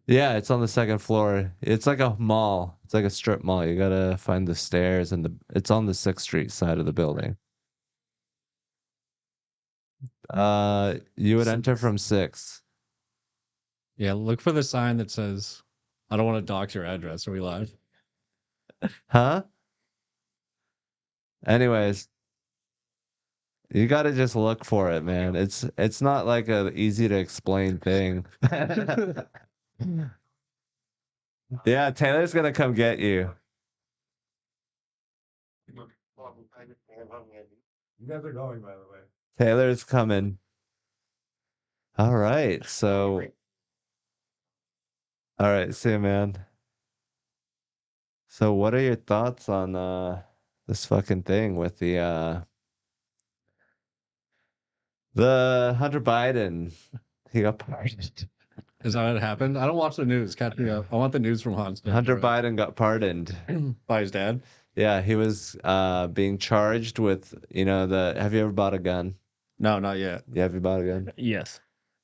Yeah, it's on the second floor. It's like a mall. It's like a strip mall. You gotta find the stairs and it's on the 6th Street side of the building. You would enter from 6th. Yeah, look for the sign that says, I don't want to dox your address. Are we live? Huh? Anyways, you gotta just look for it, man. It's not like a easy to explain thing. Yeah, Taylor's gonna come get you. You guys are going, by the way. Taylor's coming. All right, so all right, see you, man. So what are your thoughts on this fucking thing with the Hunter Biden? He got pardoned. Is that what happened? I don't watch the news. Catch me up. I want the news from Hans. Hunter Biden got pardoned by his dad. Yeah, he was being charged with, have you ever bought a gun? No, not yet. Yeah, have you bought a gun? Yes.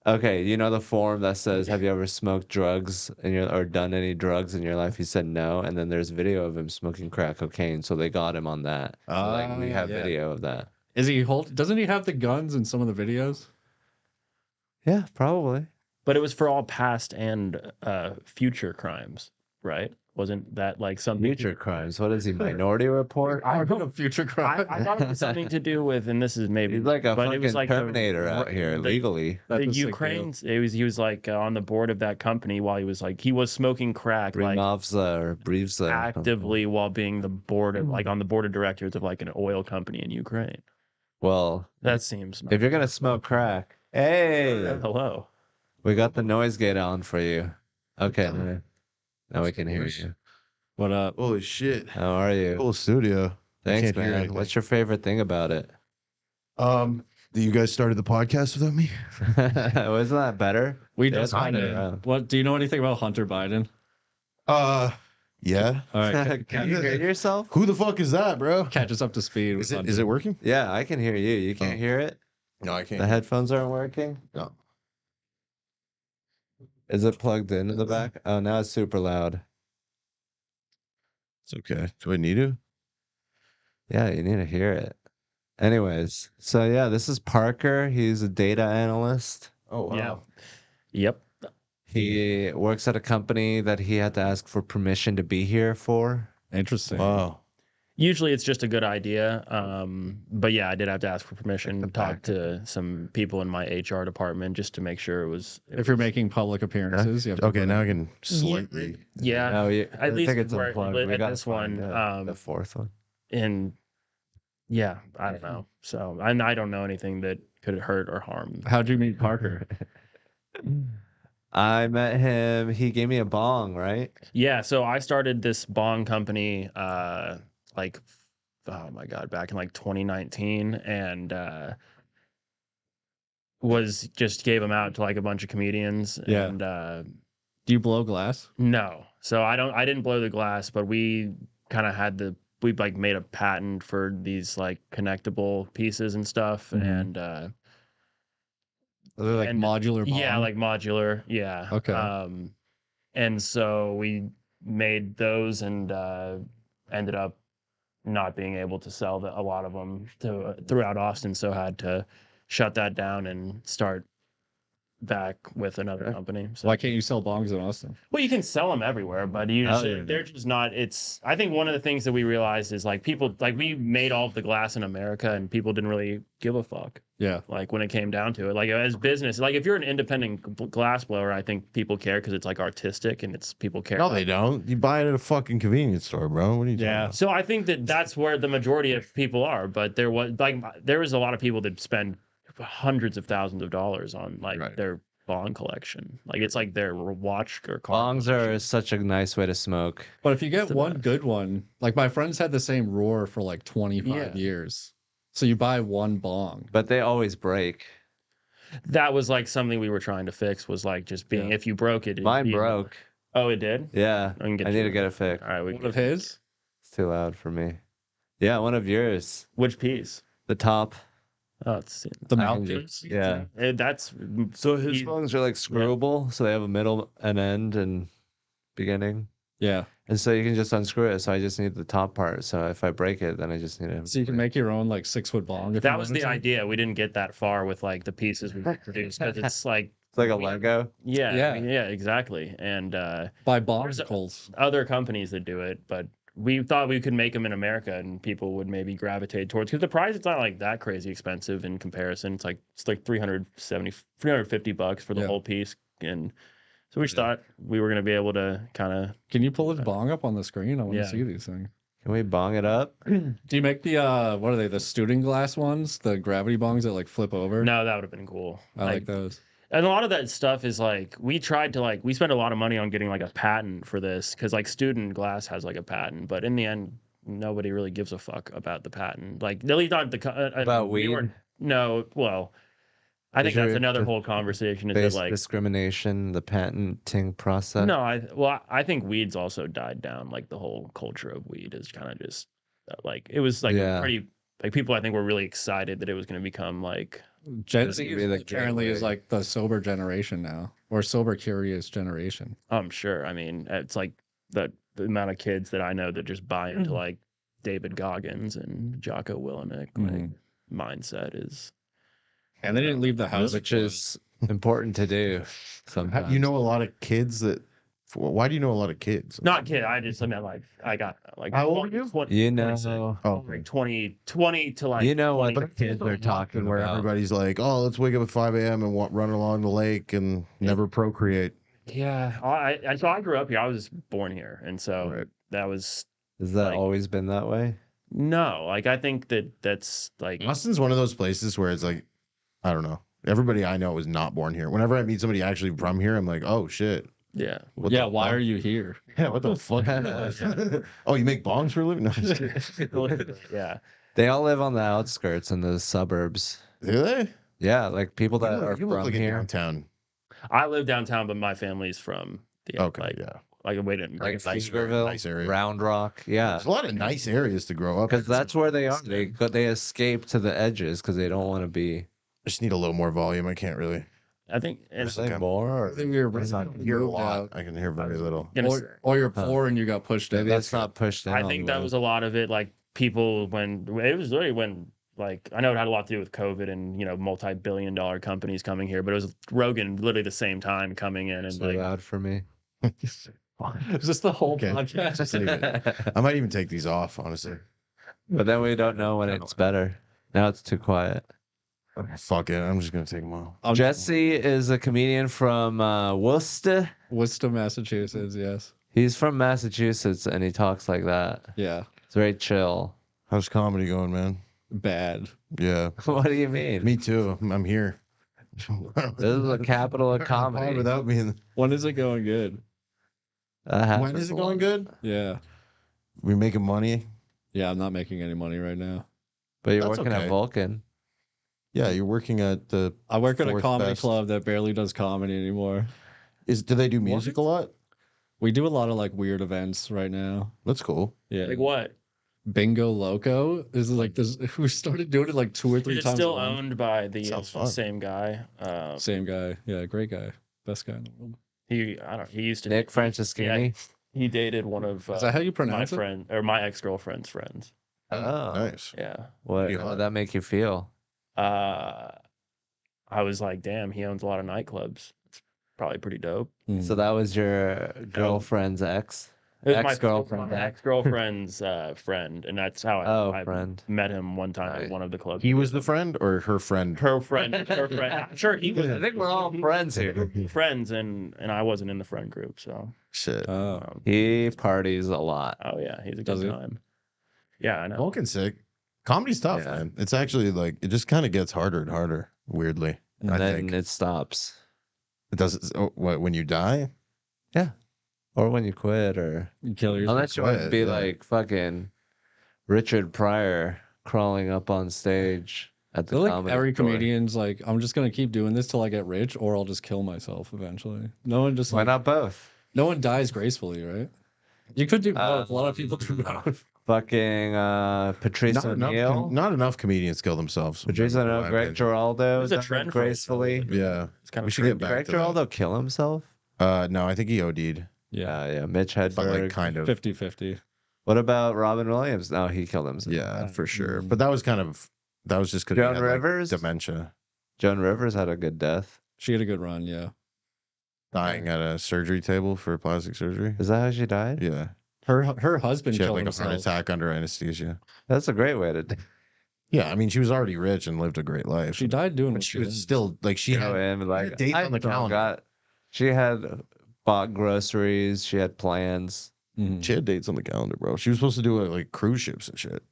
Okay, you know the form that says, have you ever smoked drugs or done any drugs in your life? He said no, and then there's video of him smoking crack cocaine, so they got him on that. So we have video of that. Is he doesn't he have the guns in some of the videos? Yeah, probably. But it was for all past and future crimes, right? Wasn't that like something? Future crimes. What is he? Minority Report? I don't know future crimes. I thought it was something to do with, and this is maybe He's like a but fucking it was like Terminator out here legally. The Ukraine. He was like on the board of that company while he was smoking crack, Brimovza or Brivza, actively while being the board of on the board of directors of like an oil company in Ukraine. Well, that seems. If you're gonna smoke crack, hey, hello. We got the noise gate on for you. Okay, now we can hear you. What up? Holy shit! How are you? Cool studio. Thanks, man. What's your favorite thing about it? That you guys started the podcast without me. Wasn't that better? We just What do you know anything about Hunter Biden? Yeah. All right. Can you hear yourself? Who the fuck is that, bro? Catch us up to speed. Is it working? Yeah, I can hear you. You can't hear it? No, I can't. The headphones aren't working? No. Is it plugged into the back? Oh, now it's super loud. It's okay. Do I need to? Yeah, you need to hear it. Anyways, so yeah, this is Parker. He's a data analyst. Oh, wow. Yeah. Yep. He works at a company that he had to ask for permission to be here for. Interesting. Wow. Usually it's just a good idea. But yeah, I did have to ask for permission, talk to some people in my HR department just to make sure it was. If you're making public appearances, you have to okay, now I can slightly. Yeah. No, at least think it's where, unplugged. at We got this one. the fourth one. And yeah, I don't know. So I don't know anything that could hurt or harm. How'd you meet Parker? I met him. He gave me a bong, right? Yeah. So I started this bong company, like, oh my God, back in like 2019, and gave them out to like a bunch of comedians. Yeah. And do you blow glass? No. So I didn't blow the glass, but we kind of had we like made a patent for these like connectable pieces and stuff. And they're like modular bong? Yeah, like modular. Yeah. Okay. And so we made those and ended up not being able to sell a lot of them throughout Austin, so had to shut that down and start back with another company. So. Why can't you sell bongs in Austin? Well, you can sell them everywhere, but they're just not. I think one of the things that we realized is like people, like we made all of the glass in America and people didn't really give a fuck. Yeah. Like when it came down to it, like as business, like if you're an independent glass blower, I think people care because it's like artistic and people care. No, they don't. You buy it at a fucking convenience store, bro. What are you talking about? So I think that's where the majority of people are, but there was a lot of people that spend hundreds of thousands of dollars on their bong collection. Like it's like their watch or car. Bongs are such a nice way to smoke. But if you get one good one, like my friends had the same roar for like 25 years. So you buy one bong. But they always break. That was like something we were trying to fix, was like just being, if you broke it. Mine broke. Oh, it did? Yeah. I need to get it fixed. All right. One of his? It's too loud for me. Yeah, one of yours. Which piece? The top. Oh, it's The I can mouthpiece. Yeah. that's So his he- phones are like screwable, so they have a middle and end and beginning. Yeah. And so you can just unscrew it. So I just need the top part. So if I break it, then I just need to. So you can make your own like 6-foot bong. If that you was wanted the to. idea. We didn't get that far with like the pieces we produced because it's like It's like a Lego. yeah, exactly. And Buy there's bombsicles. other companies that do it, but we thought we could make them in America and people would maybe gravitate towards because the price it's not like that crazy expensive in comparison. It's like $350 for the Yeah. whole piece. And so we just thought we were gonna be able to kind of Can you pull his bong up on the screen? I want Yeah. to see these things. Can we bong it up? Do you make the what are they? The student glass ones, the gravity bongs that like flip over? no, that would have been cool. I like those. And a lot of that stuff is like we tried to like we spent a lot of money on getting like a patent for this because like student glass has like a patent, but in the end nobody really gives a fuck about the patent. Like at least not the About we weed? weren't- No, well, I think Is that's your- another the whole conversation. Is Base that like discrimination, the patenting process. no? I think weed's also died down. Like the whole culture of weed is kind of just like it was like Yeah. a pretty like people I think were really excited that it was going to become like Gen This Z would be the apparently is gateway. like the sober generation now, or sober curious generation. I'm sure. I mean, it's like the amount of kids that I know that just buy into like David Goggins and Jocko Willemick like mindset is. And they didn't leave the house. Which is important to do sometimes. You know a lot of kids that. Why do you know a lot of kids? Not kid. I mean, like I got like How old are you? 20, You 26, know, Oh, like 20 to like you know what 20. the kids are talking where about. everybody's like, "Oh, let's wake up at 5 a.m. and run along the lake and never procreate." Yeah, so I grew up here. I was born here, and so Right. that was Has that like- always been that way? no. Like I think that's like Austin's one of those places where it's like, I don't know. Everybody I know is not born here. Whenever I meet somebody actually from here, I'm like, "Oh shit." yeah. What Yeah, the why fuck? are you here? Yeah, what the fuck? Oh, you make bongs for a living? No, I'm just kidding. Yeah. They all live on the outskirts in the suburbs. Do they? Yeah, like people that are You look from like a here. downtown. I live downtown, but my family's from the Okay, like yeah. like wait a Like nice- Fingerville, nice area. Round Rock. Yeah. There's a lot of nice areas to grow up. Because in. that's where they are. They escape to the edges because they don't want to be. I just need a little more volume. I can't really. I think it's Is Okay. more. I Or think you're I can hear a lot. I can hear very little. gonna or you're Huh. poor and you got pushed in. maybe that's not pushed in. I all think the that way. was a lot of it. Like people when it was really when like I know it had a lot to do with COVID and multi-billion-dollar companies coming here, but it was Rogan literally the same time coming in and so like loud for me. Is this the whole Okay. podcast? Just leave it. I might even take these off, honestly. But then we don't know when it's better. Now it's too quiet. Fuck it. I'm just gonna take them off. Jesse is a comedian from Worcester. Worcester, Massachusetts. Yes. He's from Massachusetts and he talks like that. Yeah. It's very chill. How's comedy going, man? Bad. Yeah, What do you mean? me too. I'm here. This is the capital of comedy. Without being. When is it going good? When is it going good? Yeah. We making money? Yeah, I'm not making any money right now. But you're That's working okay. at Vulcan. Yeah, you're working at the. I work at a Fourth comedy best. club that barely does comedy anymore. Do they do music a lot? We do a lot of like weird events right now. That's cool. Yeah. like what? Bingo Loco is like this. We started doing it like 2 or 3 Is it times. still a month. owned by the Sounds fun. same guy? Same guy. Yeah, great guy. Best guy in the world. He used to Nick Franceschini. he dated one of Is that how you my pronounce it? friend or my ex-girlfriend's friends. Oh, Nice. Yeah. What Pretty would hot. that make you feel? I was like, damn, he owns a lot of nightclubs. It's probably pretty dope. Hmm. So that was your girlfriend's ex? It was Ex-girlfriend. my ex-girlfriend's friend, and that's how I friend. met him one time Right. at one of the clubs. He was the friend or her friend? her friend. I'm sure he was. I think we're all friends here. friends, and I wasn't in the friend group, so. Shit. Oh. He parties a lot. Oh yeah, he's a Does good he? time. Yeah, I know. Vulcan's sick. Comedy's tough, Yeah. man. It's actually like it just kind of gets harder and harder. Weirdly, And I then think it stops. it does. Oh, what when you die? Or when you quit, or You kill yourself. unless you want to Quit, be yeah. like fucking Richard Pryor crawling up on stage at I the feel like comedy every store. comedian's like, I'm just gonna keep doing this till I get rich, or I'll just kill myself eventually. No one just Why like, not both? no one dies gracefully, right? You could do both. A lot of people do both. fucking Patrice O'Neal. Not enough comedians kill themselves. Patrice in O'Neal, my Greg opinion. Giraldo. There's a done it trend for it, though, gracefully. lately. Yeah, It's kind we of should Did get back Greg to that. Giraldo kill himself? No, I think he OD'd, Yeah. Mitch Hedberg. but like kind of. 50-50. What about Robin Williams? No, he killed himself. Yeah, for sure. Mm. But that was just because he Joan had Rivers? like dementia, Joan Rivers had a good death. She had a good run, yeah. dying at a surgery table for plastic surgery. Is that how she died? Yeah, Her husband she had killed like a heart himself. attack under anesthesia. That's a great way to die. Yeah, I mean, she was already rich and lived a great life. She died doing but what she was still like she Go had in, like, dates I on the calendar. she had bought groceries. She had plans. Mhm. She had dates on the calendar, bro. She was supposed to do like cruise ships and shit.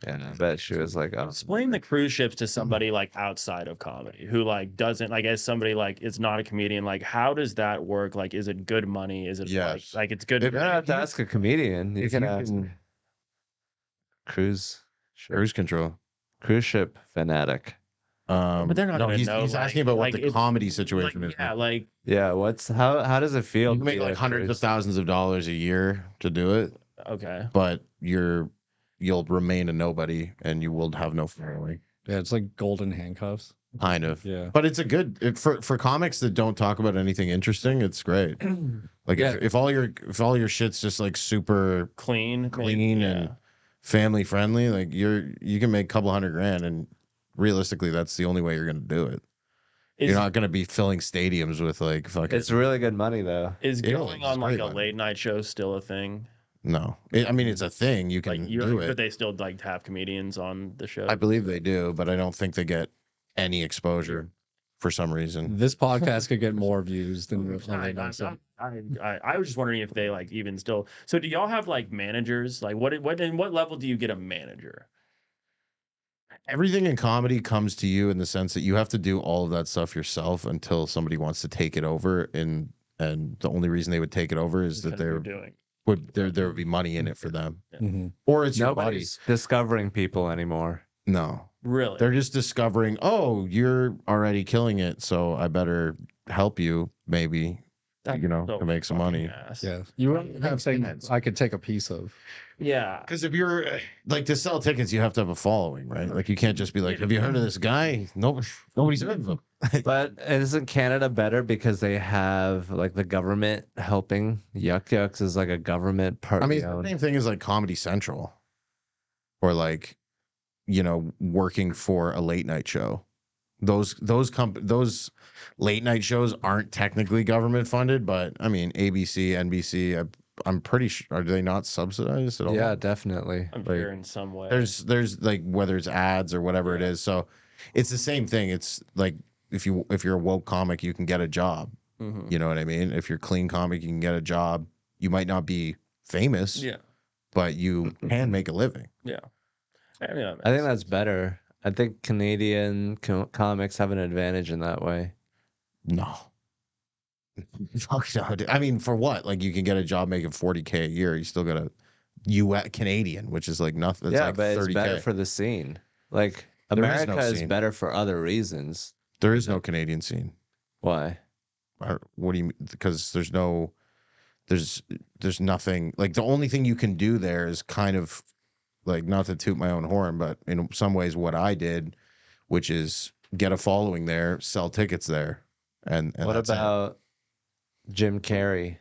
And I bet she was like, oh, Explain the cruise ships to somebody like outside of comedy who like doesn't like as somebody like is not a comedian. Like, how does that work? Like, is it good money? Is it Yes. like it's good? you don't have to ask a comedian. You If can you ask can- cruise Cruise control. cruise ship fanatic. But they're not no, gonna he's, know, he's like- asking about what like the it's- comedy Like, situation is. yeah, like Yeah, how does it feel? You to can make be like a hundreds of cruise? thousands of dollars a year to do it, okay. but you'll remain a nobody and you will have no following. Yeah, it's like golden handcuffs. Kind of. Yeah. But it's a good for comics that don't talk about anything interesting, it's great. Like Yeah. if all your shit's just like super Clean, clean and family friendly, like you can make a couple $100,000 and realistically that's the only way you're gonna do it. You're not gonna be filling stadiums with like fucking It's really good money though. Is Yeah, going it's on like great a money. late night show still a thing? no. I mean it's a thing. You can Like do it. but they still like have comedians on the show. I believe they do, but I don't think they get any exposure for some reason. This podcast could get more views than the I, other ones. I was just wondering if they like even still. So do y'all have like managers? Like what in what level do you get a manager? Everything in comedy comes to you in the sense that you have to do all of that stuff yourself until somebody wants to take it over. And the only reason they would take it over is that Because they're doing. there would be money in it for them, Mhm. or it's your buddy. Nobody's discovering people anymore. No, Really? they're just discovering. Oh, you're already killing it, so I better help you. Maybe That's to make some money. fucking ass. Yeah. You Right, it have makes things sense. I could take a piece of. Yeah. Because if you're like to sell tickets, you have to have a following, right? Like you can't just be like, "Have you heard of this guy?" Nobody's heard of him. But isn't Canada better because they have like the government helping? Yuck Yucks is like a government part. I mean, it's the same thing as like Comedy Central, or like, working for a late night show. Those late night shows aren't technically government funded, but I mean, ABC, NBC, I'm pretty sure, are they not subsidized at all? Yeah, definitely. I'm Like, sure in some way. There's like whether it's ads or whatever it Yeah. is. So it's the same thing. It's like if you're a woke comic, you can get a job. Mhm. You know what I mean? If you're a clean comic, you can get a job. You might not be famous, Yeah. but you can make a living. Yeah. I mean, that I think makes that's sense. better. I think Canadian comics have an advantage in that way. No. Fuck no. Dude. I mean, for what? Like you can get a job making $40K a year. You still got a US Canadian, which is like nothing. It's yeah, like but it's 30K. better for the scene. Like There is no America is scene. better for other reasons. There is no Canadian scene. Why? What do you mean? Because there's nothing. Like the only thing you can do there is kind of like, not to toot my own horn, but in some ways what I did, which is get a following there, sell tickets there. And What that's it. about Jim Carrey?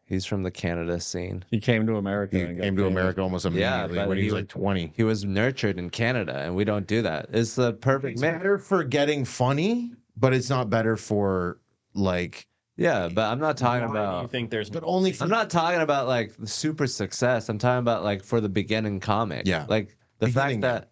He's from the Canada scene. He came to America. He and got came to famous. America almost immediately but when he he was was- like 20. He was nurtured in Canada, and we don't do that. It's the perfect It's mix. better for getting funny, but it's not better for like. Yeah, but I'm not talking Why do you about. think there's But only for I'm not talking about like the super success. I'm talking about like for the beginning comic. Yeah. Like the Beginning, fact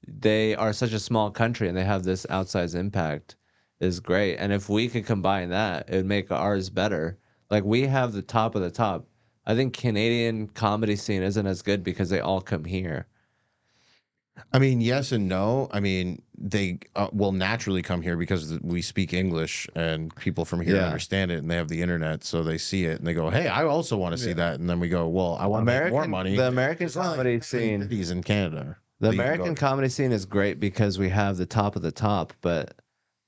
that they are such a small country and they have this outsized impact is great. And if we could combine that, it would make ours better. Like we have the top of the top. I think Canadian comedy scene isn't as good because they all come here. I mean, yes and no. I mean, they will naturally come here because we speak English and people from here Yeah. understand it and they have the internet, so they see it and they go, "Hey, I also want to see that." And then we go, "Well, I want to make more money." The American It's not like comedy many scene. cities in Canada. The that you can go American to. comedy scene is great because we have the top of the top, but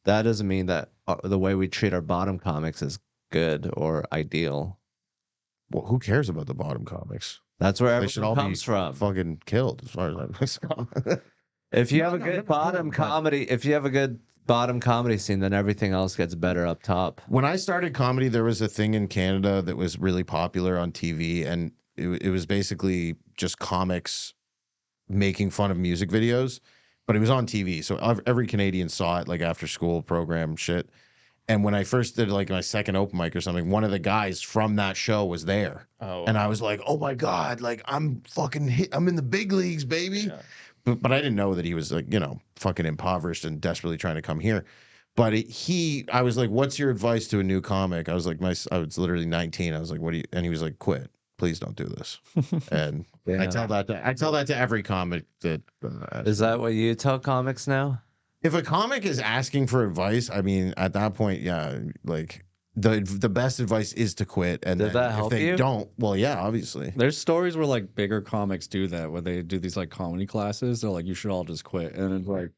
that doesn't mean that the way we treat our bottom comics is good or ideal. Well, who cares about the bottom comics? That's where They should everyone all comes be from. fucking killed, as far as I'm concerned. If you have a good bottom comedy, if you have a good bottom comedy scene, then everything else gets better up top. When I started comedy, there was a thing in Canada that was really popular on TV, and it was basically just comics making fun of music videos, but it was on TV, so every Canadian saw it, like after school program shit. And when I first did like my second open mic or something, one of the guys from that show was there, and I was like, "Oh my god, like I'm fucking I'm in the big leagues, baby." Yeah. But I didn't know that he was like, fucking impoverished and desperately trying to come here. But I was like, "What's your advice to a new comic?" I was like, I was literally 19. I was like, "What do you?" And he was like, "Quit. Please don't do this." And I tell that to every comic that. Is that what you tell comics now? If a comic is asking for advice, I mean, at that point, yeah, like the best advice is to quit. And Did then that if help they you? don't, well, yeah, obviously. There's stories where like bigger comics do that, where they do these like comedy classes. They're like, you should all just quit. And it's like,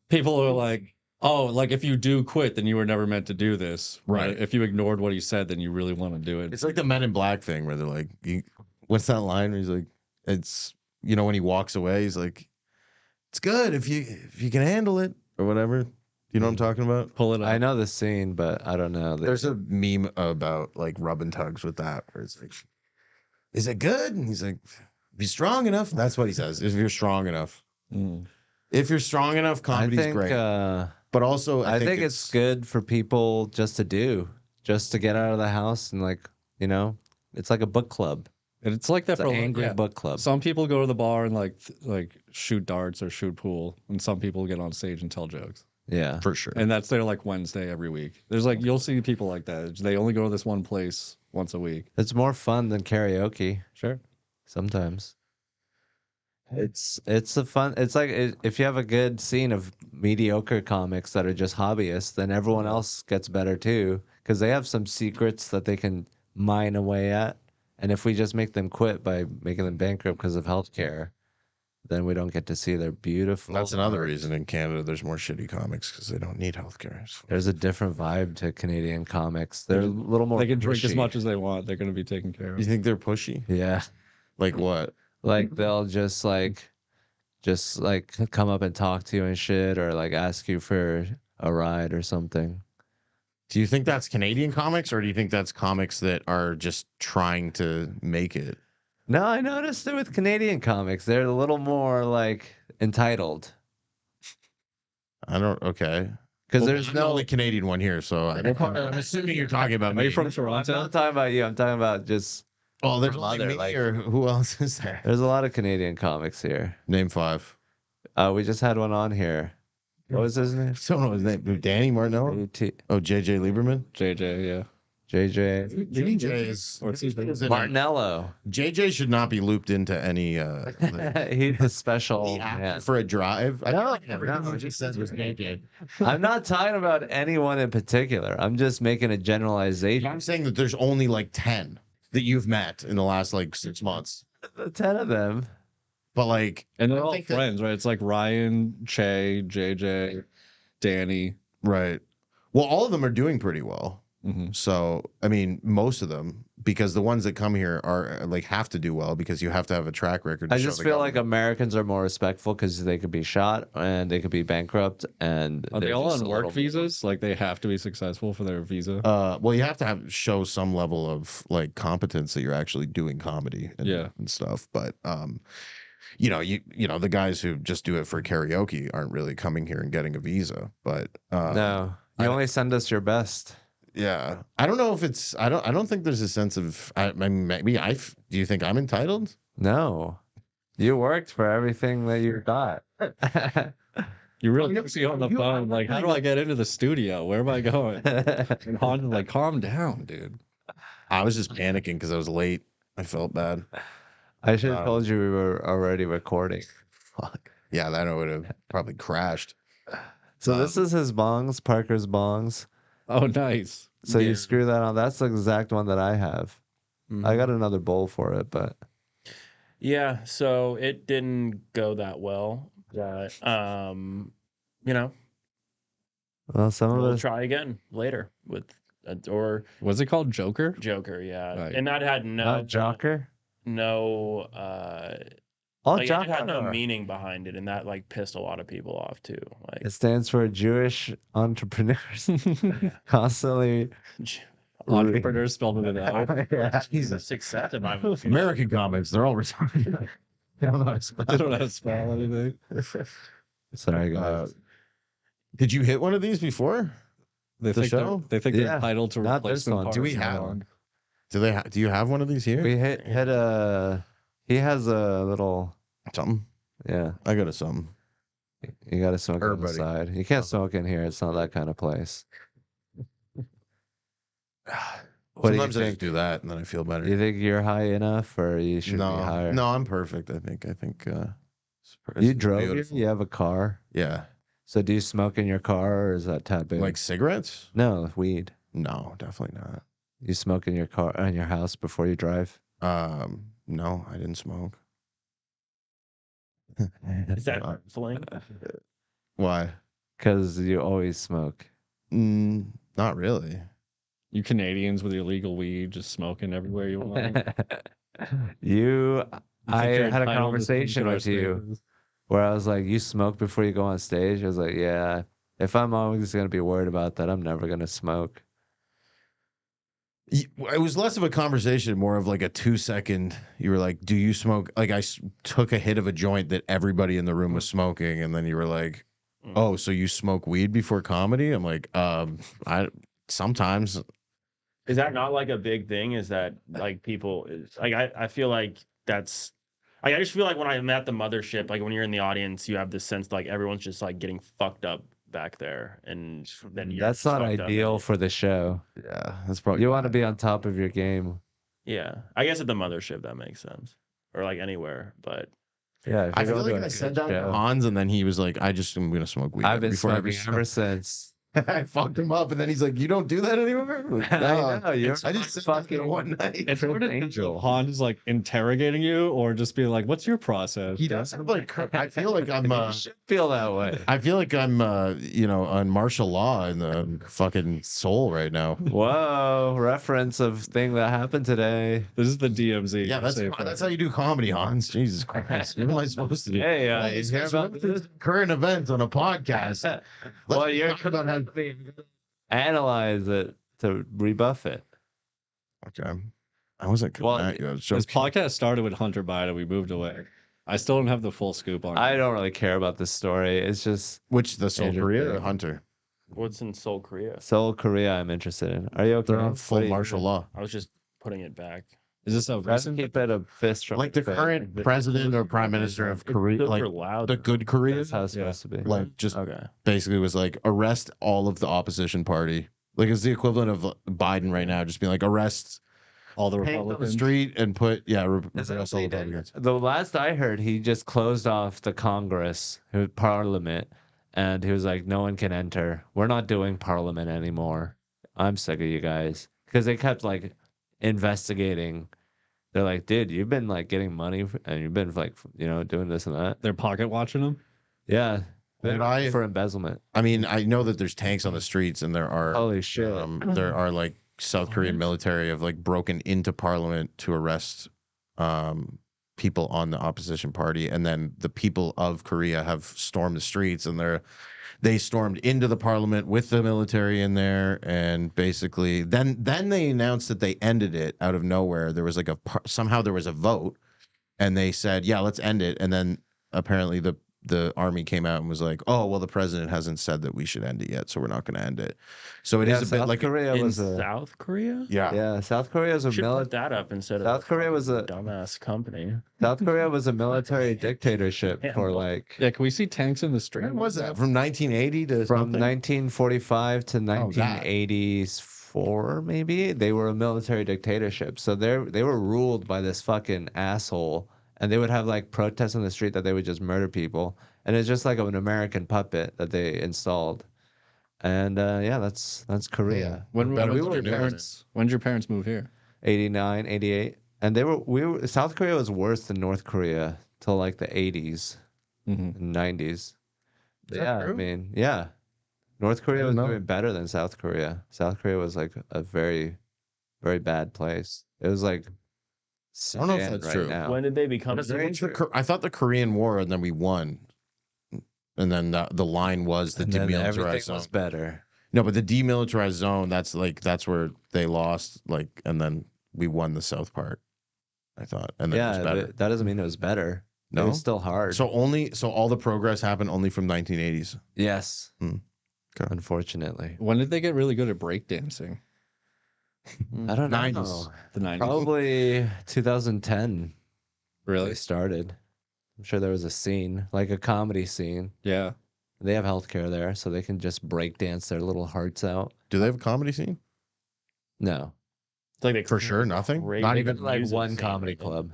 people are like, oh, like if you do quit, then you were never meant to do this. Right. If you ignored what he said, then you really want to do it. It's like the Men in Black thing where they're like, what's that line? Where he's like, it's when he walks away, he's like, it's good if you can handle it or whatever. You know what I'm talking about? Pull it up. I know the scene, but I don't know. There's a meme about like rubbing tugs with that, where it's like, is it good? And he's like, be strong enough. That's what he says. If you're strong enough. If you're strong enough, comedy's great. But also, I think it's good for people just to get out of the house and like, it's like a book club. And it's like that It's for an angry book club. Some people go to the bar and like shoot darts or shoot pool, and some people get on stage and tell jokes. Yeah, for sure. And that's their like Wednesday every week. There's like you'll see people like that. They only go to this one place once a week. It's more fun than karaoke. Sure. Sometimes. It's a fun. It's like if you have a good scene of mediocre comics that are just hobbyists, then everyone else gets better too because they have some secrets that they can mine away at. And if we just make them quit by making them bankrupt because of healthcare, then we don't get to see their beautiful. That's another reason in Canada there's more shitty comics because they don't need healthcare. So. There's a different vibe to Canadian comics. They're a little more. They can drink as pushy. much as they want. They're going to be taken care of. You think they're pushy? Yeah. Like what? Like they'll just come up and talk to you and shit, or like ask you for a ride or something. Do you think that's Canadian comics, or do you think that's comics that are just trying to make it? No, I noticed it with Canadian comics. They're a little more like entitled. Okay. Because there's I'm no the only Canadian one here, so I'm assuming you're talking about me. Are you from Toronto? I'm not talking about you. I'm talking about just. Oh, there's only me, or who else is there? There's a lot of Canadian comics here. Name 5. We just had one on here. What was his name? I don't know his name. Danny Martinello? Oh, JJ Lieberman? JJ, yeah. JJ. JJ is Martinello. JJ should not be looped into any He's a special man. for a drive. No, it just says was JJ. I'm not talking about anyone in particular. I'm just making a generalization. I'm saying that there's only like 10 that you've met in the last like 6 months. 10 of them. But like, and they're all friends, right? It's like Ryan, Che, JJ, Danny. Right. Well, all of them are doing pretty well. Mm-hmm. So, I mean, most of them, because the ones that come here are like have to do well because you have to have a track record. I just feel like Americans are more respectful because they could be shot and they could be bankrupt. And are they all on work visas? Like they have to be successful for their visa? Well, you have to show some level of like competence that you're actually doing comedy and stuff. But the guys who just do it for karaoke aren't really coming here and getting a visa. But no, you only send us your best. Yeah, I don't know if it's. I don't think there's a sense of. I mean, maybe do you think I'm entitled? No, you worked for everything that you got. You really see on the phone, like, how do I get into the studio? Where am I going? And Honda's like, calm down, dude. I was just panicking because I was late. I felt bad. I should have told you we were already recording. Fuck. Yeah, that would have probably crashed. So this is his bongs, Parker's bongs. Oh, nice. So you screw that on. That's the exact one that I have. Mm-hmm. I got another bowl for it, but yeah, so it didn't go that well. But well, some of we'll us try again later with or was it called Joker? Joker, yeah. Right. And that had not Joker. no All like it jobs had no are. meaning behind it, and that like pissed a lot of people off too. It Like stands for Jewish entrepreneurs. Constantly. Entrepreneurs spelled with an L. Yeah. Jesus. success in my American comics, they're all retarded. They don't know how to spell. They don't know how to spell anything. Sorry, guys. Did you hit one of these before? They The think show? they're Yeah, entitled to not this replacement one. parts. Do we and have all. one? Do you have one of these here? We hit a. He has a little. Something. Yeah, I got a something. you got to smoke on the Everybody. side. You can't smoke in here. It's not that kind of place. What do you Sometimes I just think? do that and then I feel better. You think you're high enough, or you should be higher? No, I'm perfect. I think. You drove here? beautiful. You have a car? Yeah. So do you smoke in your car, or is that taboo? Like cigarettes? No, weed. No, definitely not. You smoke in your car, in your house before you drive? No, I didn't smoke. is that fling? Why? Because you always smoke. Not really. You Canadians with your legal weed just smoking everywhere you want. You, I think you're had a entitled to conversation smoke in our with you spaces? where I was like, you smoke before you go on stage? I was like, yeah. If I'm always going to be worried about that, I'm never going to smoke. It was less of a conversation, more of like a 2-second. You were like, "Do you smoke?" Like took a hit of a joint that everybody in the room was smoking, and then you were like, "Oh, so you smoke weed before comedy?" I'm like, I sometimes. Is that not like a big thing? Is that like people like I feel like that's I just feel like when I'm at the mothership, like when you're in the audience, you have this sense like everyone's just like getting fucked up back there, and then you're That's just not fucked up, ideal and for the show. Yeah, that's probably. You want to be on top of your game. yeah, I guess at the mothership that makes sense, or like anywhere, but Yeah, if I you're feel going to like a I said good that to show. Hans, and then he was like, "I just am gonna smoke weed." I've been before every smoking show." ever since. I fucked him up, and then he's like, "You don't do that anymore." I'm like, I "No, know, you're I just said fucking that one night. It's hard to angel. Han is like interrogating you or just be like, what's your process? He does have like. I feel like I'm. You should feel that way. I feel like I'm. On martial law in the fucking soul right now. Whoa, reference of thing that happened today. This is the DMZ. Yeah, that's how you do comedy, Hans. Jesus Christ, what am I supposed to do? Hey, Well, you this hear guy's about referencing this? current events on a podcast. Well, Let's you're talk about how. analyze it to rebuff it. Okay, I wasn't. Well, I was This joking. podcast started with Hunter Biden. We moved away. I still don't have the full scoop on I it. don't really care about this story. It's just Which the Soul Korea or Interesting. Hunter? what's in Seoul, Korea? Seoul, Korea. I'm interested in. Are you okay? They're on What full are you martial doing? law. I was just putting it back. Is this a Try to recent? keep it a fist from Like the face. current president or prime minister of Korea, Super like loud. the good Korea, That's how it's Yeah. supposed to be. like just Okay. basically was like arrest all of the opposition party. Like it's the equivalent of Biden right now, just being like arrest All the paint on the Republicans? street and put Is that arrest what all he the did? Republicans. The last I heard, he just closed off the Congress, Parliament, and he was like, "No one can enter. We're not doing Parliament anymore. I'm sick of you guys." Because they kept like investigating. They're like, "Dude, you've been like getting money, and you've been like, doing this and that." They're pocket watching them? Yeah, Did for embezzlement. I mean, I know that there's tanks on the streets, and there are Holy shit! there are like South Korean military have like broken into parliament to arrest people on the opposition party, and then the people of Korea have stormed the streets, and they stormed into the parliament with the military in there, and basically then they announced that they ended it out of nowhere. There was like somehow there was a vote, and they said, yeah, let's end it, and then apparently the army came out and was like, oh, well, the president hasn't said that we should end it yet, so we're not going to end it. So it is a bit South like Korea In was a South Korea? yeah. South Korea was a Should put military. that up instead of South Korea was a dumbass company. South Korea was a military dictatorship for well, like Yeah, can we see tanks in the street? When was that? From 1980 to from something? 1945 to that. 1984, maybe. They were a military dictatorship, so they were ruled by this fucking asshole, and they would have like protests on the street that they would just murder people, and it's just like an American puppet that they installed. And yeah, that's Korea. When Better did than your New parents? When did your parents move here? 89, 88. And South Korea was worse than North Korea till like the 80s Mm-hmm. and 90s. that Yeah, I true? mean, yeah. North Korea was didn't know. doing better than South Korea. South Korea was like a very, very bad place. It was like I don't know if Sudan that's true. now. When did they become? That's very true. I thought the Korean War, and then we won, and then the line was the And then demilitarized everything zone. was better. No, but the demilitarized zone, that's where they lost, like, and then we won the south part, I thought, and then it was Yeah, better. but that doesn't mean it was better. It No? was still hard. So all the progress happened only from 1980s. yes, Okay. unfortunately, When did they get really good at breakdancing? I don't know. 90s. The 90s. Probably 2010. Really? They started. I'm sure there was a scene, like a comedy scene. Yeah. They have healthcare there, so they can just break dance their little hearts out. Do they have a comedy scene? No, It's like they For sure, nothing. created Not they even got like music one scene, comedy right? club.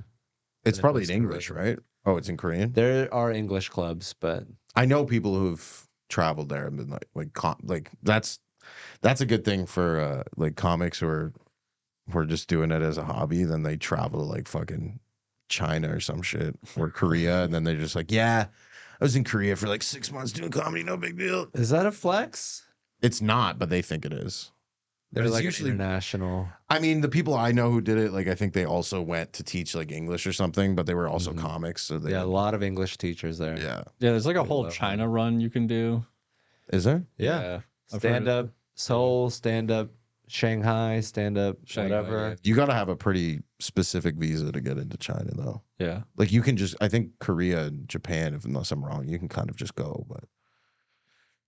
It's And it probably was in English, Korean. right? Oh, it's in Korean. There are English clubs, but I know people who've traveled there and been like that's a good thing for like comics who are just doing it as a hobby. Then they travel to like fucking China or some shit or Korea, and then they're just like, yeah, I was in Korea for like 6 months doing comedy, no big deal. is that a flex? It's not, but they think it is. They're it's like usually- international. I mean, the people I know who did it, like I think they also went to teach like English or something, but they were also Mhm. comics. So they Yeah, a lot of English teachers there. yeah. Yeah, there's like a They whole love China run you can do. Is there? Yeah. I've heard Stand of- up Seoul, stand up Shanghai, stand up Shanghai, whatever. yeah. You got to have a pretty specific visa to get into China, though. Yeah. Like you can just, I think Korea and Japan, if unless I'm wrong, you can kind of just go. But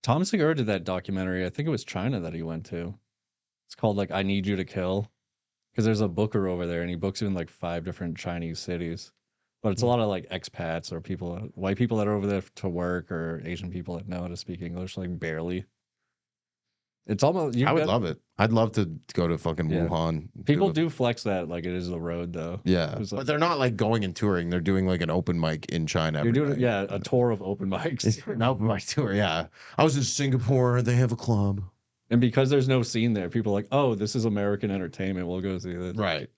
Tom Segura did that documentary. I think it was China that he went to. It's called like I Need You to Kill. Because there's a booker over there and he books you in like 5 different Chinese cities. But it's a lot of like expats or people, white people that are over there to work or Asian people that know how to speak English, like barely. It's almost, I would love it. I'd love to go to fucking Yeah. Wuhan. People it. do flex that like it is the road though. Yeah. It's like- But they're not like going and touring. They're doing like an open mic in China. You're every doing, night. yeah, a tour of open mics. An open mic tour. Yeah. I was in Singapore. They have a club. And because there's no scene there, people are like, oh, this is American entertainment. We'll go see this. Right.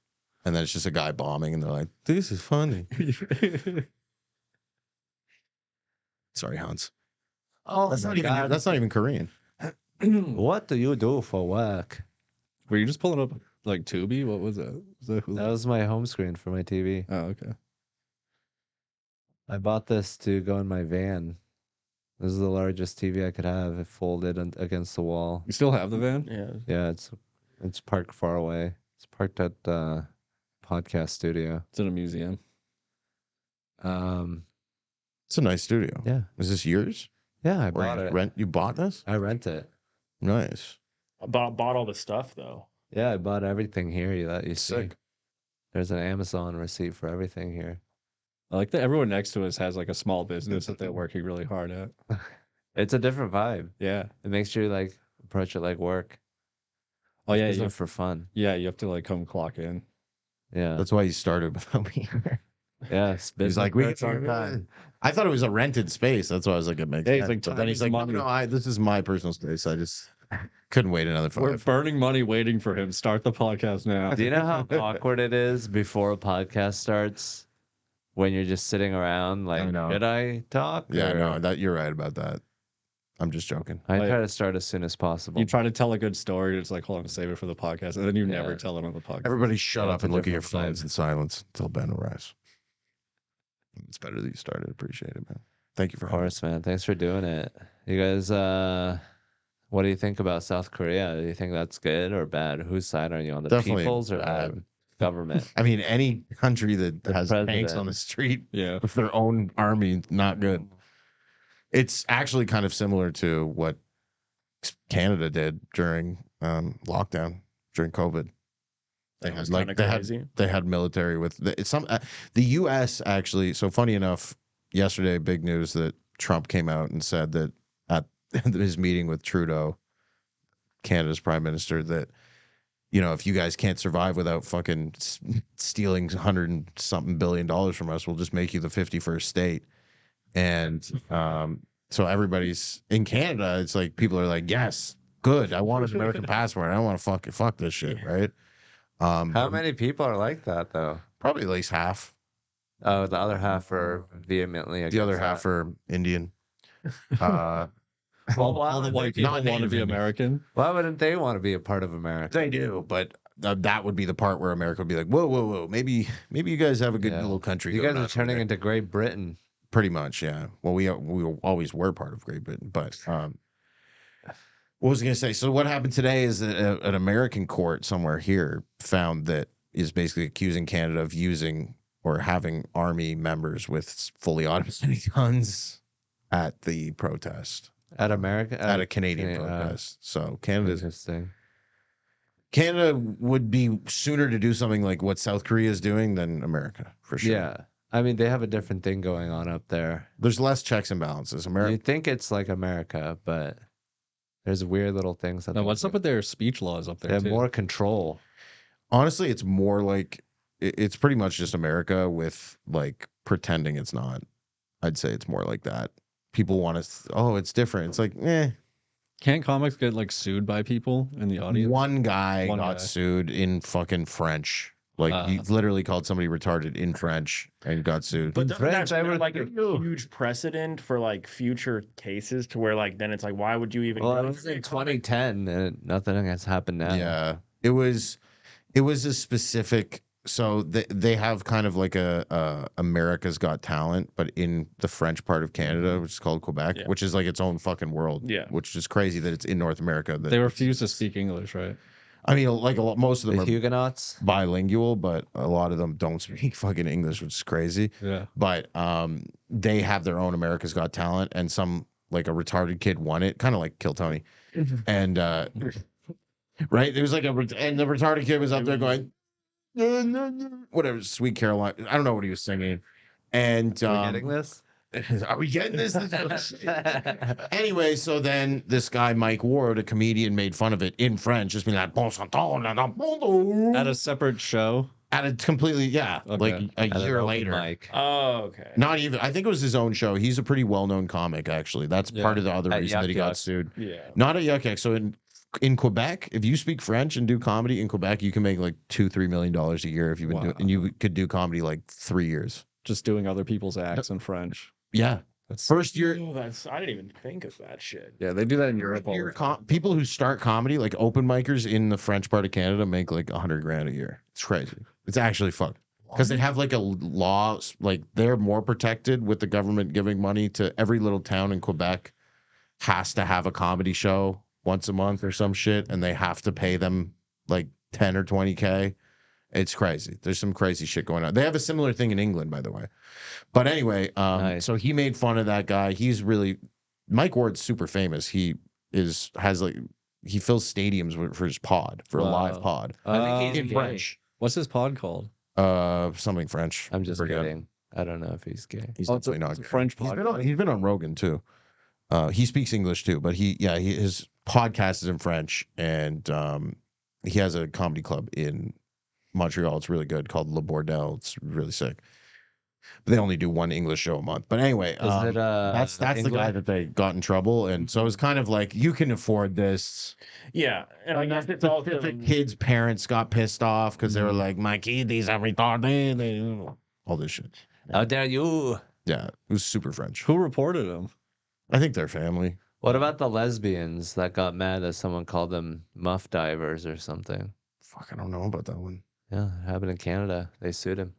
And then it's just a guy bombing, and they're like, "This is funny." Sorry, Hans. Oh, That's not even. That's not even Korean. What do you do for work? Were you just pulling up like Tubi? What was that? Was that Hulu? That was my home screen for my TV. Oh, okay. I bought this to go in my van. This is the largest TV I could have. It folded against the wall. You still have the van? Yeah. Yeah, it's parked far away. It's parked at podcast studio. It's in a museum. It's a nice studio. Yeah, Is this yours? yeah. I Or bought you it. rent? You bought this? I rent it. Nice. I bought all the stuff though. Yeah, I bought everything here that you see. Sick. There's an Amazon receipt for everything here. I like that everyone next to us has like a small business that they're working really hard at. It's a different vibe. Yeah. It makes you like approach it like work. Oh yeah, It's you not for fun. yeah, you have to like come clock in. Yeah, That's why you started without me. yeah. He's like, we get our time. I thought it was a rented space. That's why I was like, it makes Yeah, he's sense. like, But then time he's is like, money. no, this is my personal space. I just couldn't wait another We're 5. burning money waiting for him. Start the podcast now. Do you know how awkward it is before a podcast starts when you're just sitting around like, I know. should I talk? Yeah, or- no, that you're right about that. I'm just joking. I Like- try to start as soon as possible. You try to tell a good story, it's like, hold on, save it for the podcast, and then you never Yeah. tell it on the podcast. Everybody shut Yeah, up it's a and look at your different phones vibe. in silence until Ben arrives. It's better that you started. Appreciate it, man. Thank you for Of having me. course, man. Thanks for doing it. You guys, what do you think about South Korea? Do you think that's good or bad? Whose side are you on? The Definitely people's or bad. the government? I mean, any country that The has tanks president. on the street Yeah. with their own army, not good. It's actually kind of similar to what Canada did during lockdown during COVID. They That was had like kinda crazy. they had military with the U.S. actually. So funny enough, yesterday big news that Trump came out and said that at his meeting with Trudeau, Canada's prime minister, that if you guys can't survive without fucking stealing $100 and something billion from us, we'll just make you the 51st state. And so everybody's in Canada. It's like people are like, yes, good. I want an American passport. I don't want to fuck this shit, right? How many people are like that though? Probably at least half. Oh, the other half are vehemently against The other that. half are Indian. All the white people Not want to native be Indian. American. Why wouldn't they want to be a part of America? They do, but that would be the part where America would be like, whoa, maybe you guys have a good Yeah. little country. You going guys are on over turning there." into Great Britain. Pretty much, yeah. Well, we always were part of Great Britain, but what was I going to say? So what happened today is that an American court somewhere here found that is basically accusing Canada of using or having army members with fully automatic guns at the protest. At America? At a Canadian Canada, protest. So Canada's interesting. Canada would be sooner to do something like what South Korea is doing than America, for sure. Yeah. I mean, they have a different thing going on up there. There's less checks and balances. You America. think it's like America, but there's weird little things that Now, they what's do. up with their speech laws up They there have too? more control. Honestly, it's more like it's pretty much just America with like pretending it's not. I'd say it's more like that. People want to. Oh, it's different. It's like, Can't comics get like sued by people in the audience? One guy One got guy. sued in fucking French. Like he literally called somebody retarded in French and got sued. But doesn't French, that I set, would like a think- huge precedent for like future cases to where like then it's like why would you even Well, go it was to in a comic? 2010, and nothing has happened now. Yeah, it was a specific. So they have kind of like a America's Got Talent, but in the French part of Canada, which is called Quebec, Yeah. which is like its own fucking world. Yeah. Which is crazy that it's in North America. That They refuse to speak English, right? I mean, like most of them The are Huguenots. bilingual, but a lot of them don't speak fucking English, which is crazy. Yeah. But they have their own America's Got Talent, and some like a retarded kid won it, kind of like Kill Tony, and right, there was like and the retarded kid was up there going, whatever, Sweet Caroline. I don't know what he was singing, and Are we getting this? are we getting this? Anyway, so then this guy Mike Ward, a comedian, made fun of it in French, just being like At a separate show. at a completely like Okay. a At an year open later. mic. Oh, okay. Not even. I think it was his own show. He's a pretty well-known comic, actually. That's part of the other At reason that he Yuck got Yuck. sued. Yeah. Not at Yuck Yuck. So in Quebec, if you speak French and do comedy in Quebec, you can make like $2-3 million a year if you've been doing, and you could do comedy like 3 years. Just doing other people's acts in French. Yeah, That's first year. Oh, that's I didn't even think of that shit. Yeah, they do that in Europe. all the Year time. people who start comedy, like open micers in the French part of Canada, make like $100,000 a year. It's crazy. It's actually fucked because they have like a law, like they're more protected with the government giving money to every little town in Quebec has to have a comedy show once a month or some shit, and they have to pay them like 10 or 20K. It's crazy. There's some crazy shit going on. They have a similar thing in England, by the way. But anyway, Nice. so he made fun of that guy. He's really Mike Ward's super famous. He fills stadiums for his pod, for a live Wow. pod. I think In he's French. What's his pod called? Something French. I'm just Forget. kidding. I don't know if he's gay. He's It's a definitely not gay. French He's pod. been on Rogan too. He speaks English too, but his podcast is in French, and he has a comedy club in Montreal. It's really good, called Le Bordel. It's really sick. But they only do one English show a month. But anyway, Is it that's the guy England? that they got in trouble, and so it's kind of like you can afford this. Yeah, and I guess it's also The kid's parents got pissed off because they were like, "My kid is a retarded," all this shit. How dare you? Yeah, it was super French. Who reported him? I think their family. What about the lesbians that got mad that someone called them muff divers or something? Fuck, I don't know about that one. Yeah, it happened in Canada. They sued him.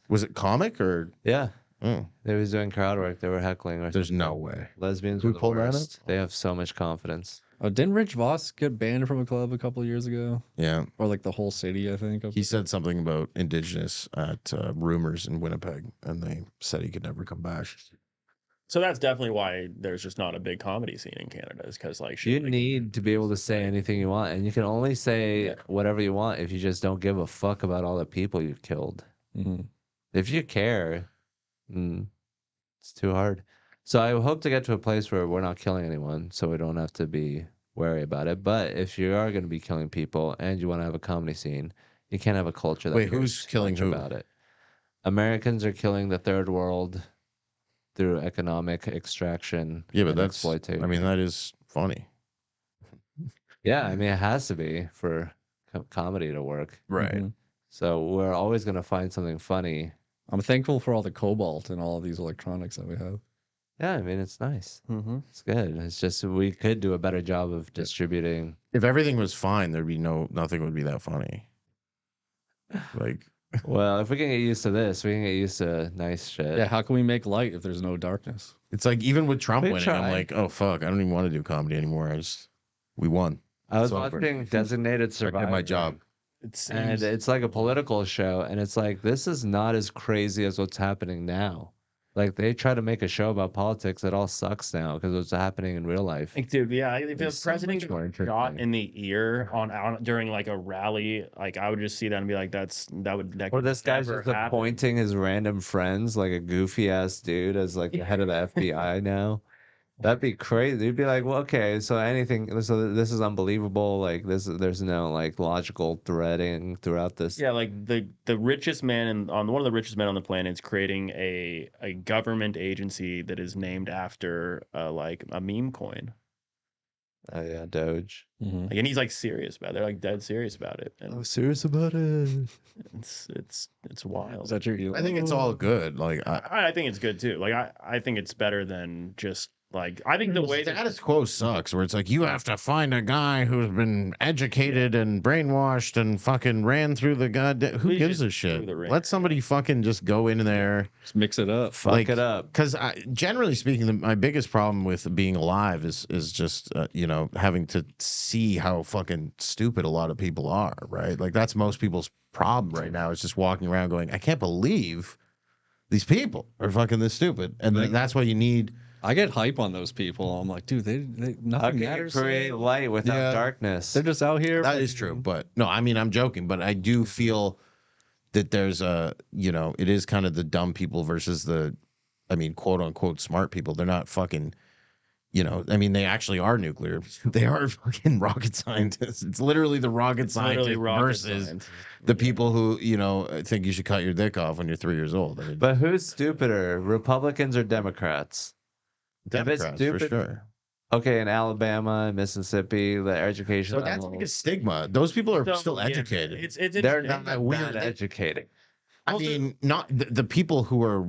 Was it comic or? Yeah, Oh, they was doing crowd work. They were heckling. Or there's something. no way. Lesbians Who were the pulled that up? worst. They have so much confidence. Oh, didn't Rich Voss get banned from a club a couple of years ago? Yeah, Or like the whole city, I think. he said something about Indigenous at Rumors in Winnipeg, and they said he could never come back. so that's definitely why there's just not a big comedy scene in Canada is because like You shit, like, need to be able to say anything you want, and you can only say Yeah. whatever you want if you just don't give a fuck about all the people you've killed. Mhm. If you care, it's too hard. So I hope to get to a place where we're not killing anyone, so we don't have to be wary about it. But if you are going to be killing people and you want to have a comedy scene, you can't have a culture that Wait, cares who's too killing much who? about it. Americans are killing the third world through economic extraction. Yeah, but and that's. exploitation. I mean, that is funny. Yeah, I mean, it has to be for comedy to work. Mhm. So we're always going to find something funny. I'm thankful for all the cobalt and all of these electronics that we have. Yeah, I mean, it's nice. Mm-hmm. It's good. It's just we could do a better job of distributing. If everything was fine, there'd be nothing would be that funny. Like, Well, if we can get used to this, we can get used to nice shit. Yeah, how can we make light if there's no darkness? it's like even with Trump We winning, I'm tried. like, oh fuck, I don't even want to do comedy anymore. We won. I was It's over. watching Designated I Survivor. did my job. It And seems it's like a political show, and it's like this is not as crazy as what's happening now. Like they try to make a show about politics, it all sucks now because what's happening in real life. like, dude, yeah, if the It's so president much more got shot interesting. in the ear on during like a rally, like I would just see that and be like, that Or could this guy's never just happen. appointing his random friends, like a goofy ass dude, as like the head of the FBI now. That'd be crazy. You'd be like, well, okay, so so this is unbelievable. Like there's no like logical threading throughout this. Yeah, like the richest man on one of the richest men on the planet is creating a government agency that is named after like a meme coin. Oh yeah, Doge. Mm-hmm. Like, and he's like serious about it. They're like dead serious about it. And I'm serious about it. it's wild. Is that your I think it's all good. Like, I think it's good too. Like I think it's better than just like I think the way that status quo sucks, where it's like you have to find a guy who's been educated and brainwashed and fucking ran through the goddamn. Who We gives just a shit? threw the ringer. Let somebody fucking just go in there. Just mix it up. Fuck it up. Because generally speaking, my biggest problem with being alive is just you know, having to see how fucking stupid a lot of people are. Right, like that's most people's problem right now. Is just walking around going, I can't believe these people are fucking this stupid, and Like- that's why you need. I get hype on those people. I'm like, dude, they How nothing can you matters. create light without Yeah. darkness? They're just out here. That is true, but no, I mean, I'm joking, but I do feel that there's a, you know, it is kind of the dumb people versus the, I mean, quote unquote smart people. They're not fucking, you know, I mean, they actually are nuclear. They are fucking rocket scientists. It's literally the rocket it's literally scientists rocket versus science. the people who, you know, think you should cut your dick off when you're 3 years old. I mean, But who's stupider, Republicans or Democrats? Democrats for stupid- sure. Okay, in Alabama and Mississippi, the education So that's like a levels, stigma. Those people are So, still yeah, educated. It's they're interesting. not weird. that educated. I mean, not the people who are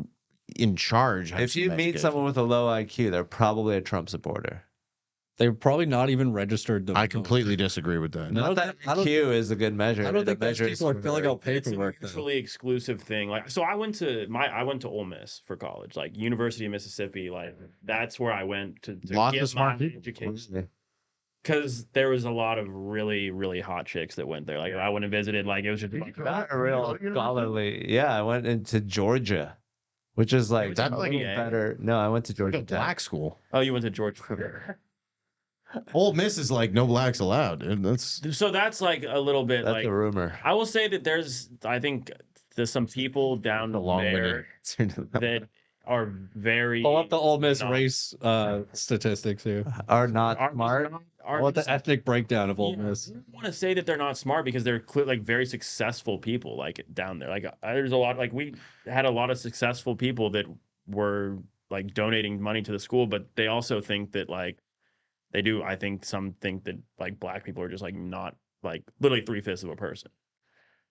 in charge. Have If you some meet education. someone with a low IQ, they're probably a Trump supporter. They're probably not even registered to I vote. completely disagree with that. No. Not that I don't- IQ is a good measure. I don't The think those measure is people are filling out It's a paperwork. though. mutually exclusive thing. Like, so I went to Ole Miss for college, like University of Mississippi. Like, that's where I went to Lots get of smart my people. education. Because there was a lot of really, really hot chicks that went there. Like, I went and visited. Like, it was just Not a real scholarly. Yeah, I went into Georgia, which is like That's a like little a- better. No, I went to Like Georgia a Tech. black school. Oh, you went to Georgia. Ole Miss is like no blacks allowed. Dude. That's So that's like a little bit That's like a rumor. I will say that I think there's some people down a long-winded there answer to that. that are very Pull up the Ole Miss not- race statistics here. Are not are smart. I want the ethnic breakdown of Ole Yeah, Miss. I don't want to say that they're not smart because they're like very successful people like down there. Like there's a lot like we had a lot of successful people that were like donating money to the school, but they also think that like they do. I think some think that like black people are just like not like literally 3/5 of a person,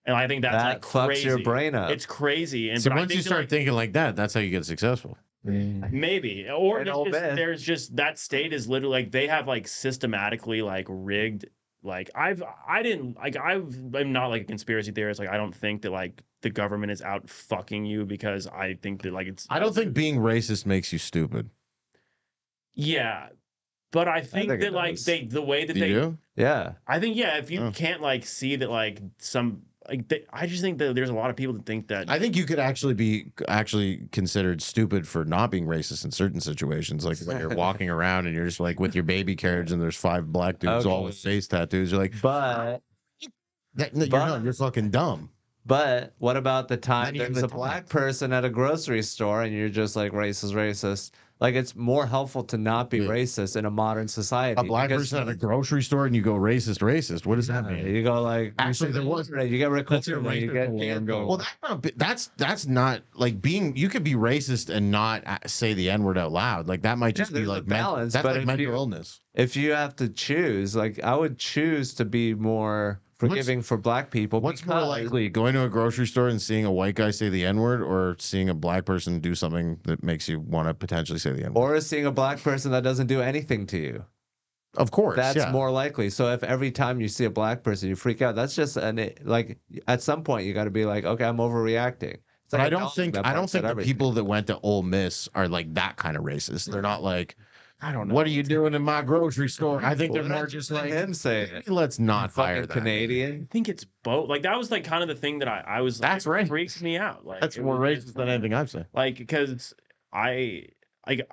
and I think that's That like fucks crazy. your brain up. It's crazy, and So but I once think you that, start like, thinking like that, that's how you get successful. maybe or And it's Ole just, Miss. there's just that state is literally like they have like systematically like rigged like I'm not like a conspiracy theorist, like I don't think that like the government is out fucking you because I think that like it's I don't think being racist makes you stupid. yeah, but I think think it that like does. the way that You they do? Yeah. I think yeah, if you Oh. can't like see that like some like I just think that there's a lot of people that think that I think you could actually be considered stupid for not being racist in certain situations, like when you're walking around and you're just like with your baby carriage and there's 5 black dudes all Okay. with face tattoos. You're like, But you're not. You're fucking dumb. what about the time Then you there's have a the black time. person at a grocery store and you're just like racist? Like it's more helpful to not be Yeah. racist in a modern society. A black because person at a grocery store and you go racist. What does that mean? you go like Actually, there was- you get That's your recruited, you racist get alarm canceled. going. Well, that's not like being. You could be racist and not say the N word out loud. Like that might just be there's a like balance, that's but like if mental you- illness. If you have to choose, like I would choose to be more forgiving for black people. What's more because- likely, going to a grocery store and seeing a white guy say the N word, or seeing a black person do something that makes you want to potentially say the N word? or seeing a black person that doesn't do anything to you? Of course, That's more likely. So if every time you see a black person, you freak out, that's just like at some point you got to be like, okay, I'm overreacting. It's But like I a don't dog think that I don't barks at think the everything. people that went to Ole Miss are like that kind of racist. They're not like, I don't know. what are you doing in my grocery store? I think they're more just like, him saying it. maybe let's not fire Fucking that. Canadian. I think it's both. Like that was like kind of the thing that I was. That's right. Freaks me out. Like That's it more was just, racist than anything I've said. Like because I like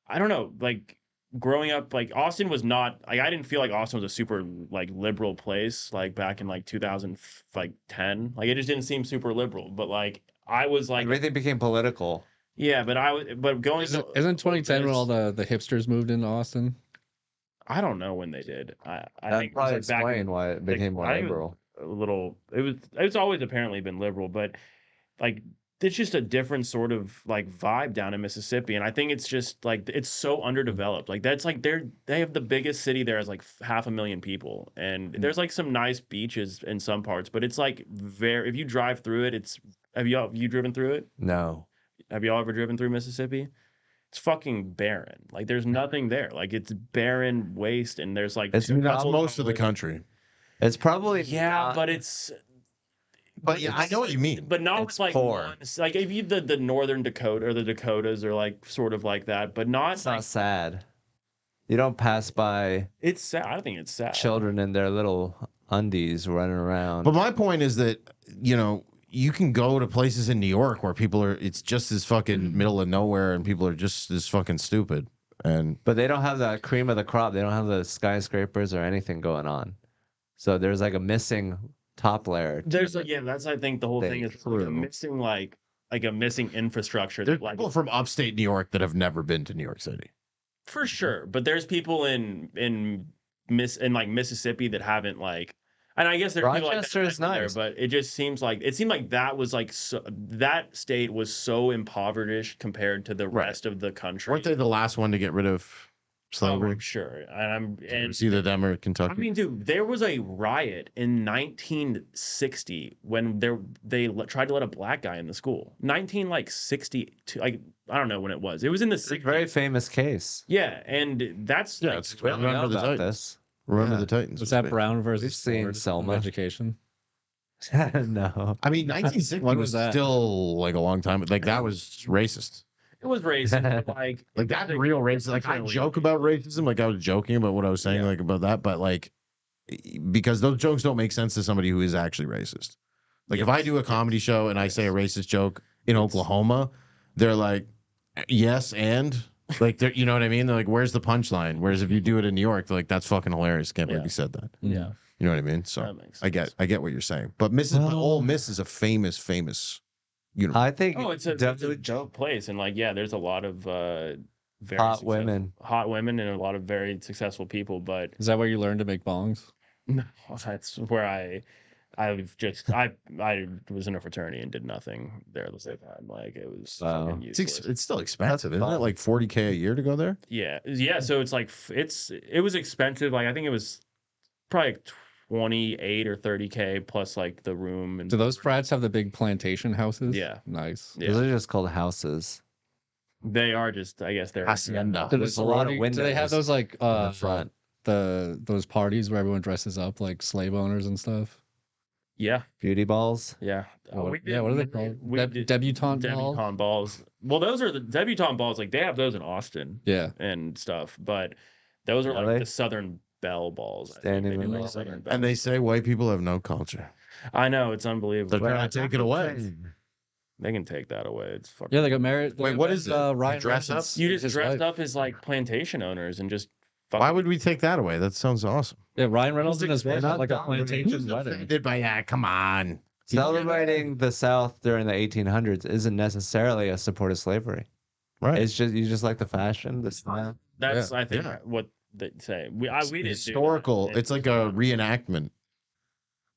I don't know. Like growing up, like Austin was not. Like I didn't feel like Austin was a super like liberal place. Like back in like 2010. Like it just didn't seem super liberal. But like I was like Everything became political. yeah. But I was but going Isn't to 2010 when all the hipsters moved into Austin? I don't know when they did. I That think it was probably like back in, explain why it became more I think it was liberal. a little. It's always apparently been liberal, but like it's just a different sort of like vibe down in Mississippi, and I think it's just like it's so underdeveloped. Like that's like they have the biggest city there has like 500,000 people, and there's like some nice beaches in some parts, but it's like very if you drive through it, it's have you driven through it? No. Have y'all ever driven through Mississippi? It's fucking barren. Like there's nothing there. Like it's barren waste, and there's like It's That's not most of the country. It's probably yeah, not- but it's But yeah, I know what you mean. but not It's with like poor. one, like if you the northern Dakota or the Dakotas are like sort of like that, but not it's like not sad. You don't pass by it's sad. I think it's sad. children in their little undies running around. But my point is that, you know, you can go to places in New York where people are, it's just as fucking middle of nowhere and people are just as fucking stupid. And But they don't have the cream of the crop. They don't have the skyscrapers or anything going on. So there's like a missing top layer. There's like yeah, that's I think the whole thing is like a True. missing like a missing infrastructure. there's That, like people from upstate New York that have never been to New York City. for sure, but there's people in like Mississippi that haven't like. And I guess there's people like Rochester that is there, nice. but it just seemed like that was like that state was so impoverished compared to the Right. rest of the country. Weren't they the last one to get rid of Oh, slavery? I'm sure. And It's either them or Kentucky. I mean, dude, there was a riot in 1960 when tried to let a black guy in the school. 1962, like I don't know when it was. It was in the It's a 60s. very famous case. Yeah, and that's yeah, like, it's We don't know remember the about Titans. this. Remember Yeah. the Titans. Was that Brown versus We've seen Ford of Selma. education? No. I mean, 1960 When was was that? still like a long time. Like that was racist. it was racist. But Like that's real racism. Like I joke about racism, like I was joking about what I was saying, Yeah. like about that, but like because those jokes don't make sense to somebody who is actually racist. Like if I do a comedy show and I say a racist joke in Oklahoma, they're like, yes, and like they're, you know what I mean? They're like, where's the punchline? Whereas if you do it in New York, they're like, that's fucking hilarious. Can't believe Yeah. you said that. Yeah, You know what I mean? So that makes I sense. get what you're saying. But Ole Miss is a famous university. I think Oh, it's a dope place, and like yeah, there's a lot of very hot successful- women. hot women, and a lot of very successful people. But Is that where you learned to make bongs? no, that's where I was in a fraternity and did nothing there the same time. Like it was Wow. fucking useless. It's still expensive, isn't it? fun. Like $40K a year to go there? Yeah, so it's like it was expensive. Like I think it was probably like 28 or 30K plus like the room and Do those frats have the big plantation houses? Yeah. Nice. Those yeah, are just called houses. they are just I guess they're Hacienda. Do There's a lot of Do they have windows those like in the front. those parties where everyone dresses up like slave owners and stuff? yeah. Beauty balls. Yeah. What are they called? Debutante balls? Debutante balls. Well, those are the debutante balls. Like they have those in Austin Yeah. and stuff, but those are Really? like the Southern Belle balls. I think. Standing They do, in like, the- Southern And they Belles. say white people have no culture. I know it's unbelievable. They're trying to take it away. They can take that away. It's fucking. Yeah, they got married. Wait, what is it? Ryan Dress Reynolds, up? You just his dressed wife. up as like plantation owners and just. Why would we take that away? That sounds awesome. Yeah, Ryan Reynolds and his wife They're had like a not plantation wedding. Offended by that? Come on. Celebrating the South during the 1800s isn't necessarily a support of slavery. Right. It's just you just like the fashion, the style. That's I think Yeah. what they say. We It's didn't do that. historical. It's like a reenactment.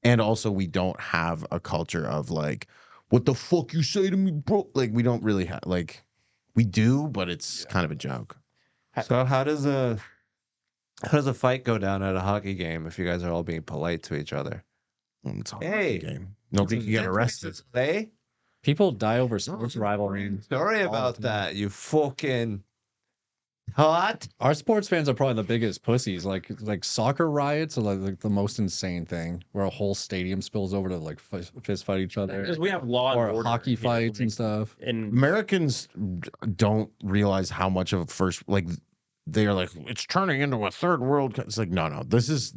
And also we don't have a culture of like, what the fuck you say to me, bro? Like we don't really have like we do, but it's kind of a joke. So how does a fight go down at a hockey game if you guys are all being polite to each other? It's a hockey Hey. game. Nobody can get arrested. Hey, People die over sports rivalry. sorry all the about time. that. You fucking What? Our sports fans are probably the biggest pussies. Like soccer riots are like the most insane thing, where a whole stadium spills over to like fist fight each other, Because we have law and or order hockey here, fights and like, stuff. And Americans don't realize how much of a first, like, they are like, it's turning into a third world. It's like, no, this is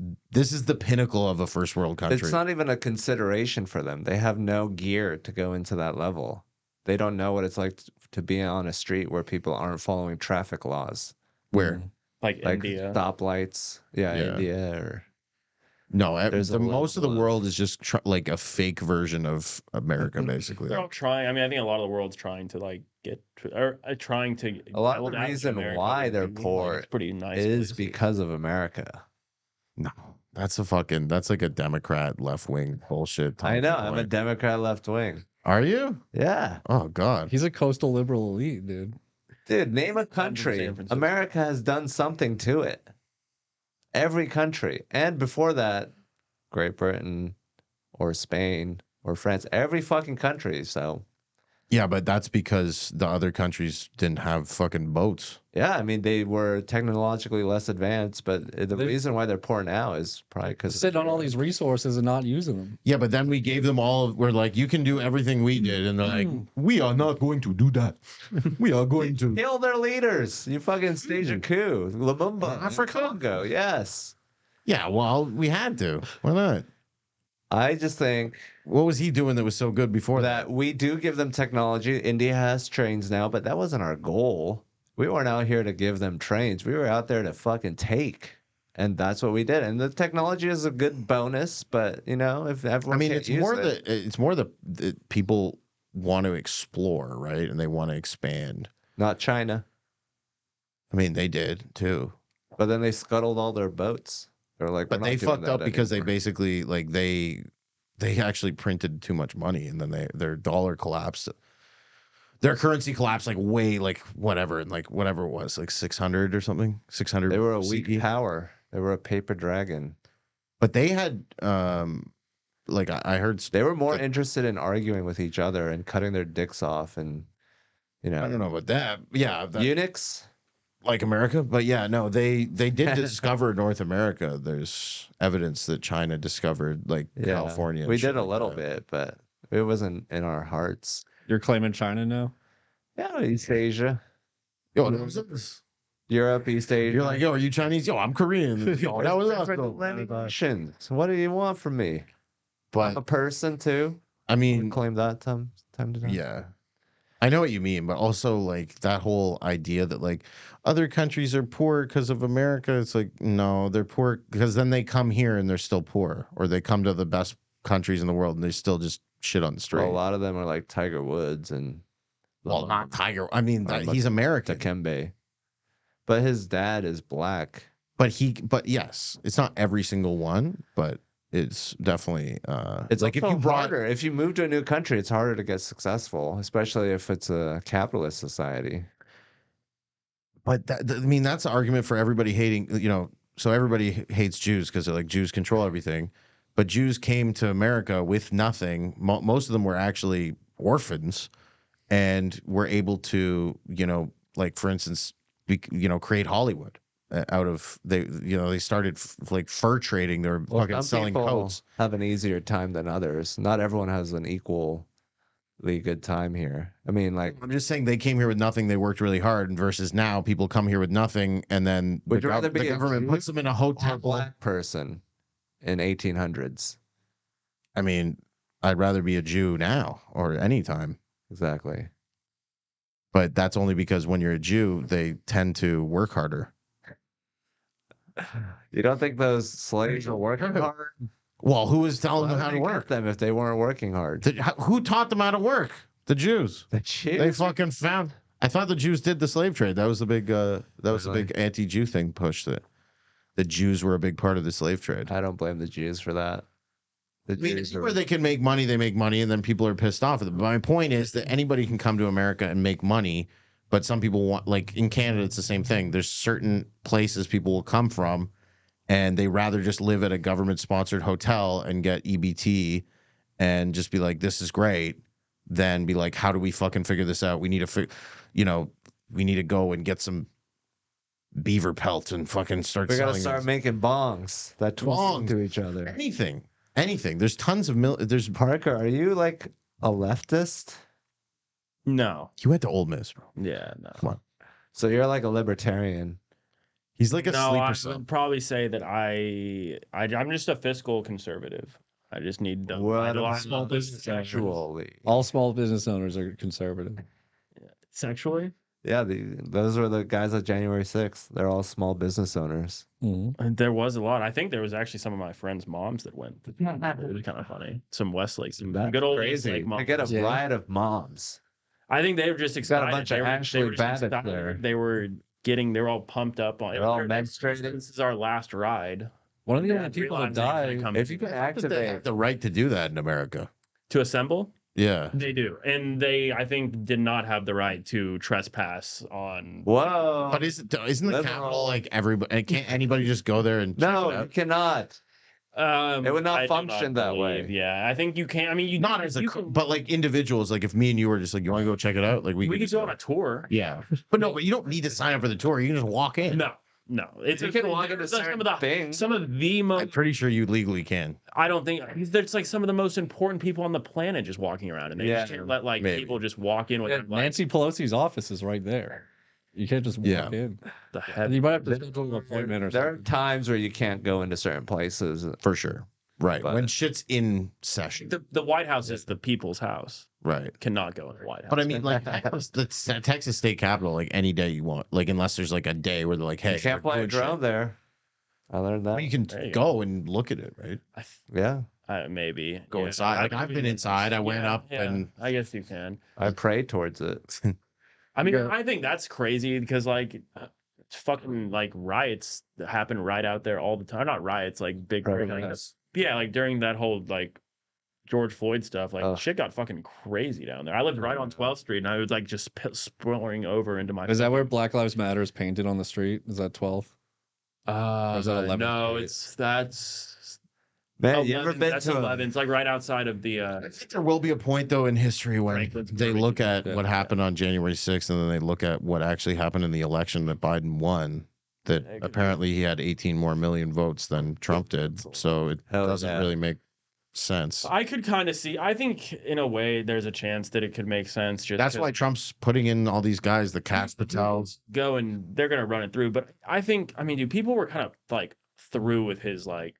the pinnacle of a first world country. It's not even a consideration for them. They have no gear to go into that level. They don't know what it's like to be on a street where people aren't following traffic laws. Where? like Like India. stoplights. Yeah, Yeah. India or No, There's a most of the level of- world is just like a fake version of America, basically. They're all trying. I mean, I think a lot of the world's trying to like trying to. a lot of build the out reason America why would they're be, like, poor it's pretty nice. is places. because of America. No, that's like a Democrat left wing bullshit. I know. talking I'm a point. Democrat left wing. Are you? Yeah. Oh God. He's a coastal liberal elite, dude. Dude, name a I'm from country. San Francisco. America has done something to it. Every country. And before that, Great Britain or Spain or France. Every fucking country. So, Yeah, but that's because the other countries didn't have fucking boats. yeah, I mean, they were technologically less advanced, but the reason why they're poor now is probably because Sit on all these resources and not using them. Yeah, but then we gave them all. We're like, you can do everything we did, and they're like, we are not going to do that. We are going to. kill their leaders. You fucking stage a coup. Lumumba. Africa? Congo. Yes. Yeah, well, we had to. Why not? I just think What was he doing that was so good before that? that we do give them technology. India has trains now, but that wasn't our goal. We weren't out here to give them trains. We were out there to fucking take. And that's what we did. And the technology is a good bonus, but you know, if everyone I mean, can't it's use more it, it's more the people want to explore, right? And they want to expand. not China. I mean, they did too, But then they scuttled all their boats. They're like, but "We're they not doing fucked up that because they anymore." basically like they actually printed too much money, and then their dollar collapsed. Their currency collapsed like way like whatever and like whatever it was like 600 or something 600. They were a weak CE. power. They were a paper dragon. But they had like I heard They were more the- interested in arguing with each other and cutting their dicks off and, you I know, don't know about that. Yeah, eunuchs. like America, but yeah, no, they did discover North America. There's evidence that China discovered like Yeah, California. and we shit did a like little that. bit, but it wasn't in our hearts. You're claiming China now? Yeah, East Asia, Yo, that was us. Europe, East Asia. You're like, yo, are you Chinese? Yo, I'm Korean. Yo, that was us. different though. denominations. What do you want from me? I'm a But person too. I We mean, claim that time to time. yeah, I know what you mean, but also like that whole idea that like other countries are poor because of America. It's like, no, they're poor because then they come here and they're still poor, or they come to the best countries in the world and they still just shit on the street. Well, a lot of them are like Tiger Woods and Well, not Tiger. I mean, Or he's American, Dikembe, but his dad is black. but yes, it's not every single one, but it's definitely It's like like if you brought harder. If you move to a new country, it's harder to get successful, especially if it's a capitalist society. But I mean, that's the argument for everybody hating, so everybody hates Jews because they're like, Jews control everything. But Jews came to America with nothing. Most of them were actually orphans and were able to, like, for instance, create Hollywood out of, they started like fur trading. They were fucking Some selling people coats. have an easier time than others. Not everyone has an equally good time here. I mean, like, I'm just saying they came here with nothing. They worked really hard, and versus now people come here with nothing, and then the, would you rather be the a government Jew puts them in a or a hotel. black person in 1800s? I mean, I'd rather be a Jew now or anytime, Exactly. but that's only because when you're a Jew, they tend to work harder. You don't think those slaves were working hard? Well, who was telling them Why how would to they get work? them if they weren't working hard? Who taught them how to work? The Jews. The They Jews? fucking found. I thought the Jews did the slave trade. That was the big. That was the Really? big anti-Jew thing pushed. That the Jews were a big part of the slave trade. I don't blame the Jews for that. The I mean, Jews where they can make money, they make money, and then people are pissed off at them. But my point is that anybody can come to America and make money, but some people want, like in Canada, it's the same thing. There's certain places people will come from, and they rather just live at a government-sponsored hotel and get EBT, and just be like, "This is great," than be like, "How do we fucking figure this out? We need to, we need to go and get some beaver pelt and fucking start We're gonna selling start those. making bongs that twist Bongs. into each other. Anything. There's tons of there's Parker, are you like a leftist? No. You went to Ole Miss, bro. Yeah, no. Come on. So you're like a libertarian. He's like a No, sleeper I cell. would probably say that I'm just a fiscal conservative. I just need the What I about small business sexually? All small business owners are conservative. sexually. Yeah, those were the guys at January 6th. They're all small business owners. And there was a lot. I think there was actually some of my friends' moms that went. It was kind of funny. Some Westlake, some That's good old crazy. Westlake moms. They get a Yeah. riot of moms. I think they were just got a excited. bunch they of were, Ashley they were just Babbitt excited. there. They were all pumped up on it. They're all This menstruating. is our last ride. One of the Yeah, only people that realizing when it die. comes If you can They activate, have the right to do that in America. to assemble. Yeah. They do, and they, I think, did not have the right to trespass on. whoa. But isn't the Liberal. Capitol like everybody? Can't anybody just go there and check it No, out? you cannot. It would not I do function that way. believe. Yeah, I think you can. I mean, you Not as a, you can, but like individuals, like if me and you were just like, you want to go check it out, like we we could could just go on a tour. Yeah, but no, but you don't need to sign up for the tour. You can just walk in. No, it's You can walk into some certain of the things. some of the I'm most. pretty sure you legally can. I don't think there's like some of the most important people on the planet just walking around, and they just Yeah, can't let like maybe. people just walk in with Yeah, their, like, Nancy Pelosi's office is right there. You can't just walk Yeah. in. the head. You might have to schedule an appointment or There are something. times where you can't go into certain places. For sure. Right. But- when shit's in session. The White House is the people's house. Right. Cannot go in the White House. But I mean, like the Texas State Capitol, like any day you want, like unless there's like a day where they're like, hey, You can't we're play a doing drone shit. there. I learned Well, that. you can There you go and look at it, right? Yeah, Maybe Go yeah. inside. Like I've been inside. I went up and I guess you can. I pray towards it. I mean, Yeah. I think that's crazy because like it's fucking like riots that happen right out there all the time. Not riots, like big Protests. yeah, like during that whole like George Floyd stuff, like Ugh. shit got fucking crazy down there. I lived right on 12th Street and I was like just spilling over into my Is that where Black Lives Matter is painted on the street? Is that 12th? Or is that 11th no, Street? that's Man, you ever 11, been that's to 11. It's like right outside of the I think there will be a point though in history when Franklin's they Burlingame. look at Yeah. what happened on January 6th and then they look at what actually happened in the election that Biden won. That Yeah, it could be. apparently he had 18 more million votes than Trump did. So it Hell doesn't yeah. really make sense. I could kind of see. I think in a way there's a chance that it could make sense. Just That's 'cause why Trump's putting in all these guys, the Cash Patels. go and they're gonna run it through. But I think, I mean, dude, people were kind of like through with his like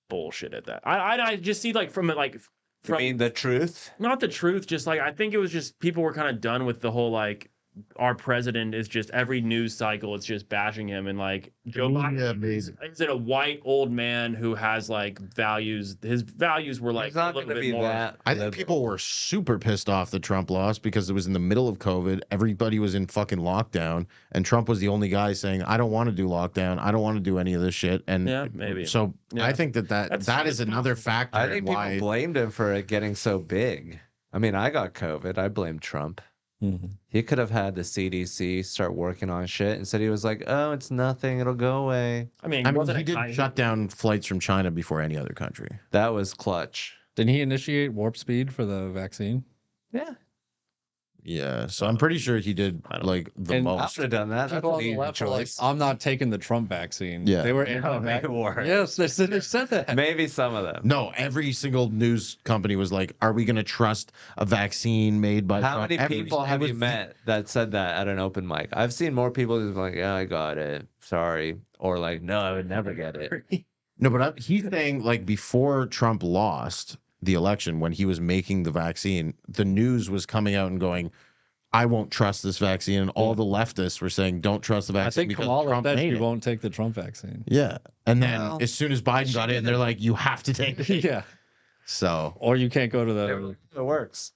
bullshit at that. I just see like from it like You from mean the truth? not the truth, just like I think it was just people were kind of done with the whole like our president is just every news cycle it's just bashing him and like Joe Biden amazing. is it a white old man who has like values. His values were like It's not a little going to bit be more. that. I think people were super pissed off that Trump lost because it was in the middle of COVID. Everybody was in fucking lockdown, and Trump was the only guy saying, "I don't want to do lockdown. I don't want to do any of this shit." And Yeah, maybe. So Yeah. I think that That's is another possible. factor. I in think why people blamed him for it getting so big. I mean, I got COVID. I blame Trump. He could have had the CDC start working on shit. Instead, he was like, "Oh, it's nothing. It'll go away." I mean, he did shut down flights from China before any other country. That was clutch. Didn't he initiate warp speed for the vaccine? Yeah, Yeah, so I'm pretty sure he did I don't- like the And I most. should have done that. That's People an on the easy left were like, choice. I'm not taking the Trump vaccine. Yeah. They were No, they weren't. Yes, they said that. Maybe some of them. No, every single news company was like, "Are we going to trust a vaccine made by How Trump?" many people have you was- met that said that at an open mic? I've seen more people who's like, "Yeah, I got it. Sorry," or like, "No, I would never get it." No, but he's saying like before Trump lost the election, when he was making the vaccine, the news was coming out and going, "I won't trust this vaccine," and all the leftists were saying, "Don't trust the I vaccine think because Kamala Trump said made she it." won't take the Trump vaccine. Yeah, and then Well, as soon as Biden got in, they're like, "You have to take it." Yeah. So, Or you can't go to the. It works.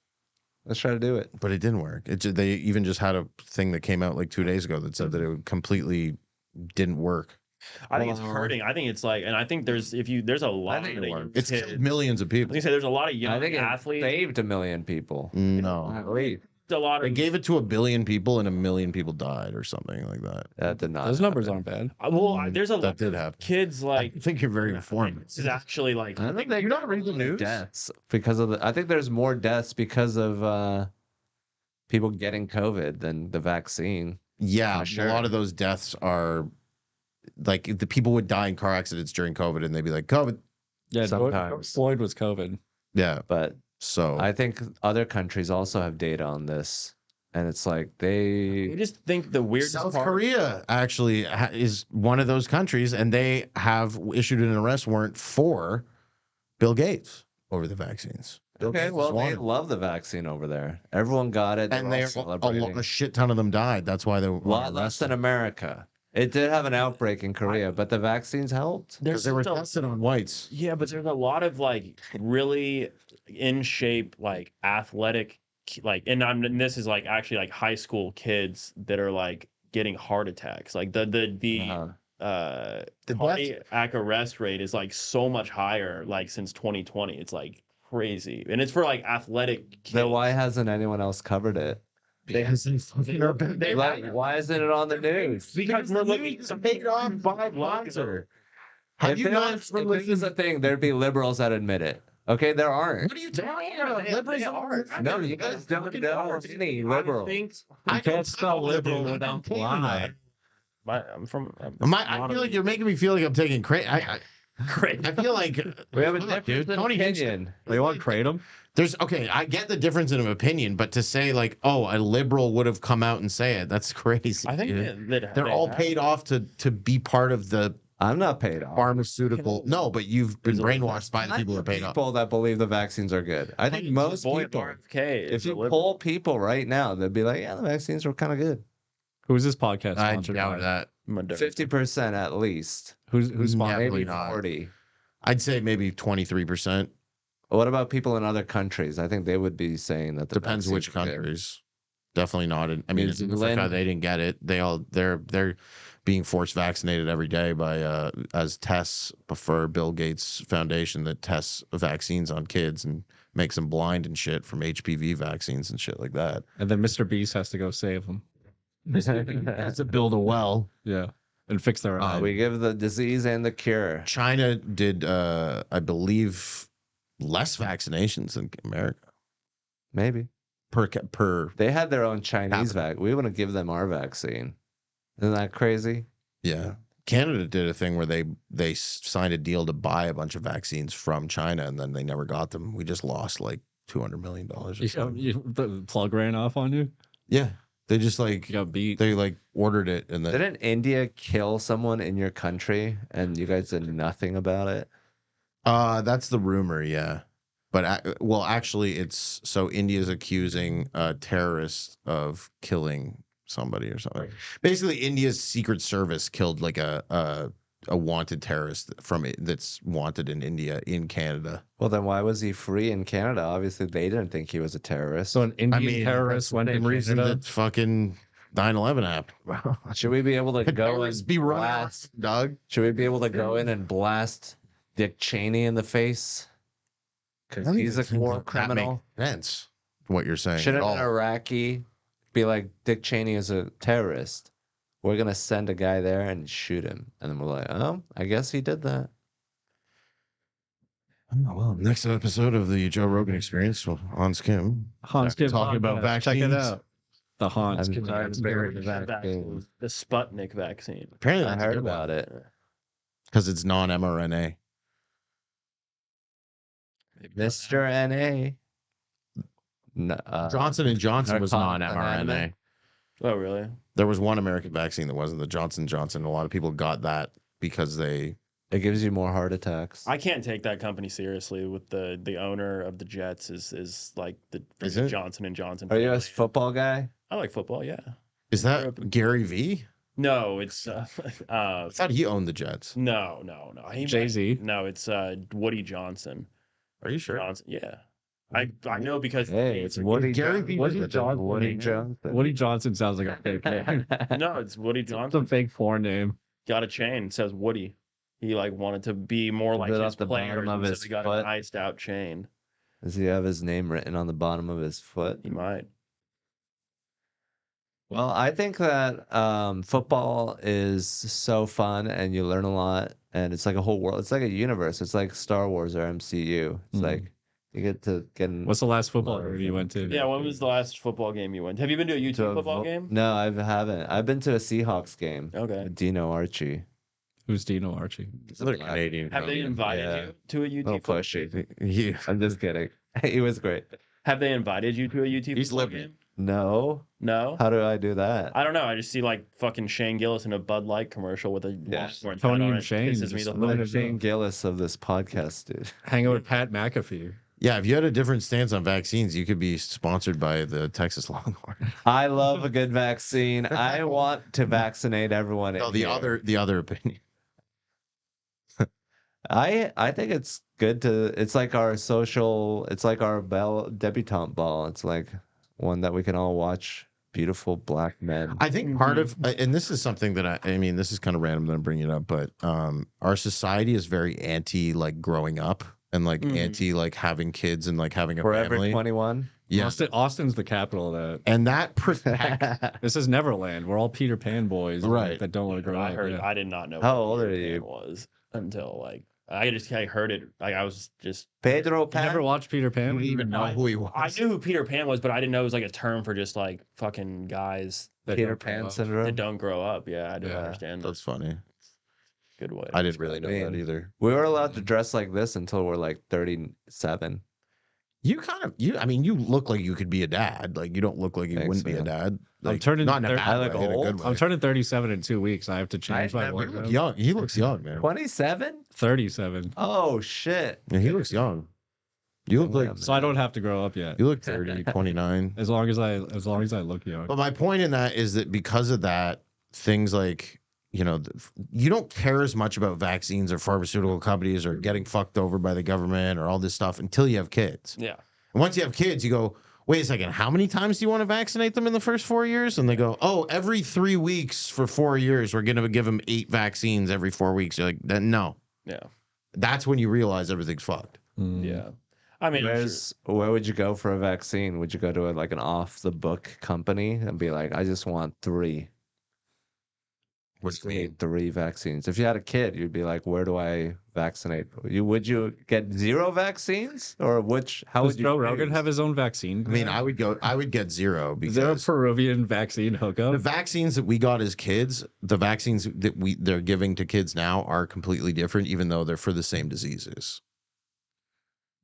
Let's try to do it. but it didn't work. They even just had a thing that came out like 2 days ago that said that it completely didn't work. I think it's Well, hurting. I think it's like, and I think there's there's a lot think of it young works. It's kids. killed millions of I people. was gonna say there's a lot of young I think it athletes. saved 1 million people. No, At least. A lot they of gave it to 1 billion people, and 1 million people died or something like that. That did not. Those numbers happen. aren't bad. there's a That lot did of happen. kids I like think you're very informed. This is actually like I don't think you not read the news? deaths because of the. I think there's more deaths because of people getting COVID than the vaccine. Yeah, For sure. a lot of those deaths are like the people would die in car accidents during COVID, and they'd be like, COVID. Yeah, George Sometimes. Floyd was COVID. Yeah. But So I think other countries also have data on this, and it's like I they just think the weirdest South part. Korea actually is one of those countries, and they have issued an arrest warrant for Bill Gates over the vaccines. Bill okay. Gates Well, they wanted- love the vaccine over there. Everyone got it, and they're they all celebrating. a shit ton of them died. That's why they were A lot less than America. It did have an outbreak in Korea, but the vaccines helped. because they were still- tested on whites. Yeah, but there's a lot of like really in shape, like athletic, like, and this is like actually like high school kids that are like getting heart attacks. Like the Uh-huh. The cardiac arrest rate is like so much higher, like since 2020. It's like crazy, and it's for like athletic kids. Then why hasn't anyone else covered it? Like, why isn't it on the news? Because we're looking paid off by Pfizer. Have If you it not? was, if this was a thing, there'd be liberals that admit it. Okay, there aren't. What are you talking about? Liberals are. No, you guys don't know any liberals. I can't spell liberal without lying. I'm from. I feel like you're making me feel like I'm taking credit. Great. I feel like We have a Look, difference in opinion. They want to kratom? there's okay. I get the difference in opinion, but to say like, oh, a liberal would have come out and say it, that's crazy. I think dude. that They're they all have- paid off to be part of the I'm not paid off. pharmaceutical. No, but you've been brainwashed by the people who are paid off. People that believe the vaccines are good. I think most Boy, people. RFK is If a you liberal. poll people right now, they'd be like, "Yeah, the vaccines were kind of good." Who's this podcast I sponsored doubt by? that. Moderna. 50% at least. Who's Yeah, sponsored? Maybe not. 40. I'd say maybe 23%. What about people in other countries? I think they would be saying that the Depends vaccines which are good. countries. Definitely not. I mean, New in Africa, Zealand. they didn't get it. They're being forced vaccinated every day by as tests for Bill Gates Foundation that tests vaccines on kids and makes them blind and shit from HPV vaccines and shit like that. And then Mr. Beast has to go save them. Has to build a well. Yeah. And fix their eyes. We give the disease and the cure. China did, I believe, less vaccinations than America Maybe. per. They had their own Chinese vac. We want to give them our vaccine. Isn't that crazy? Yeah. Canada did a thing where they signed a deal to buy a bunch of vaccines from China, and then they never got them. We just lost like $200 million. Or something. The plug ran off on you? Yeah, they just like You got beat. they like ordered it, and then Didn't India kill someone in your country and you guys did nothing about it? that's the rumor, yeah. But well, actually, it's so India's accusing terrorists of killing somebody or something. Basically, India's Secret Service killed like a wanted terrorist from it that's wanted in India in Canada. Well, then why was he free in Canada? Obviously, they didn't think he was a terrorist. So an Indian I mean, terrorist went to same reason Canada. that fucking 9/11 happened. Should we be able to go Terrorists and be running blast? around, Doug. Should we be able to go in and blast Dick Cheney in the face? Because he's a war criminal. Sense what you're saying. Shouldn't at all. an Iraqi be like, Dick Cheney is a terrorist? We're going to send a guy there and shoot him. And then we're like, oh, I guess he did that. Oh, well, next episode of the Joe Rogan Experience, well, Hans Kim Hans Kim talking about podcast. Check it vaccines. out. The Hans I'm Kim. trying to bury the Vaccine. vaccine. The Sputnik vaccine. Apparently, I that's heard about it. because it's non-mRNA. Mr. N.A. Johnson and Johnson was narcotics non-mRNA. anatomy. Oh, really? There was one American vaccine that wasn't the Johnson Johnson. A lot of people got that because they. It gives you more heart attacks. I can't take that company seriously. With the owner of the Jets is like the Is it? Johnson and Johnson. Are you a family. football guy? I like football. Yeah. Is that Gary V? No, it's I thought he owned the Jets. no. He Jay-Z? No, it's Woody Johnson. Are you sure? Johnson. Yeah. I know because Hey, it's Woody Gary V. Woody was Johnson. the Woody name. Johnson. Woody Johnson sounds like a fake name. no, it's Woody It's Johnson. a fake porn name. Got a chain. It says Woody. He like wanted to be more like Is it his at the bottom players, of and so his he got foot? an iced out chain. Does he have his name written on the bottom of his foot? He might. Well, I think that football is so fun and you learn a lot and it's like a whole world. It's like a universe. It's like Star Wars or MCU. It's Mhm. like you get to get in. What's the last football game you went to? Yeah, when was the last football game you went? Have you been to a to YouTube a football vo- game? No, I haven't. I've been to a Seahawks game. Okay. With Dino Archie. Who's Dino Archie? Another Canadian. Have they comedian. invited Yeah. you to a UT Little football pushy. game? Yeah. I'm just kidding. He was great. Have they invited you to a UT He's football living. game? No. No. How do I do that? I don't know. I just see like fucking Shane Gillis in a Bud Light commercial with a Yeah. Longhorn hat Tony on and it. Shane Pisses me just the I'm fuck the off. Shane Gillis of this podcast, dude. Hang out with Pat McAfee. Yeah, if you had a different stance on vaccines, you could be sponsored by the Texas Longhorn. I love a good vaccine. I want to vaccinate everyone. No, in the here. other opinion. I think it's good to. It's like our social. It's like our debutante ball. It's like one that we can all watch. Beautiful black men. I think part of, and this is something that I mean, this is kind of random that I'm bringing it up, but our society is very anti like growing up and like anti like having kids and like having a Forever family. 21. Yeah, Austin's the capital of that. and that protect. This is Neverland. We're all Peter Pan boys, Right. That don't want to grow I up. heard. yeah. I did not know. How what old are Peter Pan you? Was until like I heard it. Like I was just. Pedro You Pan. never watched Peter Pan? We even know who he was. I knew who Peter Pan was, but I didn't know it was like a term for just like fucking guys That Peter don't grow Pan up. syndrome. that don't grow up. Yeah, I didn't Yeah, understand. That's funny. Good way. I didn't really know that mean, either. We were allowed to dress like this until we're like 37. I mean, you look like you could be a dad. Like you don't look like you Thanks, wouldn't be a man. dad. I'm Like, turning not in a 30 bad I way, look in a old. good way. I'm turning 37 in 2 weeks. I have to change my never You look wardrobe. young. He looks young, man. 27? 37. Oh shit. Yeah, he looks young. You look like Yeah, So I don't have to grow up yet. you look 30, 29. As long as I look young. But my point in that is that because of that, things like, you know, you don't care as much about vaccines or pharmaceutical companies or getting fucked over by the government or all this stuff until you have kids. Yeah. And once you have kids, you go, wait a second, how many times do you want to vaccinate them in the first 4 years? And they go, oh, every 3 weeks for 4 years, we're going to give them 8 vaccines every 4 weeks. You're like, then no. Yeah. That's when you realize everything's fucked. Mm. Yeah. I mean, I'm sure- Where would you go for a vaccine? Would you go to like an off the book company and be like, I just want 3. What's Need 3 vaccines. If you had a kid, you'd be like, where do I vaccinate? Would you get 0 vaccines? Or how Does would you Joe Rogan choose? have his own vaccine? I mean, I would get 0 Is there a because Peruvian vaccine the hookup? vaccines that we got as kids, the vaccines that they're giving to kids now are completely different, even though they're for the same diseases.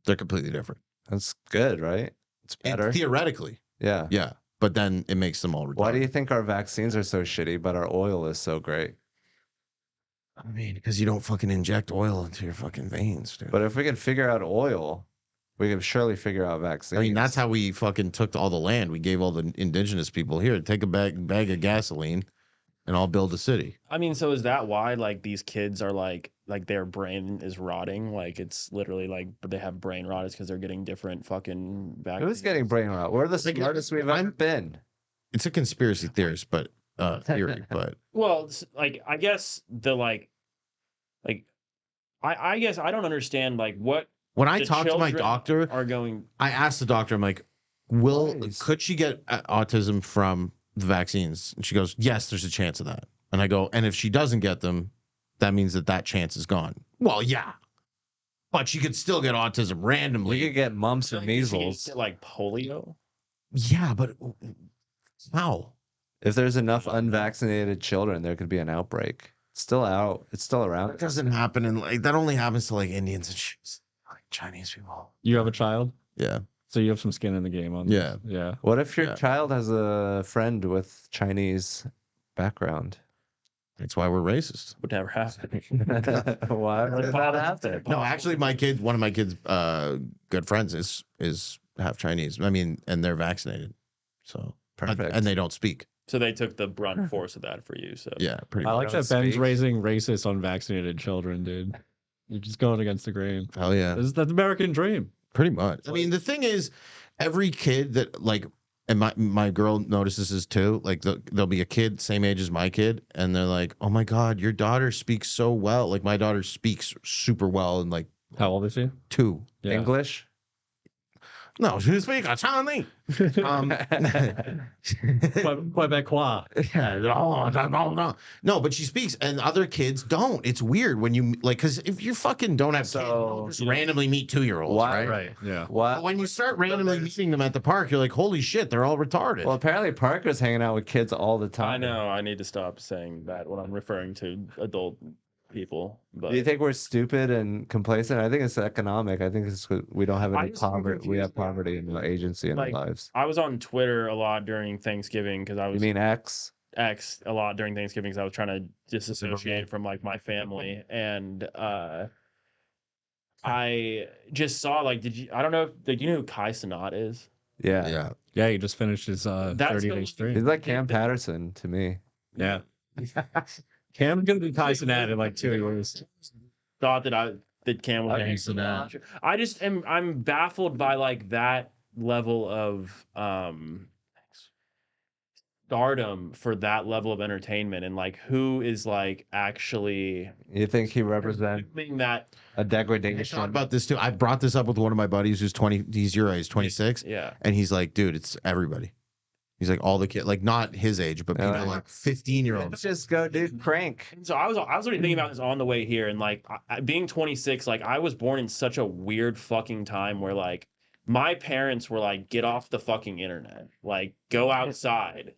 They're completely different. That's good, right? It's better. Theoretically, Yeah. yeah. But then it makes them all retarded. Why do you think our vaccines are so shitty, but our oil is so great? I mean, because you don't fucking inject oil into your fucking veins, dude. But if we could figure out oil, we could surely figure out vaccines. I mean, that's how we fucking took all the land. We gave all the indigenous people here, take a bag of gasoline, and I'll build a city. I mean, so is that why like these kids are like their brain is rotting? Like it's literally like they have brain rot is because they're getting different fucking vaccines. Who's getting brain rot? We're the Like, smartest we've ever been. It's a conspiracy theorist, but theory. But Well, like I guess I guess I don't understand like what when I the talk to my children doctor, are going. I asked the doctor, I'm like, Nice. could she get autism from the vaccines? And she goes, yes, there's a chance of that. And I go, and if she doesn't get them, that means that chance is gone. Well, yeah. But she could still get autism randomly. We could get mumps or I feel like you should measles. get, like polio. Yeah, but how? If there's enough unvaccinated children, there could be an outbreak. It's still out. It's still That around. doesn't happen in like that only happens to like Indians and shit. Like Chinese people. You have a child? Yeah. So you have some skin in the game on Yeah. this. Yeah. What if your Yeah. child has a friend with Chinese background? That's why we're racist. Would never happen. Why would that happen? No, actually one of my kids good friends is half Chinese. I mean, and they're vaccinated. So Perfect. and they don't speak. So they took the brunt force of that for you. So Yeah, pretty I much. like don't that Ben's speak. raising racist, unvaccinated children, dude. You're just going against the grain. Hell yeah. That's American dream. Pretty much. I mean, the thing is, every kid that like, and my girl notices this too. Like, there'll be a kid same age as my kid, and they're like, "Oh my god, your daughter speaks so well." Like, my daughter speaks super well, and like How old is she? 2. Yeah. English? No, she speaks Chinese. Quebecois. No, but she speaks, and other kids don't. It's weird when you like, because if you fucking don't have kids, you'll just randomly meet 2-year-olds, Why- right? Yeah. But What? when you start randomly meeting them at the park, you're like, holy shit, they're all retarded. Well, apparently Parker's hanging out with kids all the time. I know I need to stop saying that when I'm referring to adult people. But Do you think we're stupid and complacent? I think it's economic. I think it's we don't have I any just am poverty. We have confused, yeah. poverty and no agency in our Like, lives. I was on Twitter a lot during Thanksgiving because I You was mean X? X a lot during Thanksgiving because I was trying to disassociate from like my family, and I just saw like, I don't know if do you know who Kai Cenat is? Yeah. Yeah. Yeah, he just finished his 30-day He's stream. like Cam Patterson to me. Yeah. Cam's gonna be Tyson at in like 2 years. Thought that Cam was I gonna think so, man. I just I'm baffled by like that level of stardom for that level of entertainment, and like who is like actually You think he represents doing that. a I degradation? thought about this too. I brought this up with one of my buddies who's 20. He's your age, 26. Yeah. And he's like, dude, it's everybody. He's like, all the kids, like not his age, but people Like- like 15-year-olds. Let's just go do crank. So I was already thinking about this on the way here, and like being 26, like I was born in such a weird fucking time where like my parents were like, get off the fucking internet, like go outside.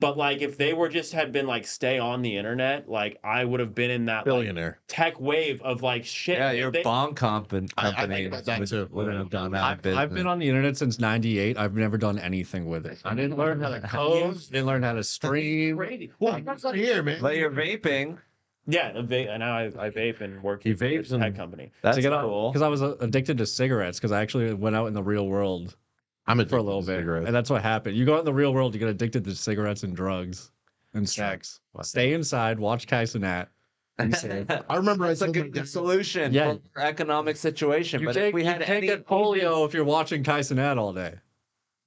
But like if they had been like stay on the internet, like I would have been in that like, Billionaire. tech wave of like shit. Yeah, your They- bomb I company think about that too. wouldn't have done that. I've been on the internet since '98. I've never done anything with it. I didn't learn how to code. Didn't learn how to stream. crazy. Well, I'm not here, man. But you're vaping. Yeah, and now I vape and work He at a vapes tech and- company. That's cool. Because I was addicted to cigarettes. Because I actually went out in the real world I'm for a little bit, and that's what happened. You go out in the real world, you get addicted to cigarettes and drugs and sex. Stay inside, watch Kai Cenat. I remember That's a told my good dad- solution Yeah. for our economic situation. You But can't, if we had you can't any get polio if you're watching Kai Cenat all day.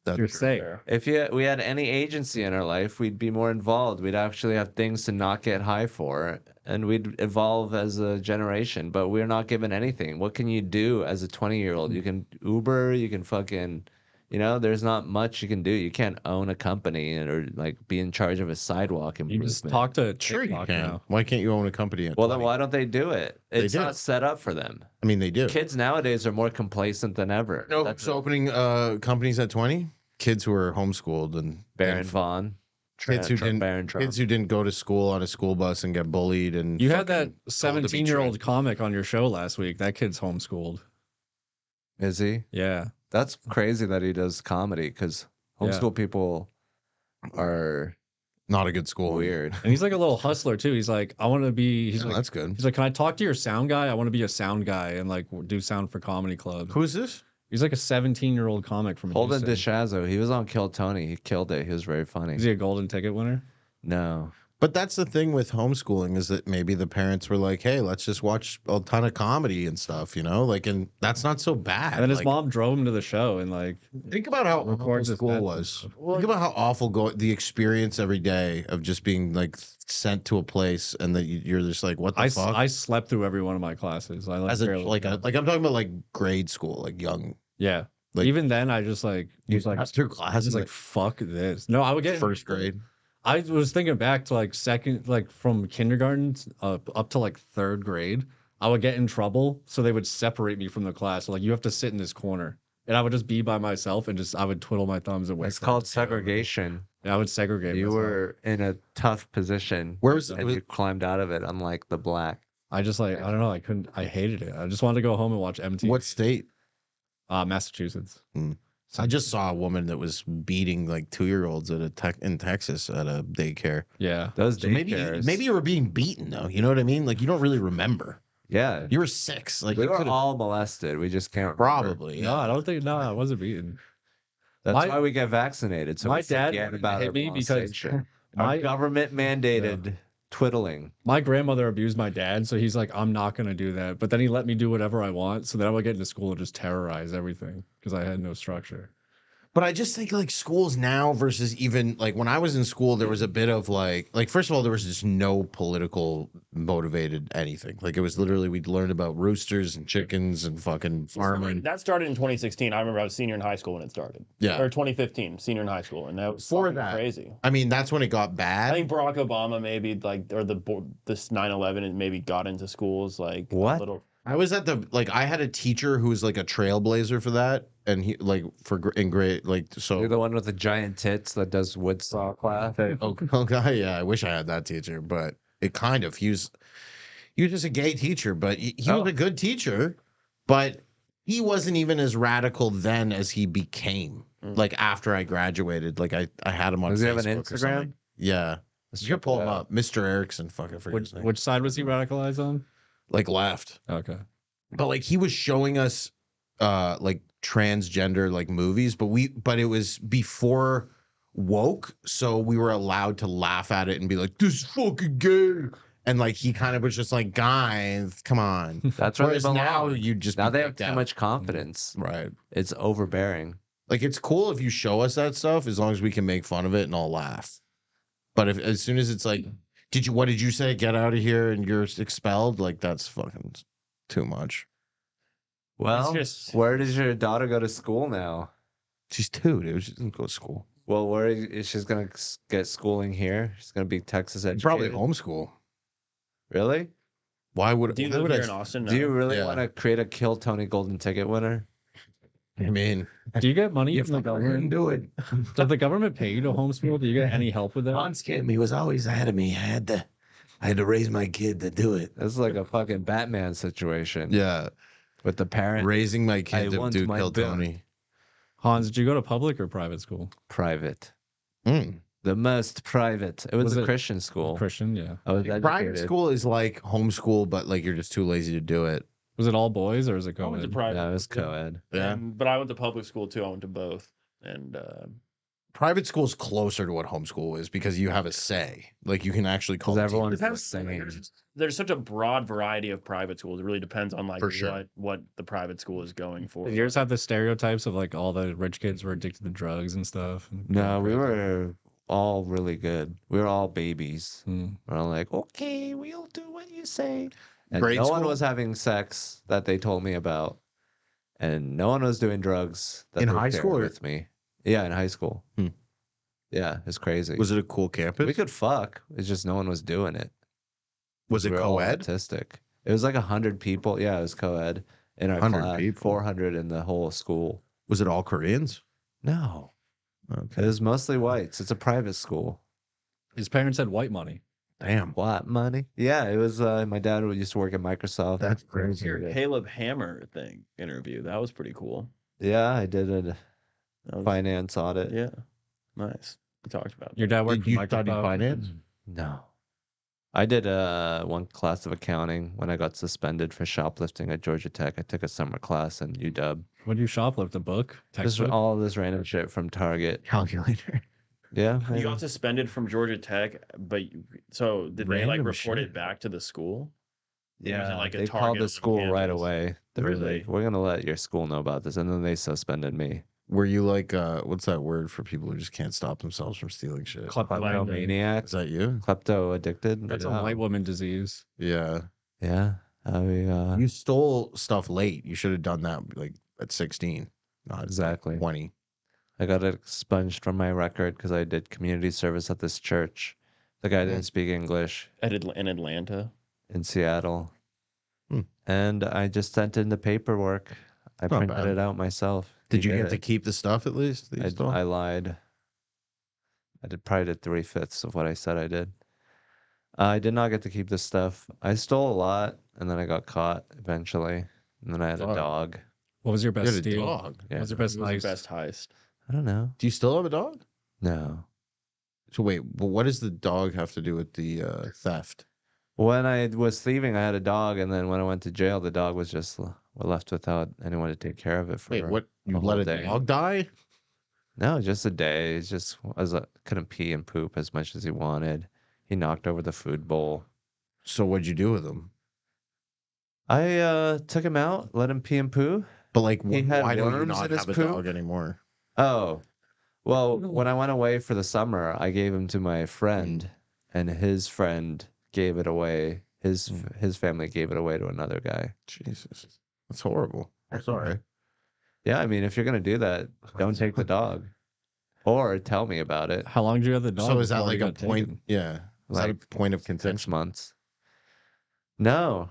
That's You're true. safe. If we had any agency in our life, we'd be more involved. We'd actually have things to not get high for, and we'd evolve as a generation. But we're not given anything. What can you do as a 20-year-old? You can Uber. You can fucking, there's not much you can do. You can't own a company or like be in charge of a sidewalk You improvement. just talk to Sure you TikTok can. now. Why can't you own a company at Well, then 20? why don't they do it? It's do. not set up for them. I mean, they do. Kids nowadays are more complacent than ever. No, That's so opening companies at 20? Kids who are homeschooled and Baron Vaughn. kids who didn't Baron Trump. kids who didn't go to school on a school bus and get bullied and You had that fucking told to be 17-year-old tricked. comic on your show last week. That kid's homeschooled. Is he? Yeah. That's crazy that he does comedy because homeschool people are not a good school. weird. And he's like a little hustler too. He's like, I want to be. He's Yeah, like, that's good. he's like, can I talk to your sound guy? I want to be a sound guy and like do sound for comedy clubs. Who's this? He's like a 17-year-old comic from Holden Houston. DeShazo, he was on Kill Tony. He killed it. He was very funny. Is he a golden ticket winner? No. But that's the thing with homeschooling is that maybe the parents were like, "Hey, let's just watch a ton of comedy and stuff," like, and that's not so bad. And then his Like, mom drove him to the show and like think about how awful records his school bets and was. stuff. Think about how awful the experience every day of just being like sent to a place and that you're just like, "What the fuck?" I slept through every one of my classes. I like As a barely- like I'm talking about like grade school, like young. yeah. like- Even then, I just like was like through I classes was like fuck this. No, I would get first grade. I was thinking back to like from kindergarten up to like third grade. I would get in trouble, so they would separate me from the class. Like you have to sit in this corner, and I would just be by myself and I would twiddle my thumbs and wait. It's for called them to get over. segregation. Yeah, I would segregate. You myself. were in a tough position. Where was and you climbed out of it, unlike the black. I just like I don't know. I hated it. I just wanted to go home and watch MTV. What state? Massachusetts. I just saw a woman that was beating like 2-year-olds in Texas at a daycare. Yeah. Those So maybe daycares. you were being beaten though. You know what I mean? Like you don't really remember. Yeah. You were 6. Like We you were could've- all molested. We just can't remember. probably. No, I don't think. No, I wasn't beaten. That's My- why we get vaccinated. So my we dad forget about hit our me because molestation. Our my government mandated twiddling. my grandmother abused my dad, so he's like, I'm not gonna do that. But then he let me do whatever I want, so then I would get into school and just terrorize everything because I had no structure. But I just think like schools now versus even like when I was in school, there was a bit of like first of all, there was just no political motivated anything. Like it was literally we'd learn about roosters and chickens and fucking farming. That started in 2016. I remember I was senior in high school when it started. Yeah. Or 2015, senior in high school, and that was Before fucking that. crazy. I mean, that's when it got I bad. think Barack Obama maybe or this 9/11 and maybe got into schools like What? a little. I was at I had a teacher who was like a trailblazer for that, and he like in grade like so. You're the one with the giant tits that does woodsaw class. Oh, guy, yeah. I wish I had that teacher, but it kind of he He was just a gay teacher, but he Oh. was a good teacher, but he wasn't even as radical then as he became. Like after I graduated, like I had him on Does he have an Facebook or Instagram? something. Yeah. Let's You can check pull it him out. up. Mr. Erickson, fucking forget his name. Which side was he radicalized on? Like left. Okay. But like he was showing us like transgender like movies, but it was before woke, so we were allowed to laugh at it and be like, this is fucking gay. And like he kind of was just like, guys, come on. That's where they Whereas now belong. you just Now be they have kicked too out. much confidence. Right. It's overbearing. Like it's cool if you show us that stuff as long as we can make fun of it and I'll laugh. But if as soon as it's like, what did you say? Get out of here and you're expelled? Like that's fucking too much. Well, just- where does your daughter go to school now? She's 2, dude. She doesn't go to school. Well, where is she's gonna get schooling here? She's gonna be Texas educated. Probably homeschool. Really? Why would Do you why live would here I- in Austin? Do you really Yeah. want to create a Kill Tony Golden Ticket winner? I mean, Do you get money you from the government? do it. Does the government pay you to homeschool? Do you get any help with that? Kid, he was always ahead of me. I had to raise my kid to do it. This is like a fucking Batman situation. Yeah, With the parent raising my I kid to want do my Kill bill. Tony. Hans, did you go to public or private school? private. Mm. The most private. It was, Was a it Christian school. Christian, yeah. I was Private educated. school is like homeschool, but like you're just too lazy to do it. Was it all boys or is it I went to co-ed? private. Yeah, it was school, co-ed. Yeah. But I went to public school too. I went to both, and Private school's closer to what homeschool is because you have a say. Like you can actually call Because the everyone teacher. was singing. there's such a broad variety of private schools. It really depends on like For sure. what the private school is going for. Did yours have the stereotypes of like all the rich kids were addicted to drugs and stuff? and No, going we crazy? were all really good. We were all babies. Hmm. We're all like, okay, we'll do what you say. And Grade no one school? was having sex that they told me about. And no one was doing drugs that In they high shared school or- with me. Yeah, in high school. Hmm. Yeah, it's crazy. Was it a cool campus? We could fuck. It's just no one was doing it. Was it We were all co-ed? autistic. It was like 100 people. Yeah, it was co-ed in our 100 class. people. 400 in the whole school. Was it all Koreans? No, it Okay. was mostly whites. It's a private school. His parents had white money. Damn. What money? Yeah, it was. My dad used to work at Microsoft. That's crazy. Your Caleb Hammer interview. That was pretty cool. Yeah, I did a That was, finance audit. Yeah, nice. We talked about Your dad worked Did you at study Microsoft. finance? No, I did one class of accounting when I got suspended for shoplifting at Georgia Tech. I took a summer class in UW. What do you shoplift? A book? Just Textbook? all this random shit from Target. Calculator. Yeah, You maybe. got suspended from Georgia Tech, but so did they like Random report shit. it back to the school? Or was it Yeah, like a they target called the on school right campus? away. They were Really? like, "We're gonna let your school know about this," and then they suspended me. Were you like what's that word for people who just can't stop themselves from stealing shit? Kleptomaniac, Is that you? klepto addicted. That's a Yeah. white woman disease. Yeah. Yeah, You stole stuff late. You should have done that like at 16, not Exactly. 20. I got expunged from my record because I did community service at this church. The guy didn't speak English In Atlanta. in Seattle. Hmm. And I just sent in the paperwork. I Not printed bad. it out myself. Did He you did get to it. keep the stuff at least? that you stole? I lied. I probably did 3/5 of what I said I did. I did not get to keep this stuff. I stole a lot, and then I got caught eventually. And then I had a Fuck. dog. What was your You best had a steal? dog. What Yeah. was your What best was the heist? best heist? I don't know. Do you still have a dog? No. So wait, but what does the dog have to do with the theft? When I was thieving, I had a dog, and then when I went to jail, the dog was just left without anyone to take care of it for. Wait, what? You a let whole a day. dog die? No, just a day. It's just couldn't pee and poop as much as he wanted. He knocked over the food bowl. So what'd you do with him? I took him out, let him pee and poo. But like, He had why do you worms not in his have a poop? dog anymore? Oh, well, when I went away for the summer, I gave him to my friend, and his friend gave it away. His family gave it away to another guy. Jesus, that's horrible. I'm sorry. Yeah, I mean, if you're gonna do that, don't take the dog, or tell me about it. How long did you have the dog? So is that before like you a got point? taken? Yeah, is that a Like point of 6 contention? months. No,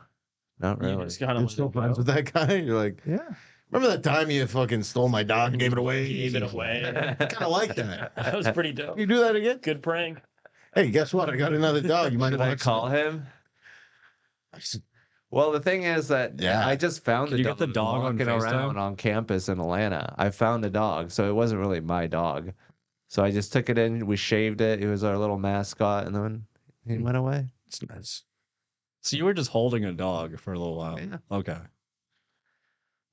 not You really. just kind You're of still friends with that guy? You're like, Yeah. remember that time you fucking stole my dog and gave it away? Gave it away. Kind of like that. That was pretty dope. You do that again? Good prank. Hey, guess what? I got another dog. You might Should want I to call him? Well, the thing is that Yeah. I just found Can the you get the dog on walking around FaceTime? on campus in Atlanta. I found a dog, so it wasn't really my dog. So I just took it in. We shaved it. It was our little mascot, and then he went away. It's nice. So you were just holding a dog for a little while. Yeah. Okay.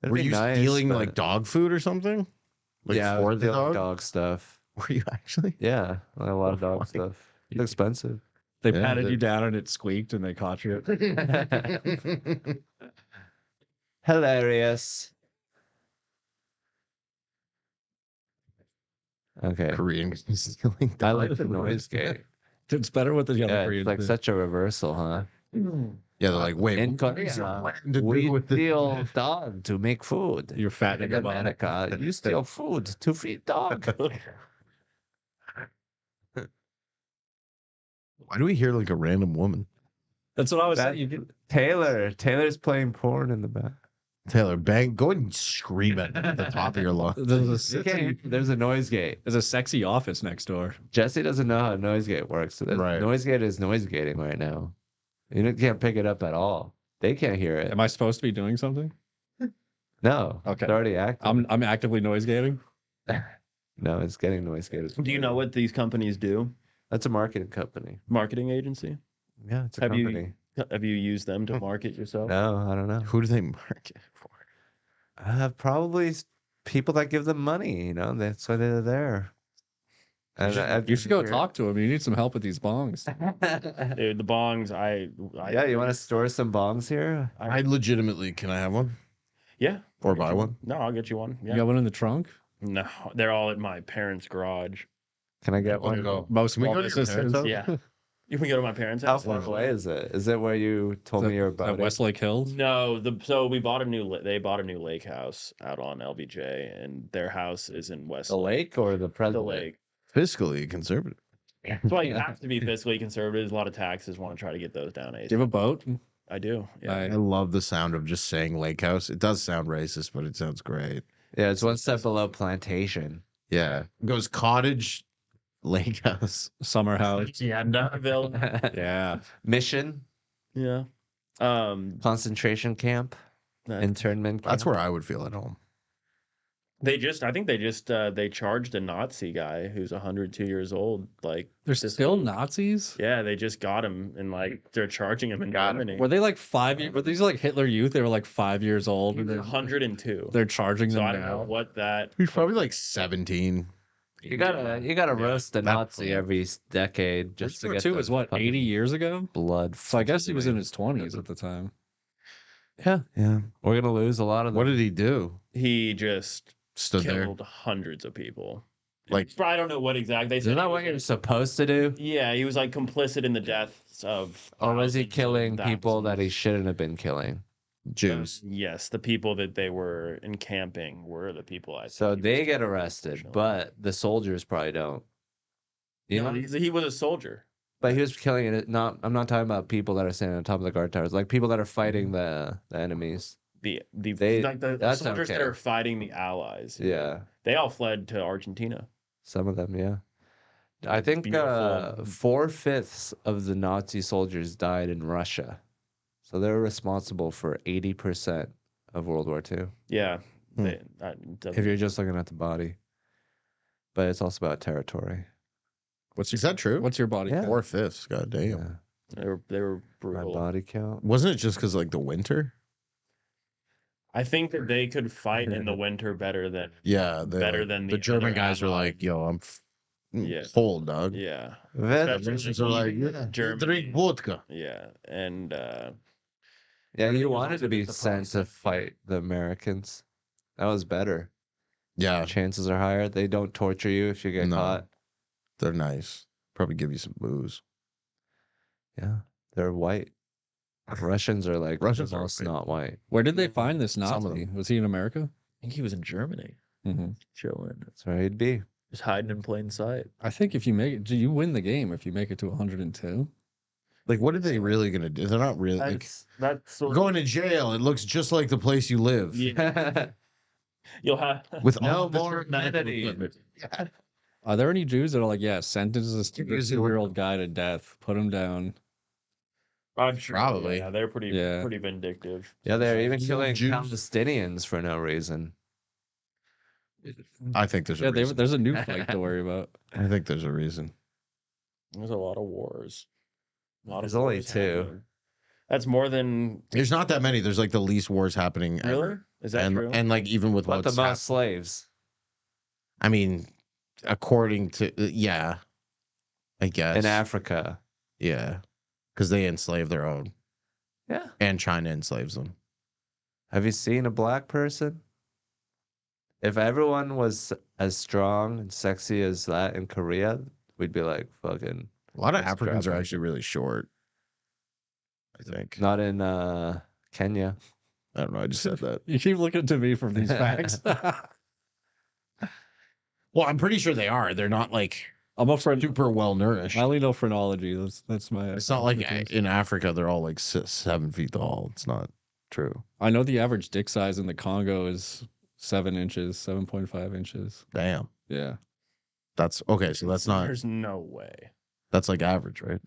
It'd Were be you nice, stealing but- like dog food or something? Like yeah, for the the dog? dog stuff. Were you actually? Yeah, a lot of Oh dog my- stuff. It's expensive. They Yeah, patted the- you down and it squeaked and they caught you. Hilarious. Okay. Korean stealing I dog like the food. noise gate. It's better with the other Yeah, Koreans. it's like do. such a reversal, huh? Yeah, they're like, wait, In what is your Korea, plan to we do with this? steal dog to make food. You're fat In in your mom. America, you steal food to feed dog. Why do we hear like a random woman? That's what I was That- saying. You get, Taylor's playing porn in the back. Taylor, bang, go and scream at the top of your lungs. There's a noise gate. there's a sexy office next door. Jesse doesn't know how noise gate works. So Right. Noise gate is noise gating right now. You can't pick it up at all. They can't hear it. Am I supposed to be doing something? No. Okay. It's already active. I'm actively noise gating. No, it's getting noise gated. Do you know what these companies do? That's a marketing company. Marketing agency? Yeah, it's a Have you- company. Have you used them to market yourself? No, I don't know. Who do they market for? Probably people that give them money. You know, that's why they're there. And You should go talk to him. You need some help with these bongs. Dude, the bongs, Yeah, you want to store some bongs here? I legitimately, can I have one Yeah. or buy one? No, I'll get you one. You Yeah. got one in the trunk? No, they're all at my parents' garage. Can I get one? Go. Most Can we small go to your businesses. parents' house? Yeah. You can go to my parents' How house. far away is it? Is it where you told me you're about? At Westlake Hills? No, so we bought they bought a new lake house out on LBJ, and their house is in West The lake or the the president? lake. Fiscally conservative. That's why you have to be fiscally conservative. A lot of taxes want to try to get those down. Do you have a boat? I do. Yeah. I love the sound of just saying lake house. It does sound racist, but it sounds great. Yeah, it's one step below plantation. Yeah. It goes cottage, lake house. Summer house. Yeah, Knoxville. Yeah. Mission, Yeah. concentration camp, internment. That's camp. where I would feel at home. I think they charged a Nazi guy who's 102 years old. Like, They're this- still Nazis? yeah, they just got him, and like they're charging him in Germany. Were they like 5 years? Were these like Hitler Youth? They were like 5 years old. He And was they're, 102. they're charging So them I don't know now. what that. He's probably like 17. You gotta roast a Nazi point. every decade just to World get War II the was what, fucking 80 years ago? blood. So I guess he was in his 20s at the time. Yeah, Yeah. we're gonna lose a lot of them. What did he do? He just Stood there. killed hundreds of people. Like, I don't know what exactly. They Isn't said that he what was, you're like- supposed to do? Yeah, he was like complicit in the deaths of. Or was he thousands killing and people that he thousands. shouldn't have been killing? Jews. Yes, the people that they were encamping were the people I. So think he they was get killing, arrested, unfortunately. but the soldiers probably don't. You No, know? he was a soldier. But he was killing it. I'm not talking about people that are standing on top of the guard towers, like people that are fighting the enemies. The That's soldiers that okay. are fighting the Allies. Yeah, They all fled to Argentina. some of them. Yeah, I think Beautiful. 4/5 of the Nazi soldiers died in Russia, so they're responsible for 80% of World War II. Yeah. Hmm. If you're just looking at the body, but it's also about territory. Is that true? What's your body? Yeah. count? 4/5. God damn. Yeah, they were my brutal. body count. Wasn't it just because like the winter? I think that they could fight in the winter better than Yeah. Better than the the German other guys were allies. like, yo, I'm Yeah. cold, dog. yeah. Vet- Especially Russians are like, even yeah, Germany. drink vodka. Yeah, and Yeah, Everything you was wanted also to be just a sent to process. fight the Americans. That was better. Yeah, Chances are higher. They don't torture you if you get No. caught. they're nice. Probably give you some booze. Yeah, they're white. Russians are like Russians are almost okay. not white. Where did they find this Some of Nazi? them. Was he in America? I think he was in Germany, Mm-hmm. chilling, That's where he'd be. just hiding in plain sight. I think if you make it, do you win the game if you make it to 102? Like, what are they really gonna do? They're not really like that's sort going to jail. It looks just like the place you live. Yeah. You'll have With No all the more certain medical amenities. equipment. Yeah. Are there any Jews that are like, yeah, sentence this Using 2-year-old guy to death, put him down? I'm sure. Probably. Yeah, they're pretty Yeah. pretty vindictive. Yeah, they're even No killing Jews. Palestinians for no reason. I think there's a reason. there's a new fight to worry about. I think there's a reason. There's a lot of wars. A lot There's of only wars 2. happening. That's more than There's not that many. There's like the least wars happening really. ever. Is that and true? and like even with But the what's most slaves. I mean, according to yeah, I guess In Africa. yeah, because they enslave their own, Yeah. and China enslaves them. Have you seen a black person? If everyone was as strong and sexy as that in Korea, we'd be like fucking. A lot of That's Africans are crappy. actually really short. I think. Not in Kenya. I don't know. I just said that. You keep looking to me for these facts. Well, I'm pretty sure they are. They're not like I'm a friend. super well nourished. I only know phrenology. That's my. It's not like in Africa they're all like 7 feet tall. It's not true. I know the average dick size in the Congo is 7 inches, 7.5 inches. Damn. Yeah. That's okay. So that's not. There's no way. That's like average, right?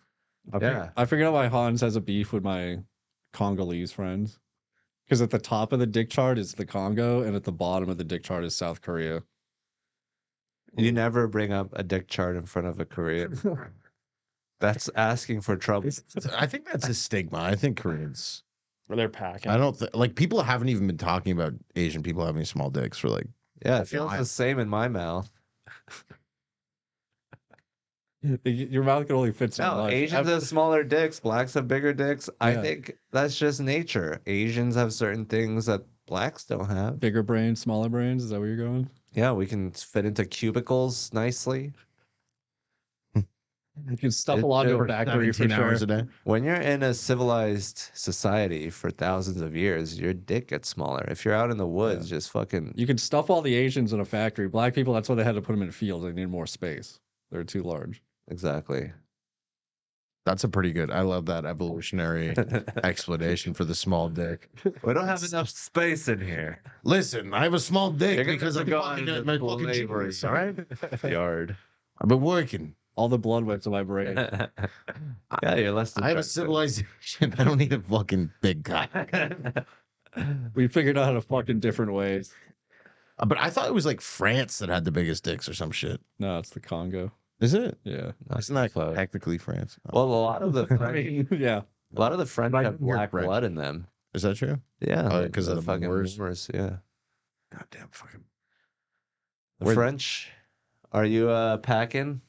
Yeah. I figured out why Hans has a beef with my Congolese friends. Because at the top of the dick chart is the Congo, and at the bottom of the dick chart is South Korea. You never bring up a dick chart in front of a Korean. That's asking for trouble. I think that's a stigma. I think Koreans. Or they're packing. I don't like people haven't even been talking about Asian people having small dicks for like. Yeah, it feels the same in my mouth. Your mouth can only fit so No, much. Asians have smaller dicks, blacks have bigger dicks. I Yeah. think that's just nature. Asians have certain things that blacks don't have. Bigger brains, smaller brains. Is that where you're going? Yeah, we can fit into cubicles nicely. You can stuff It- a lot into it- a factory for 17 hours sure. a day. When you're in a civilized society for thousands of years, your dick gets smaller. If you're out in the woods, just fucking. You can stuff all the Asians in a factory. Black people, that's why they had to put them in fields. They need more space. They're too large. Exactly. That's a pretty good. I love that evolutionary explanation for the small dick. We don't have enough space in here. Listen, I have a small dick You're gonna because have I'm to go fucking on my the fucking slavery. genius, all right? Yard. I've been working. All the blood went to my brain. Yeah, you're less than I have a civilization. I don't need a fucking big cock. We figured out a fucking different ways. But I thought it was like France that had the biggest dicks or some shit. No, it's the Congo. Is it? Yeah. Isn't that close. technically France? Well, a lot of the French, Yeah. a lot of the French I have didn't hear black French. blood in them. Is that true? Yeah, Oh, 'cause of the fucking Moors? Moors, yeah. Goddamn fucking. The Where- French. Are you packing?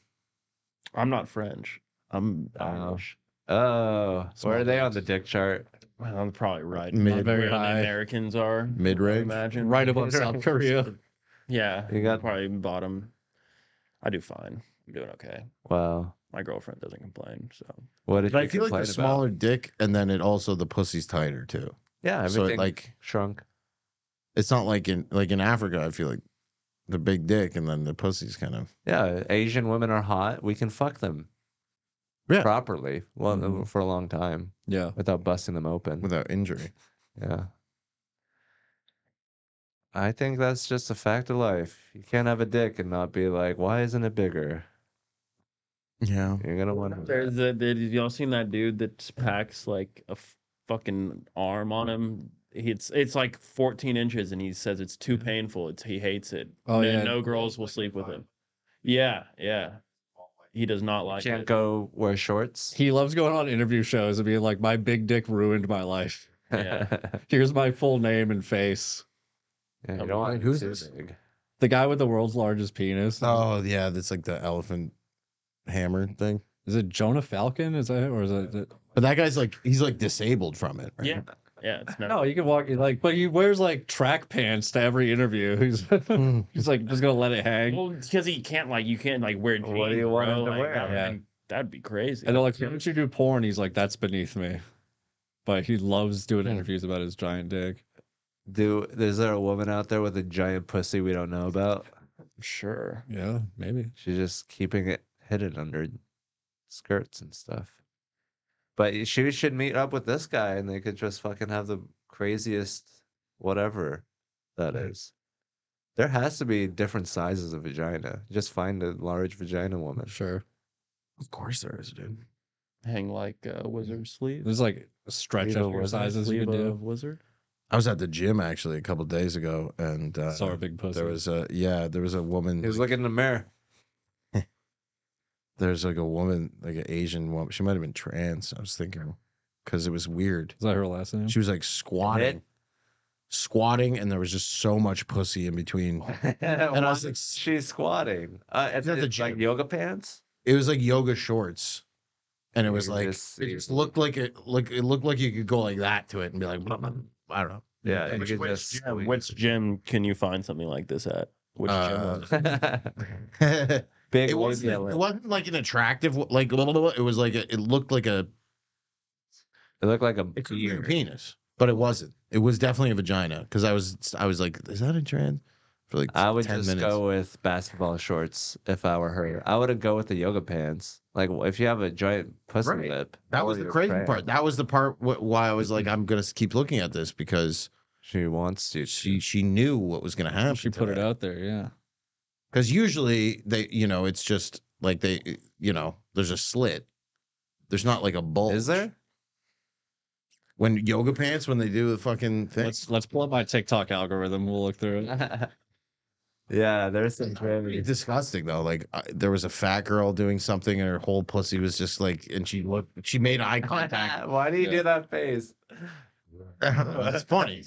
I'm not French. I'm Oh. Irish. Oh, where are they on the dick chart? Well, I'm probably right. Mid- Not very where the high. Americans are. Mid-range? I imagine. Right above South Korea. Yeah. You got- probably bottom. I do fine. I'm doing okay. Wow. My girlfriend doesn't complain. So What did But you I feel like complain the about? smaller dick, and then it also the pussy's tighter too. Yeah, So everything it like shrunk. it's not like in Africa. I feel like the big dick, and then the pussy's kind of Yeah, Asian women are hot. We can fuck them. Yeah. Properly. Well, Mhm. for a long time Yeah. without busting them open. without injury. Yeah. I think that's just a fact of life. You can't have a dick and not be like, why isn't it bigger? Yeah. You're gonna wonder. there's y'all seen that dude that packs like a fucking arm on him? It's like 14 inches, and he says it's too painful. He hates it. Oh, no, yeah. no girls will sleep with him. Yeah, yeah. He does not like Can't it. go wear shorts. He loves going on interview shows and being like, my big dick ruined my life. Yeah. Here's my full name and face. Yeah, you don't want Who's too this? big. The guy with the world's largest penis. Oh yeah, that's like the elephant hammer thing. Is it Jonah Falcon? Is that, or is it? But that guy's like he's like disabled from it. Right? Yeah. Yeah. It's not. No, you can walk like, but he wears like track pants to every interview. He's like just gonna let it hang. Well, because he can't you can't wear jeans. What do you want bro. him to Like, wear? Yeah. That'd be crazy. And they're like, why don't you do porn? He's like, that's beneath me. But he loves doing interviews about his giant dick. Is there a woman out there with a giant pussy we don't know about? Sure. Yeah, maybe. She's just keeping it hidden under skirts and stuff. But she should meet up with this guy and they could just fucking have the craziest whatever that is. There has to be different sizes of vagina. Just find a large vagina woman. Sure. Of course there is, dude. hang like a wizard sleeve. There's like stretch Leave a wizard, exercises you Sleeve can a do. wizard. I was at the gym actually a couple days ago, and Saw a big pussy. there was a woman. He was looking in the mirror. There's like a woman, like an Asian woman. She might have been trans. I was thinking because it was weird. Is that her last name? She was like squatting, and there was just so much pussy in between. And I was like, she's squatting. It's at the like gym. yoga pants. It was like yoga shorts, and it was You like just it see- just looked like it looked like you could go like that to it and be like, I don't know. Yeah, you Which- could which just gym? Which gym can you find something like this at? Which gym? Was it big. wasn't like an attractive like it was like it looked like a It looked like a it could be a beard. penis, but it wasn't. It was definitely a vagina because I was like, is that a trans? For like I would 10 just minutes. go with basketball shorts if I were her. I wouldn't go with the yoga pants. Like if you have a giant pussy Right. lip. That or was the you're crazy trans, part. That was the part why I was like, I'm gonna keep looking at this because She wants to. she knew what was gonna happen. She put it out there, yeah. Because usually they, it's just like they, there's a slit. There's not like a bulge. Is there? When yoga pants, when they do the fucking thing. Let's pull up my TikTok algorithm. We'll look through it. Yeah, there's some It's very disgusting though. Like there was a fat girl doing something, and her whole pussy was just like, and she made eye contact. Why do you Yeah. do that face? That's funny.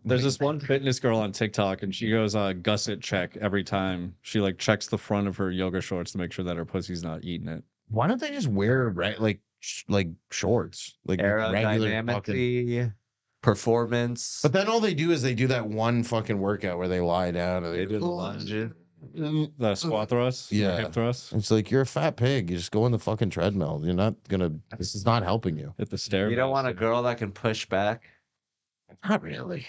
There's this one fitness girl on TikTok, and she goes gusset check every time. She like checks the front of her yoga shorts to make sure that her pussy's not eating it. Why don't they just wear like shorts, like regular fucking? Aerodynamically, performance. But then all they do is they do that one fucking workout where they lie down and they do the go, lunges. The squat thrust, the Yeah. hip thrust, It's like you're a fat pig. You just go on the fucking treadmill. You're not gonna. This is not helping you. hit the stair. You don't want a girl that can push back. Not really.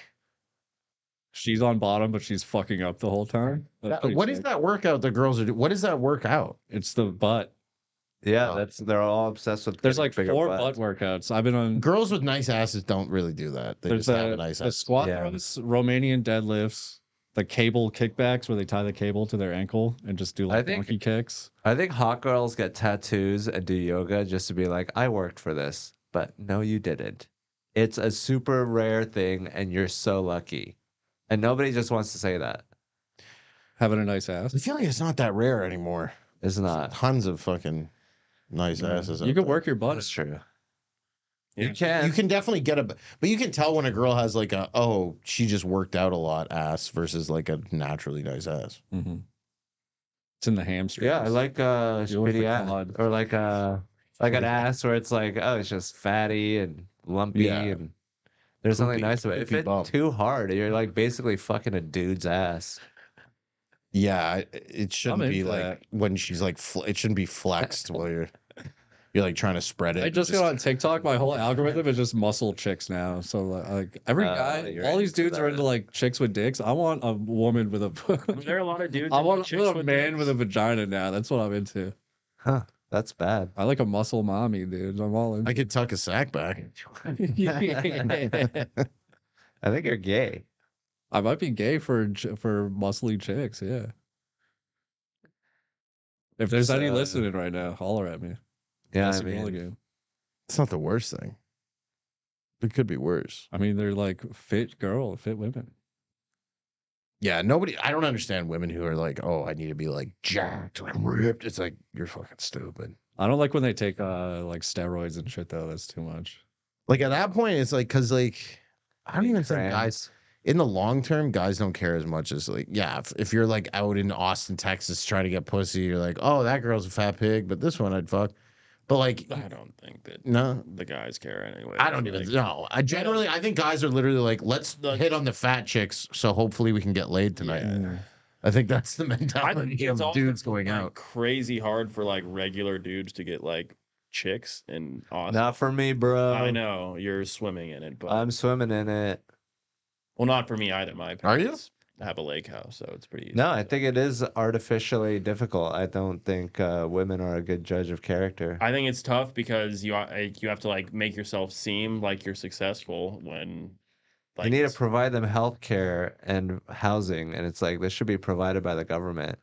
She's on bottom, but she's fucking up the whole time. That's pretty What is sick. that workout the girls are doing? What is that workout? It's the butt. Yeah, Oh. they're all obsessed with. There's getting like bigger 4 butts. butt workouts. I've been on. Girls with nice asses don't really do that. They There's just have a nice the ass. squat Yeah. thrusts, Romanian deadlifts, the cable kickbacks where they tie the cable to their ankle and just do I like think- monkey kicks. I think hot girls get tattoos and do yoga just to be like, I worked for this, but no, you didn't. It's a super rare thing, and you're so lucky. And nobody just wants to say that. Having a nice ass. I feel like it's not that rare anymore. It's not. Tons of fucking nice asses. You out can there. work your butt. That's true. Yeah. You can. You can definitely get but you can tell when a girl has like she just worked out a lot ass versus like a naturally nice ass. Mm-hmm. It's in the hamstrings. Yeah, I like You're with shitty the ass, quad. or like an ass where it's like, oh, it's just fatty and lumpy, Yeah. and there's something Poopy- nice about it. If poopy it's bump. too hard, you're like basically fucking a dude's ass. Yeah, it shouldn't be into like that. when she's like it shouldn't be flexed while you're like trying to spread it. I just got on TikTok. My whole algorithm is just muscle chicks now. So like every guy, you're all these into dudes are into that. like chicks with dicks. I want a woman with a. There are a lot of dudes. I into want chicks a man with a dicks. vagina now. That's what I'm into. Huh? That's bad. I like a muscle mommy, dude. I'm all into. I could tuck a sack back. I think you're gay. I might be gay for muscly chicks. Yeah. If there's Just, any listening right now, holler at me. Yeah, That's I a goal mean, again. It's not the worst thing. It could be worse. I mean, they're like fit women. Yeah, nobody. I don't understand women who are like, oh, I need to be like jacked and ripped. It's like you're fucking stupid. I don't like when they take like steroids and shit though. That's too much. Like at that point, it's like because like I don't even think trans. guys in the long term, guys don't care as much as like if you're like out in Austin, Texas, trying to get pussy, you're like, oh, that girl's a fat pig, but this one I'd fuck. But like, I don't think that no, the guys care anyway. I don't even know. I think guys are literally like, let's hit on the fat chicks, so hopefully we can get laid tonight. Yeah. I think that's the I think mentality it's of also dudes going like, out. crazy hard for like regular dudes to get like chicks in Austin. not for me, bro. I know you're swimming in it, but I'm swimming in it. well, not for me either. My Are you? parents have a lake house, so it's pretty easy. No, I think it is artificially difficult. I don't think women are a good judge of character. I think it's tough because you have to like make yourself seem like you're successful when like you need to it's- provide them health care and housing, and it's like this should be provided by the government.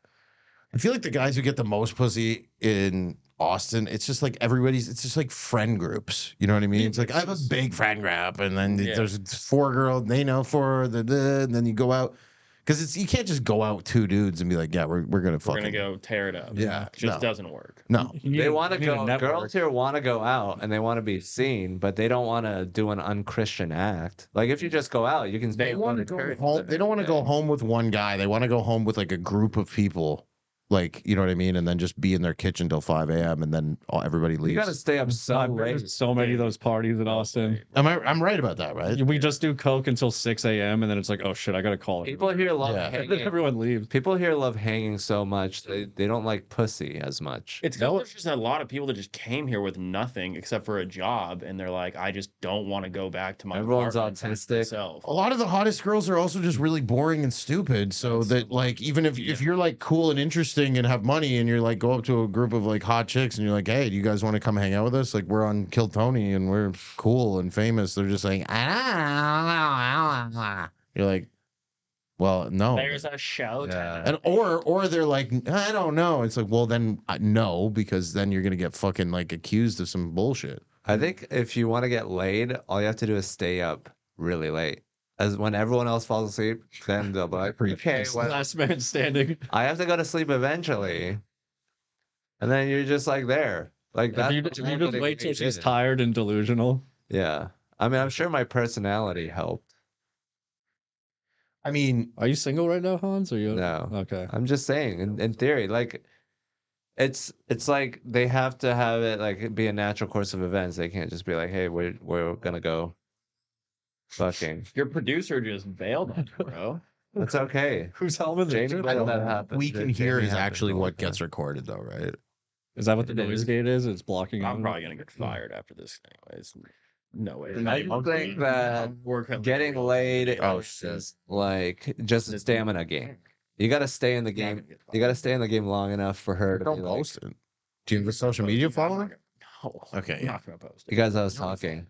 I feel like the guys who get the most pussy in Austin, it's just like it's just like friend groups. You know what I mean? It's like I have a big friend group, and then there's 4 girls, they know 4, and then you go out. Because you can't just go out with 2 dudes and be like, yeah, we're gonna fucking go tear it up. Yeah, It just doesn't work. no. They want to go. Girls here want to go out and they want to be seen, but they don't want to do an unchristian act. Like if you just go out, you can. They want to go home. They don't want to go home with one guy. They want to go home with like a group of people. Like, you know what I mean? And then just be in their kitchen till 5 a.m. and then everybody leaves. You got to stay up so late. There's so many of those parties in Austin. I'm right about that, right? We just do coke until 6 a.m. and then it's like, oh shit, I gotta call it. People here love Yeah. hanging. Everyone leaves. People here love hanging so much. They don't like pussy as much. It's because there's just a lot of people that just came here with nothing except for a job, and they're like, I just don't want to go back to my Everyone's apartment by autistic. myself. A lot of the hottest girls are also just really boring and stupid. So that like even if you're like cool and interesting and have money and you're like go up to a group of like hot chicks and you're like, hey, do you guys want to come hang out with us? Like we're on Kill Tony and we're cool and famous. They're just like, you're like, well, no. There's a show. Yeah. And or they're like, I don't know. It's like, well, then no, because then you're gonna get fucking like accused of some bullshit. I think if you want to get laid, all you have to do is stay up really late. As when everyone else falls asleep, then they'll be like, okay, well, Last man standing. I have to go to sleep eventually. And then you're just like there. Like that's If you just wait till she's tired and delusional. Yeah. I mean, I'm sure my personality helped. I mean, Are you single right now, Hans? Or you? No. Okay. I'm just saying, in theory, like it's like they have to have it like be a natural course of events. They can't just be like, hey, we're gonna go fucking. Your producer just bailed on you, bro. That's okay. Who's helmet? Jamie let that happen. we can hear Jamie is happens actually all the what time. gets recorded though, right? Is that what the It noise is. gate is? It's blocking. I'm out? probably gonna get fired after this, anyways. No way. I just think that getting laid is like just a stamina game. You got to stay in the game. You got to stay in the game long enough for her to Don't be like, post it. Do you have a social media following? No. Okay, I'm yeah. not gonna post it. you guys, I was talking.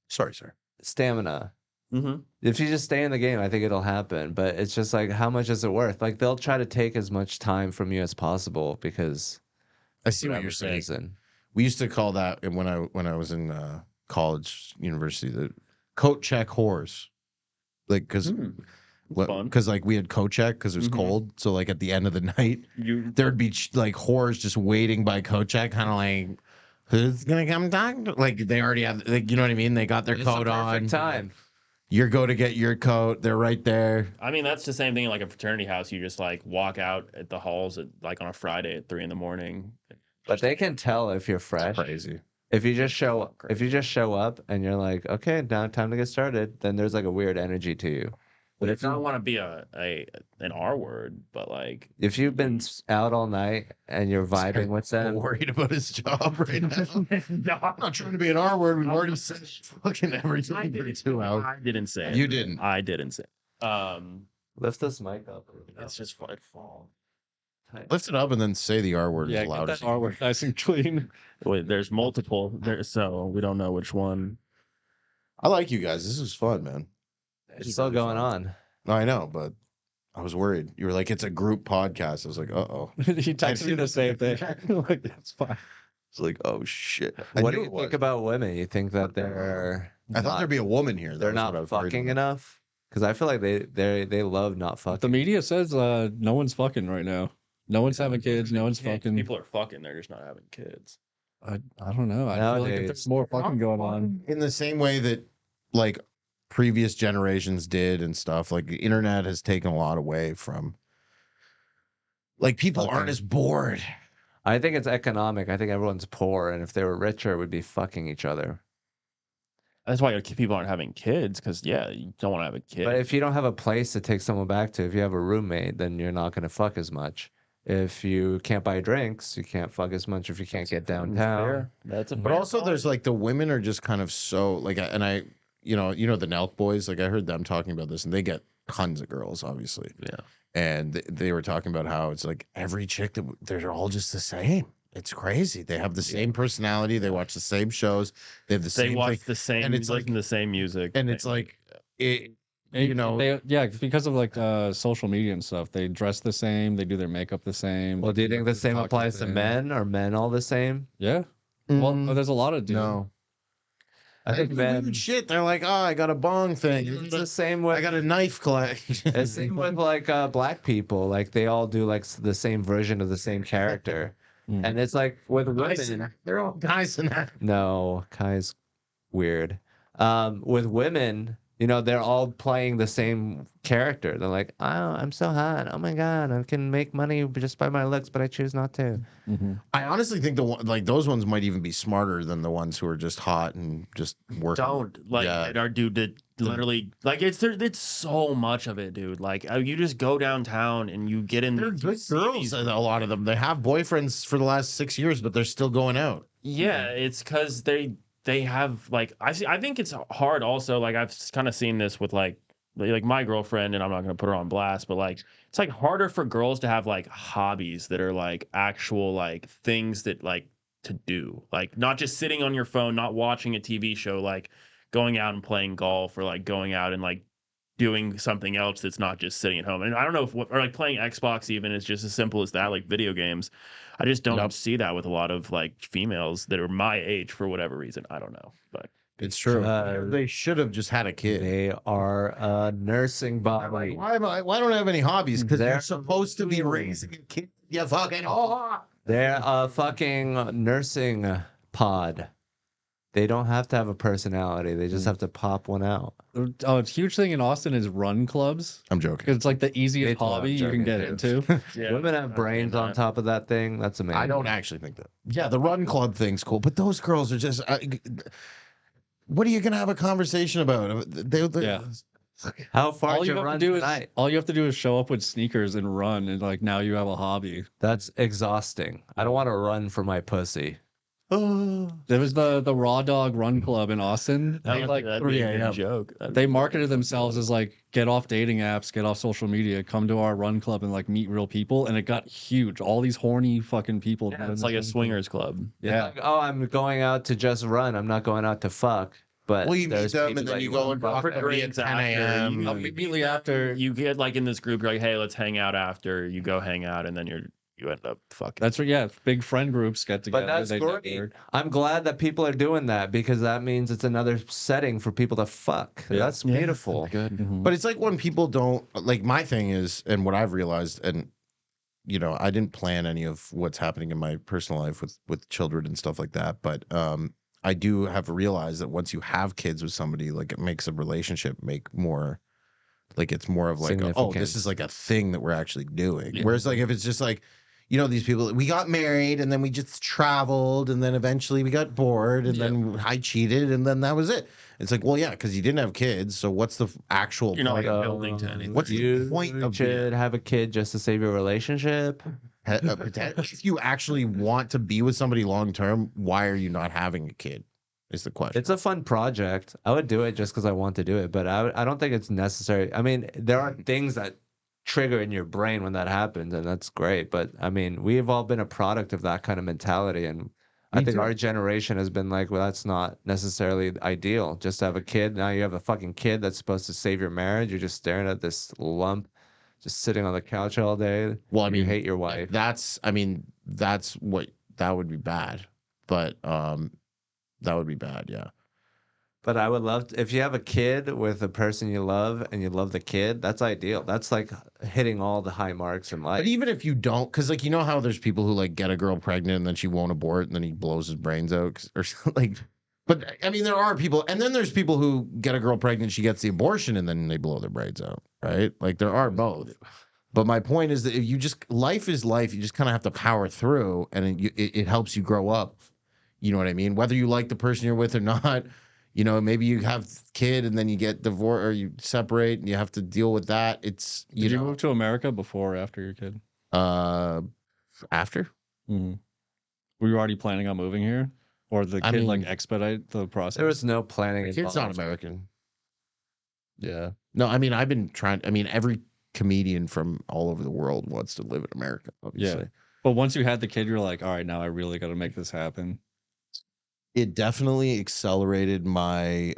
Sorry, sir. Stamina. Mm-hmm. If you just stay in the game, I think it'll happen. But it's just like, how much is it worth? Like they'll try to take as much time from you as possible because I see what whatever you're saying. reason. We used to call that when I was in college, university, the coat check whores. Like, because Fun. like we had coat check because it was Mhm. cold. So like at the end of the night, You there'd be like whores just waiting by coat check, kind of like, who's gonna come talk? Like they already have, like, you know what I mean? They got their It's the coat on. perfect time. You go to get your coat. They're right there. I mean, that's the same thing in like a fraternity house. You just like walk out at the halls at like on a Friday at 3 a.m. But they can tell if you're fresh. Crazy. If you just show up and you're like, okay, now time to get started, then there's like a weird energy to you. But if you don't want to be an R word, but like If you've been out all night and you're vibing with I'm them, worried about his job right now. I'm not trying to be an R word. We've already said fucking everything for 2 hours. I didn't say it. You didn't. I didn't say it. lift this mic up. It's just fun. Fall. Lift it up and then say the R word Yeah, as loud get as that you R word nice and clean. Wait, there's multiple there, so we don't know which one. I like you guys. This is fun, man. It's still going on. No, I know, but I was worried. You were like, it's a group podcast. I was like, uh-oh. He texted me the same thing. Like, that's fine. It's like, oh shit. What I do knew you it was. think about women? You think that they're I thought not- there'd be a woman here. they're That was what I not was worried fucking about. enough? Because I feel like they love not fucking. The media says no one's fucking right now. No one's having kids. No one's fucking. People are fucking. They're just not having kids. I don't know. I feel like if Nowadays- there's more fucking going on. In the same way that like previous generations did and stuff, like the internet has taken a lot away from like people aren't as bored. I think it's economic. I think everyone's poor, and if they were richer, would be fucking each other. That's why people aren't having kids, because yeah, you don't want to have a kid. But if you don't have a place to take someone back to, if you have a roommate, then you're not going to fuck as much. If you can't buy drinks, you can't fuck as much. If you can't get downtown, Fair. That's a But fair also point. there's like the women are just kind of so like, and I, you know the Nelk boys, like I heard them talking about this and they get tons of girls, obviously. Yeah. And they were talking about how it's like every chick that they're all just the same. It's crazy. They have the same personality. They watch the same shows. They have the they same watch thing. the same and it's listen like- to the same music. And it's like you know, yeah, because of like social media and stuff. They dress the same. They do their makeup the same. Well, do you think the same talk the applies to same. men? Are men all the same? Yeah. Well, Mm, there's a lot of dudes. no. I think men. Weird shit. They're like, oh, I got a bong thing. It's the same I with got a knife collection. it's same with like black people. Like they all do like the same version of the same character, Mm. and it's like with Guys women. they're all guys in that. No, Kai's weird. With women, you know, they're all playing the same character. They're like, oh, I'm so hot. Oh my God, I can make money just by my looks, but I choose not to. Mm-hmm. I honestly think like those ones might even be smarter than the ones who are just hot and just working. Don't like Yeah. our dude did literally like it's so much of it, dude. Like you just go downtown and you get in. They're you good see girls. these- A lot of them. They have boyfriends for the last 6 years, but they're still going out. Yeah, it's because they have like I think it's hard also. Like I've kind of seen this with like my girlfriend, and I'm not gonna put her on blast, but like it's like harder for girls to have like hobbies that are like actual like things that like to do, like not just sitting on your phone, not watching a TV show, like going out and playing golf, or like going out and like doing something else that's not just sitting at home. And I don't know if or like playing Xbox even is just as simple as that, like video games. I just don't Yep. see that with a lot of like females that are my age for whatever reason. I don't know, but It's true. Uh, They should have just had a kid. They are a nursing body. Why don't I have any hobbies? Because They're they're supposed to be raising a kid. You fucking They're a fucking nursing pod. They don't have to have a personality. They just have to pop one out. Oh, a huge thing in Austin is run clubs. I'm joking. Because it's like the easiest It's not hobby you can joking, get too. into. yeah, Women have brains on top of that thing. That's amazing. I don't actually think that. Yeah, the run club thing's cool, but those girls are just. What are you gonna have a conversation about? Yeah. How far all did you you have run to do tonight? is all you have to do is show up with sneakers and run, and like now you have a hobby. That's exhausting. I don't want to run for my pussy. There was the Raw Dog Run Club in Austin. They like that'd be a 3 good a.m. joke. They marketed themselves as like get off dating apps, get off social media, come to our run club and like meet real people, and it got huge. All these horny fucking people. Yeah, it's like a swingers club. Yeah. Like, oh, I'm going out to just run. I'm not going out to fuck. But Well, you meet there's them people and then that you go and wanna talk fuck. to me at 10 a.m. You- Immediately after. You get like in this group, you're like, hey, let's hang out after. You go hang out, and then you end up fucking. That's what. Yeah, big friend groups get together. But that's they great. network. I'm glad that people are doing that because that means it's another setting for people to fuck. Yeah. That's beautiful. good. Mhm. But it's like when people don't like. My thing is, and what I've realized, and you know, I didn't plan any of what's happening in my personal life with children and stuff like that. But I do have realized that once you have kids with somebody, like it makes a relationship make more. Like it's more of like, oh, Significant. this is like a thing that we're actually doing. Whereas like if it's just like, you know, these people, we got married and then we just traveled and then eventually we got bored and then I cheated and then that was it. It's like, well, yeah, because you didn't have kids. So what's the actual You're not point? like building to anything. What's the You point of should have a kid just to save your relationship. if you actually want to be with somebody long term, why are you not having a kid? Is the question. It's a fun project. I would do it just because I want to do it, but I don't think it's necessary. I mean, there are things that trigger in your brain when that happens, and that's great. But I mean, we have all been a product of that kind of mentality, and I think our generation has been like, well, that's not necessarily ideal. Just to have a kid. Now you have a fucking kid that's supposed to save your marriage. You're just staring at this lump, just sitting on the couch all day. Well, I You mean, hate your wife. that's what that would be bad. But that would be bad, yeah. But I would love if you have a kid with a person you love and you love the kid, that's ideal. That's like hitting all the high marks in life. But even if you don't, because like you know how there's people who like get a girl pregnant and then she won't abort and then he blows his brains out or like. But I mean, there are people, and then there's people who get a girl pregnant, she gets the abortion, and then they blow their brains out, right? Like there are both. But my point is that if you just life is life, you just kind of have to power through, and it helps you grow up. You know what I mean? Whether you like the person you're with or not. You know, maybe you have a kid and then you get divorced or you separate and you have to deal with that. It's Did you move to America before or after your kid? After. Mm-hmm. Were you already planning on moving here, or the kid like expedite the process? There was no planning. The kid's not involved. American. Yeah. No, I mean I've been trying. I mean every comedian from all over the world wants to live in America. Obviously. Yeah. But once you had the kid, you're like, all right, now I really got to make this happen. It definitely accelerated my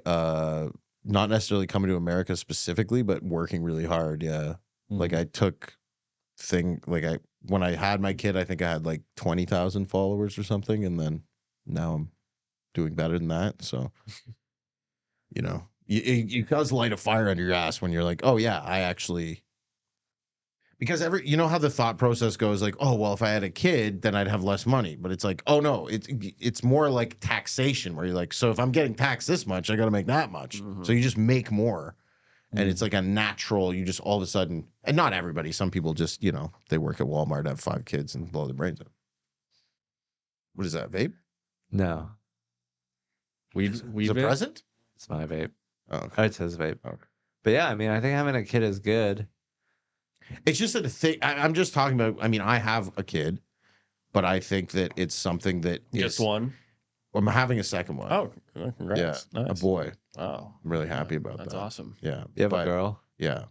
not necessarily coming to America specifically, but working really hard. Yeah. Like I took when I had my kid, I think I had like 20,000 followers or something. And then now I'm doing better than that. So, you know, it does light a fire under your ass when you're like, oh yeah, I actually, because you know how the thought process goes like, oh, well, if I had a kid, then I'd have less money. But it's like, oh no, it's more like taxation where you're like, so if I'm getting taxed this much, I got to make that much. So you just make more. And it's like a natural, you just all of a sudden, and not everybody, some people just, you know, they work at Walmart, have 5 kids and blow their brains out. What is that, vape? No, Is it present? it's my vape. Oh, okay. Oh, it says vape. Okay. But yeah, I mean, I think having a kid is good. It's just that a thing. I'm just talking about. I mean, I have a kid, but I think that it's something that Just is. one. I'm having a second one. Oh, congrats. yeah, Nice. a boy. Oh, I'm really happy about that's that. awesome. Yeah, You have but- a girl? Yeah,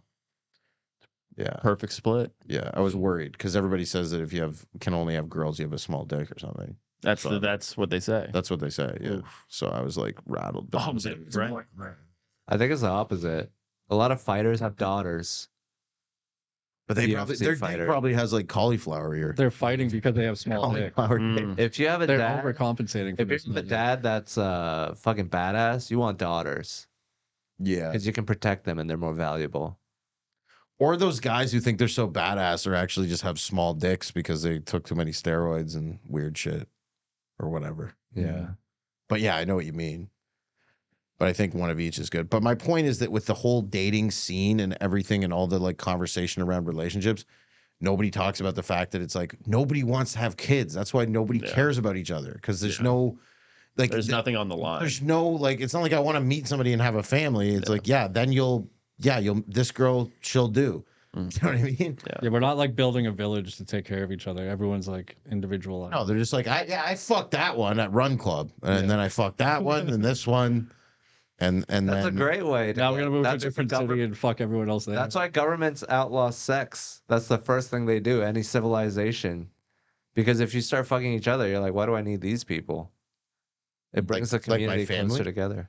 yeah, Perfect split. yeah. I was worried because everybody says that if you can only have girls, you have a small dick or something. That's So- that's what they say. That's what they say. Yeah. So I was like rattled. But Right. I think it's the opposite. A lot of fighters have daughters. But they UFC probably their dick fighter. probably has like cauliflower ear. They're fighting because they have small dick. Cauliflower Mm. dick. If you have a They're dad, overcompensating for if this. you have a dad that's fucking badass, you want daughters Yeah. because you can protect them and they're more valuable. Or those guys who think they're so badass or actually just have small dicks because they took too many steroids and weird shit or whatever. Yeah. But yeah, I know what you mean. But I think one of each is good. But my point is that with the whole dating scene and everything and all the like conversation around relationships, nobody talks about the fact that it's like nobody wants to have kids. That's why nobody cares about each other because there's no like There's nothing on the line. there's no like it's not like I want to meet somebody and have a family. It's like then you'll this girl she'll do. You know what I mean? Yeah, we're not like building a village to take care of each other. Everyone's like individual. No, they're just like I fucked that one at Run Club and then I fucked that one and this one and That's then a great way to Now we're gonna move to a that's what different the city and fuck everyone else there. That's why governments outlaw sex. That's the first thing they do, any civilization. Because if you start fucking each other, you're like, why do I need these people? It brings the like my community family? closer together.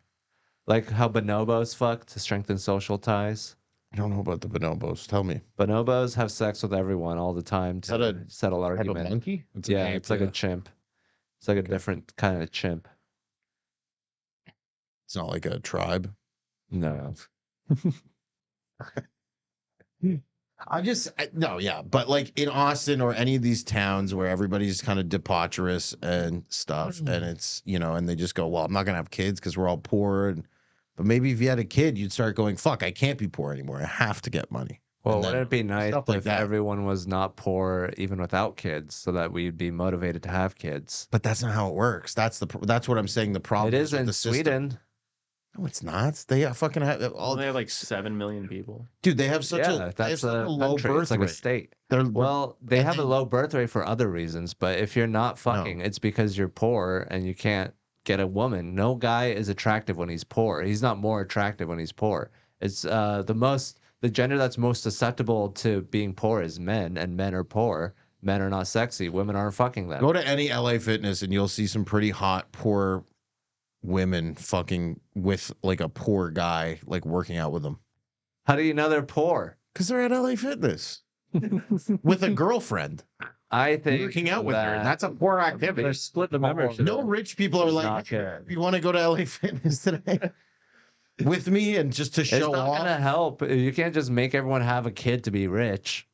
Like how bonobos fuck to strengthen social ties. I don't know about the bonobos. Tell me. Bonobos have sex with everyone all the time Is that to a settle Type of argument. monkey? It's a Yeah, ape, it's like a chimp. It's like a different kind of chimp. It's not like a tribe. No. No, yeah. But like in Austin or any of these towns where everybody's kind of debaucherous and stuff, and it's, you know, and they just go, well, I'm not going to have kids because we're all poor. But maybe if you had a kid, you'd start going, fuck, I can't be poor anymore. I have to get money. Well, And then wouldn't it be nice stuff like if that. everyone was not poor even without kids so that we'd be motivated to have kids? But that's not how it works. That's what I'm saying. The problem It is with in the system. Sweden. No, it's not. They fucking have all. They have like 7 million people. Dude, they have such Yeah, they have that's such a low country. birth It's like rate. a state. They're Well, they and have a then- low birth rate for other reasons, but if you're not fucking, it's because you're poor and you can't get a woman. No guy is attractive when he's poor. He's not more attractive when he's poor. It's the gender that's most susceptible to being poor is men, and men are poor. Men are not sexy. Women aren't fucking them. Go to any LA Fitness and you'll see some pretty hot, poor women fucking with like a poor guy, like working out with them. How do you know they're poor? Because they're at LA Fitness with a girlfriend I think working out with her. that That's a poor activity. They're split the membership. No rich people are like, not "Hey, good. you want to go to LA Fitness today with me and just to it's show not off? gonna help. You can't just make everyone have a kid to be rich.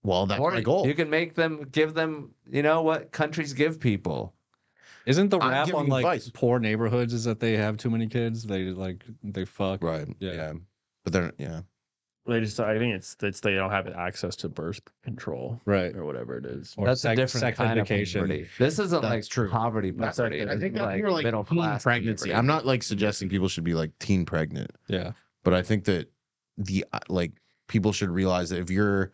Well, that's Or my goal. you can give them, you know what countries give people. Isn't the I'm rap giving on like advice. poor neighborhoods is that they have too many kids? They fuck. Right. Yeah. Yeah. But they're They just, I think it's they don't have access to birth control, Right. or whatever it is. Or That's a sex- different sex kind education. of poverty. This isn't like That's true. poverty. That's Poverty. like- I think It's that's more like middle teen class pregnancy. poverty. I'm not like suggesting people should be like teen pregnant, Yeah. but I think that the like people should realize that if you're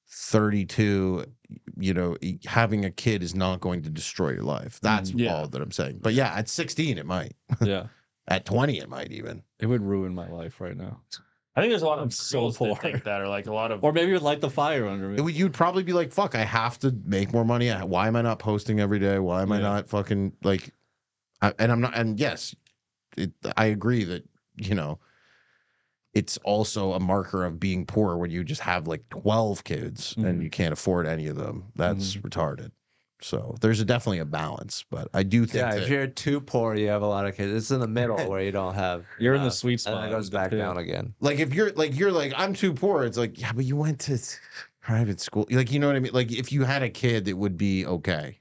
32, you know, having a kid is not going to destroy your life. That's Yeah. all that I'm saying. But yeah, at 16 it might. Yeah. At 20 it might even. It would ruin my life right now. I think there's a lot I'm of so girls that poor. think that, or like a lot of Or maybe it would light the fire under me. You'd probably be like, fuck, I have to make more money. Why am I not posting every day? Why am I Yeah. not fucking like and I'm not and yes, I agree that, you know, it's also a marker of being poor when you just have like 12 kids and you can't afford any of them. That's retarded. So there's definitely a balance, but I do think Yeah, that if you're too poor, you have a lot of kids. It's in the middle where you don't have. You're in the enough, sweet and spot. then it goes back Yeah. down again. like if you're like I'm too poor, it's like, yeah, but you went to private school. Like, you know what I mean? Like if you had a kid, it would be okay.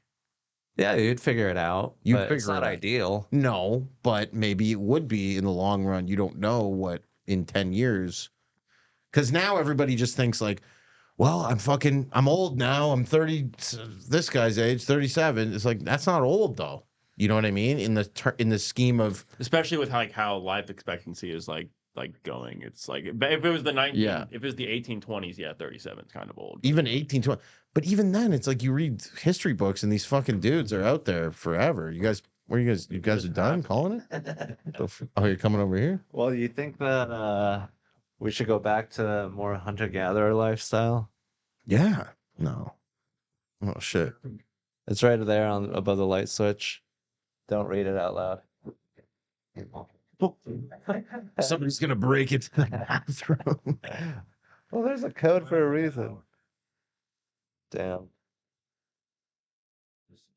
Yeah, you'd figure it out. You'd But it's figure it not out. ideal. No, but maybe it would be in the long run. You don't know what in 10 years. Because now everybody just thinks like, well, I'm old now. I'm 30, this guy's age, 37. It's like, that's not old though. You know what I mean? In the scheme of, Especially with like how life expectancy is like going. It's like if it was the 19, Yeah. if it was the 1820s, yeah, 37 is kind of old. even 18, 20. But even then, it's like you read history books and these fucking dudes are out there forever. You guys, you guys are done calling it? Oh, you're coming over here? Well, you think that we should go back to more hunter-gatherer lifestyle? Yeah. No. Oh, shit. It's right there on above the light switch. Don't read it out loud. Somebody's going to break it to the bathroom. Well, there's a code for a reason. Damn.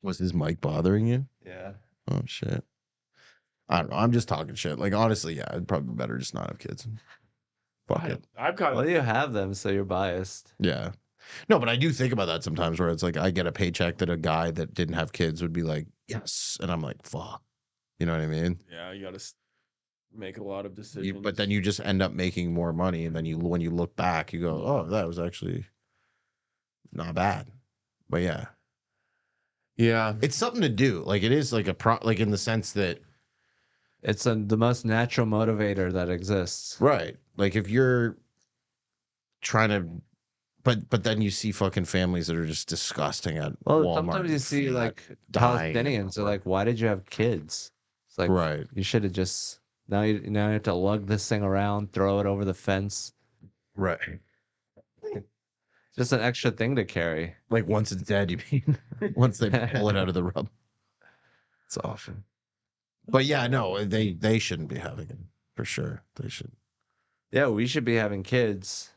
Was his mic bothering you? Yeah. Oh, shit. I don't know. I'm just talking shit. Like, honestly, yeah, it'd probably be better just not have kids. Fuck it. I've kind Well, of you have them, so you're biased. Yeah. No, but I do think about that sometimes where it's like I get a paycheck that a guy that didn't have kids would be like, yes. And I'm like, fuck. You know what I mean? yeah, you got to make a lot of decisions. But then you just end up making more money. And then when you look back, you go, oh, that was actually not bad. But yeah, yeah, it's something to do. Like it is like like in the sense that, It's the most natural motivator that exists. right. Like if you're trying to, but then you see fucking families that are just disgusting at Well, Walmart. sometimes you see fat, like dying Palestinians are like, why did you have kids? It's like, right. you should have just now you have to lug this thing around, throw it over the fence. Right. Just an extra thing to carry. Like once it's dead, you mean? Once they pull it out of the rub. It's awful. But yeah, no, they shouldn't be having it for sure. They should. Yeah, we should be having kids.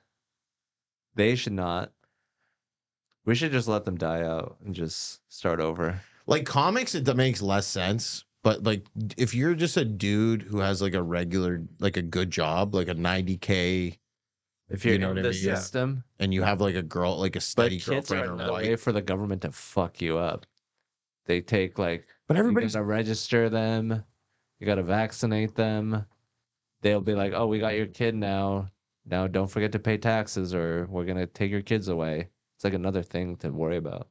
They should not. We should just let them die out and just start over. Like comics, it makes less sense. But like, if you're just a dude who has like a regular, like a good job, like a 90K, If you're You know in what I the mean? Yeah. system, and you have like a girl, like a but steady kids girlfriend are or no wife. way for the government to fuck you up. They take like, But you everybody's gotta register them, you gotta vaccinate them. They'll be like, "Oh, we got your kid now. Now don't forget to pay taxes, or we're gonna take your kids away." It's like another thing to worry about.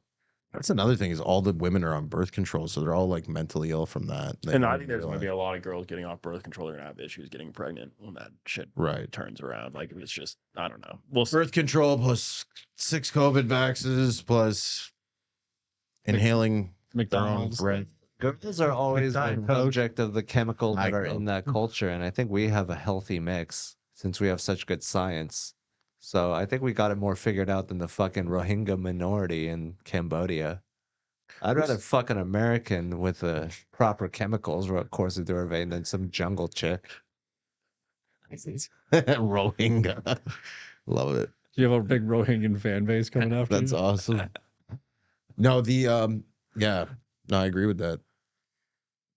That's another thing is all the women are on birth control, so they're all like mentally ill from that. They and don't I think there's going to be realize. a lot of girls getting off birth control. They're going to have issues getting pregnant when that shit Right. turns around. Like it's just, I don't know. We'll see. Birth control plus 6 COVID vaxes plus inhaling their own McDonald's. breath. Girls are always the Diet Coke. subject of the chemicals that are Diet in that culture, and I think we have a healthy mix since we have such good science. So I think we got it more figured out than the fucking Rohingya minority in Cambodia. I'd rather fuck an American with the proper chemicals, of course, through their vein than some jungle chick. Rohingya. Love it. You have a big Rohingyan fan base coming after That's you. awesome. No, yeah. No, I agree with that.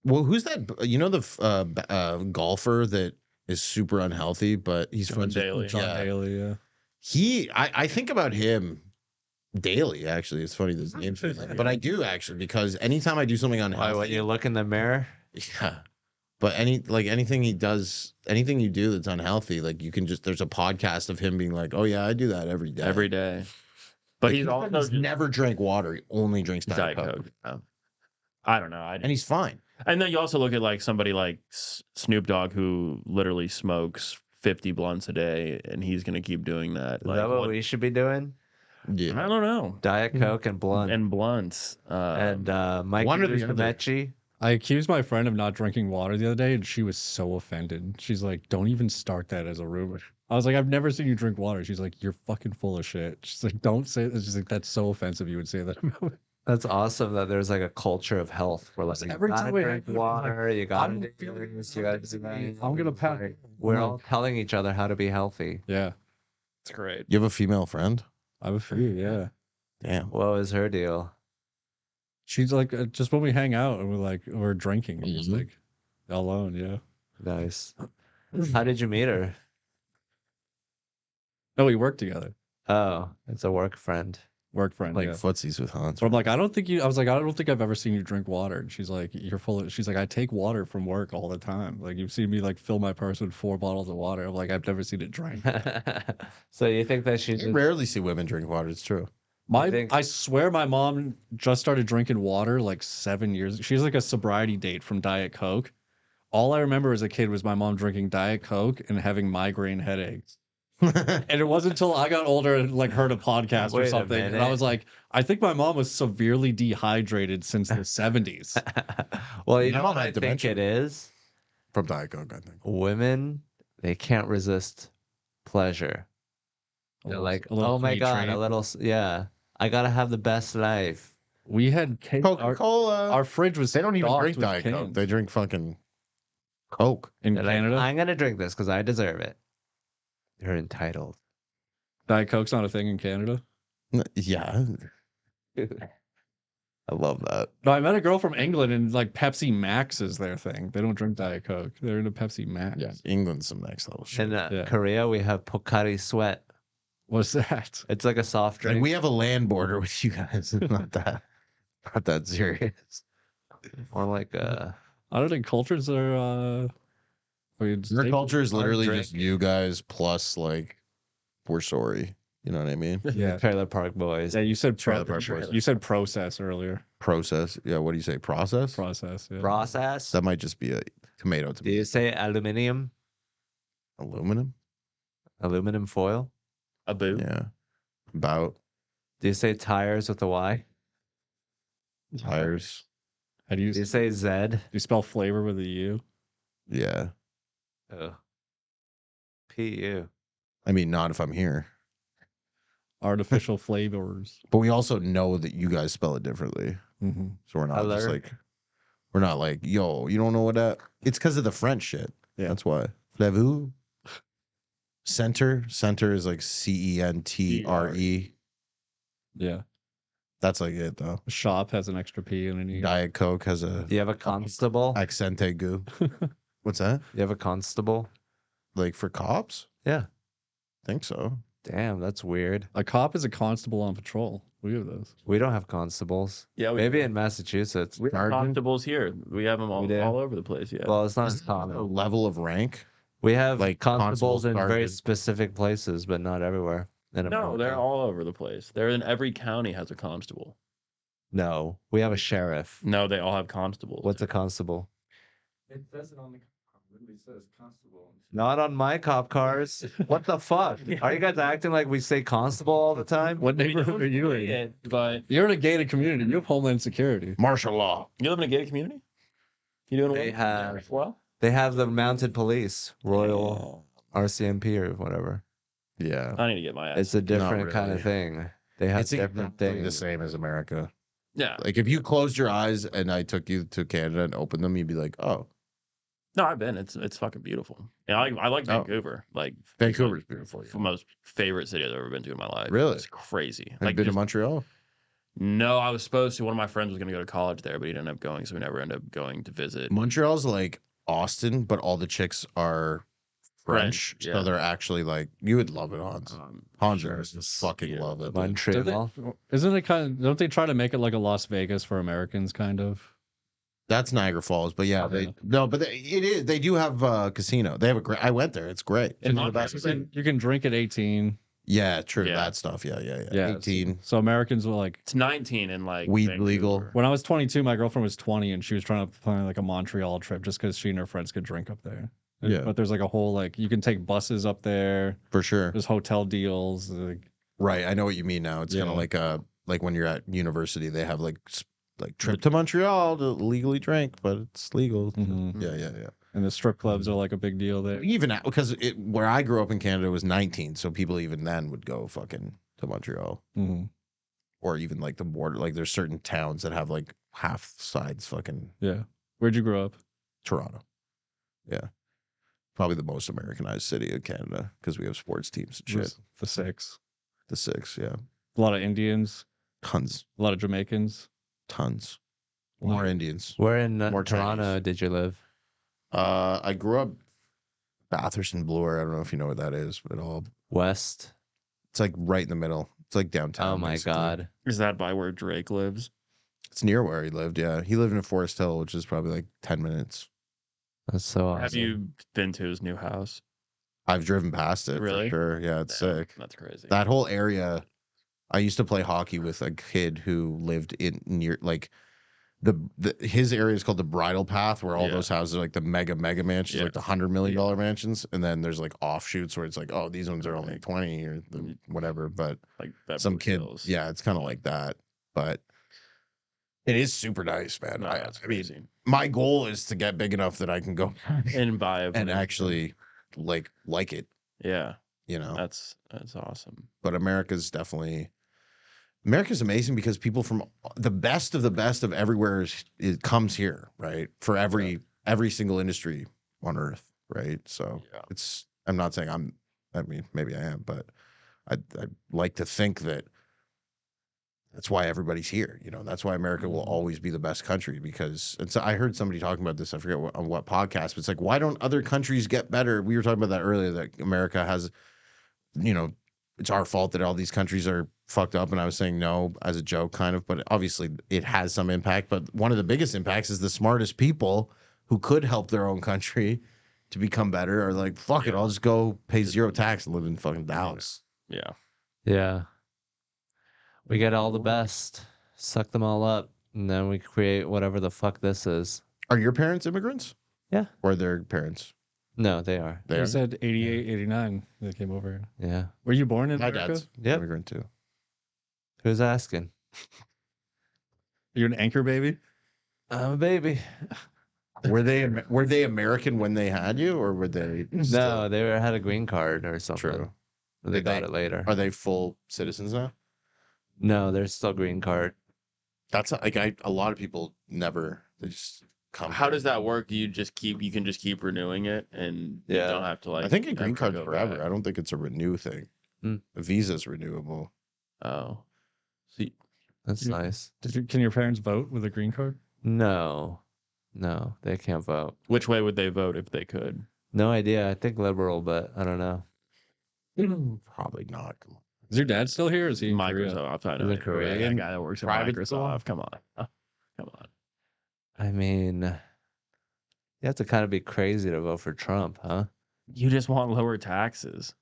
Well, who's that? You know the golfer that is super unhealthy, but he's John friends with Daly. John yeah. Daly, yeah. I think about him daily. Actually, it's funny this name, but I do actually because anytime I do something Why, unhealthy, when you look in the mirror, yeah. But anything he does, anything you do that's unhealthy, like you can just there's a podcast of him being like, oh yeah, I do that every day. Every day. But Like, he's also just never drank water. He only drinks Diet Diet Coke. Coke. I don't know. And he's fine. And then you also look at like somebody like Snoop Dogg who literally smokes 50 blunts a day, and he's gonna keep doing that. is Like, that what we should be doing? Yeah. I don't know. Diet Coke and blunt. And blunts. And Mike one or the other. Bustamecci. I accused my friend of not drinking water the other day, and she was so offended. She's like, "Don't even start that as a rumor." I was like, "I've never seen you drink water." She's like, "You're fucking full of shit." She's like, "Don't say that." She's like, "That's so offensive. You would say that about me." That's awesome that there's like a culture of health where like Every you gotta time we drink hang out, I'm like, water, you gotta I'm do feeling this, you gotta do that. I'm gonna pass. Like, we're all telling each other how to be healthy. Yeah, It's great. You have a female friend? I have a few. Yeah, Damn. What was her deal? she's like just when we hang out and we're drinking, and it's Mhm. like alone. Yeah. Nice. How did you meet her? No, we work together. Oh, it's a work friend. Work friend. Like Yeah. footsies with Hans. But I'm like, I don't think I've ever seen you drink water. And she's like, you're full of, she's like, I take water from work all the time. Like, you've seen me like fill my purse with 4 bottles of water. I'm like, I've never seen it drank. So you think that she's You rarely see women drink water. It's true. I swear my mom just started drinking water like 7 years. She's like a sobriety date from Diet Coke. All I remember as a kid was my mom drinking Diet Coke and having migraine headaches. And it wasn't until I got older and like heard a podcast Wait or a something, and I minute. was like, I think my mom was severely dehydrated since the 70s. Well, you My know mom what I had think dementia. it is? From Diet Coke, I think. Women, they can't resist pleasure. They're like, oh my God, a little, yeah, I gotta have the best life. We had Coca-Cola. Our fridge was They don't even stocked drink with Diet Coke. cans. They drink fucking Coke. In They're like, Canada. I'm gonna drink this because I deserve it. You're entitled. Diet Coke's not a thing in Canada. Yeah. I love that. No, I met a girl from England and like Pepsi Max is their thing. They don't drink Diet Coke. They're into Pepsi Max. Yeah. England's some next level shit. In Yeah. Korea, we have Pocari Sweat. What's that? It's like a soft drink. Like we have a land border with you guys. It's not that serious. Or like I don't think cultures are Your culture is literally drink. just you guys plus like we're sorry. You know what I mean? Yeah. Trailer Park Boys. Yeah, you said Trailer Park Boys. you said process earlier. Process. Yeah, what do you say? Process? Process, yeah. Process. That might just be a tomato to Do you say aluminium? aluminum. Aluminum foil? A boot. Yeah. About Do you say tires with a Y? tires. How do you Do you say Z? do you spell flavor with a U? Yeah. Oh. PU. I mean, not if I'm here. Artificial flavors. But we also know that you guys spell it differently. Mm-hmm. So we're not just Alert. like we're not like, yo, you don't know what that it's because of the French shit. Yeah. That's why. Flavou. Center. Center is like CENTRE. Yeah. That's like it though. Shop has an extra P in it. Diet Coke has a Do you have a constable? accente goo. What's that? You have a constable? Like for cops? Yeah. Think so. Damn, that's weird. A cop is a constable on patrol. We have those. We don't have constables. Yeah, Maybe in Massachusetts. we have Sergeant? constables here. We have them We do? all over the place. Yeah. Well, it's not as A common. level of rank. We have like constables constable, in very sergeant. specific places, but not everywhere. In no, they're America. all over the place. They're in every county has a constable. No, we have a sheriff. No, they all have constables. What's a constable? It says it on the literally says constable. Not on my cop cars. What the fuck? Are you guys acting like we say constable all the time? What neighborhood are you in? Yeah, but You're in a gated community. You have Homeland Security. Martial law. you live in a gated community? You doing They well? have- Well? They have the mounted police, Royal RCMP or whatever. Yeah. I need to get my ass. It's a different kind really. of thing. They have It's different exactly the things. same as America. Yeah. Like if you closed your eyes and I took you to Canada and opened them, you'd be like, oh, No, I've been. It's fucking beautiful. Yeah, I like Oh. Vancouver. Like Vancouver's beautiful. the most favorite city I've ever been to in my life. Really? It's crazy. Have you Like been to just- Montreal? No, I was supposed to. One of my friends was going to go to college there, but he didn't end up going, so we never ended up going to visit. Montreal's like Austin, but all the chicks are French. French, yeah. So they're actually like, you would love it, Hans. Hans sure, would it's fucking beautiful. love it. dude. Montreal. Isn't it kind of? Don't they try to make it like a Las Vegas for Americans, kind of? That's Niagara Falls, but yeah, it is. They do have a casino. They have a great. I went there. It's great. And One of the best. you can drink at 18. Yeah, true. Yeah. That stuff. Yeah. Yeah. 18. So Americans were like, It's 19 in like Weed Vancouver. legal. when I was 22, my girlfriend was 20, and she was trying to plan like a Montreal trip just because she and her friends could drink up there. Yeah. But there's like a whole like you can take buses up there. For sure. There's hotel deals. Like, Right. I know what you mean now. It's kind Yeah. of like when you're at university, they have like trip to Montreal to legally drink, but it's legal. Mhm. Yeah. and the strip clubs are like a big deal there. Even because where I grew up in Canada was 19, so people even then would go fucking to Montreal. Mhm. or even like the border. Like there's certain towns that have like half sides fucking Yeah. Where'd you grow up? Toronto. Yeah. Probably the most Americanized city in Canada because we have sports teams and shit. The 6. The 6, yeah. A lot of Indians, Tons. a lot of Jamaicans. Tons. More Indians. Where in More Toronto Chinese. did you live? I grew up Bathurst and Bloor. I don't know if you know what that is, but West. it's like right in the middle. It's like downtown. Oh my basically. God. Is that by where Drake lives? It's near where he lived, yeah. He lived in Forest Hill, which is probably like 10 minutes. That's so awesome. Have you been to his new house? I've driven past it Really? for sure. Yeah, it's Damn, sick. That's crazy. That whole area, I used to play hockey with a kid who lived in near like his area is called the Bridle Path, where all Yeah. those houses are like the mega mansions, Yeah. like the $100 million mansions, and then there's like offshoots where it's like, oh, these ones are only Right. 20 or whatever. But like some Beverly kid, Hills. yeah, it's kind of like that. But it is super nice, man. No, that's I mean, crazy. my goal is to get big enough that I can go And buy a and place. actually like it, Yeah, you know. that's awesome. But America's amazing because people from the best of everywhere comes here, right? For every single industry on earth, right? So Yeah. I'm not saying I mean, maybe I am, but I'd like to think that that's why everybody's here. You know, that's why America will always be the best country because, and so I heard somebody talking about this, I forget on what podcast, but it's like, why don't other countries get better? We were talking about that earlier, that America has, you know, it's our fault that all these countries are fucked up. And I was saying no as a joke kind of, but obviously it has some impact. But one of the biggest impacts is the smartest people who could help their own country to become better are like, fuck it, I'll just go pay zero tax and live in fucking Dallas. Yeah. Yeah. We get all the best, suck them all up, and then we create whatever the fuck this is. Are your parents immigrants? Yeah. Or their parents? No, they are. They You are? said 88, 89 they came over. Yeah. Were you born in My America? dad's Yep. immigrant too. Who's asking? You're an anchor baby? I'm a baby. Were they American when they had you, or were they? No, they had a green card or something. True. They got it later. Are they full citizens now? No, they're still green card. That's like a lot of people never. They just come. How here. does that work? You can just keep renewing it, and you Yeah. don't have to like. I think a green ever card's go forever. back. I don't think it's a renew thing. Hmm. A visa's renewable. Oh, so That's Yeah. nice. Can your parents vote with a green card? No, they can't vote. which way would they vote if they could? No idea. I think liberal, but I don't know. Probably not. Come on. Is your dad still here? Or is he in Korea? Microsoft. I Is know. it Korean? That guy that works at Private school? Microsoft. Come on. Come on. I mean, you have to kind of be crazy to vote for Trump, huh? You just want lower taxes.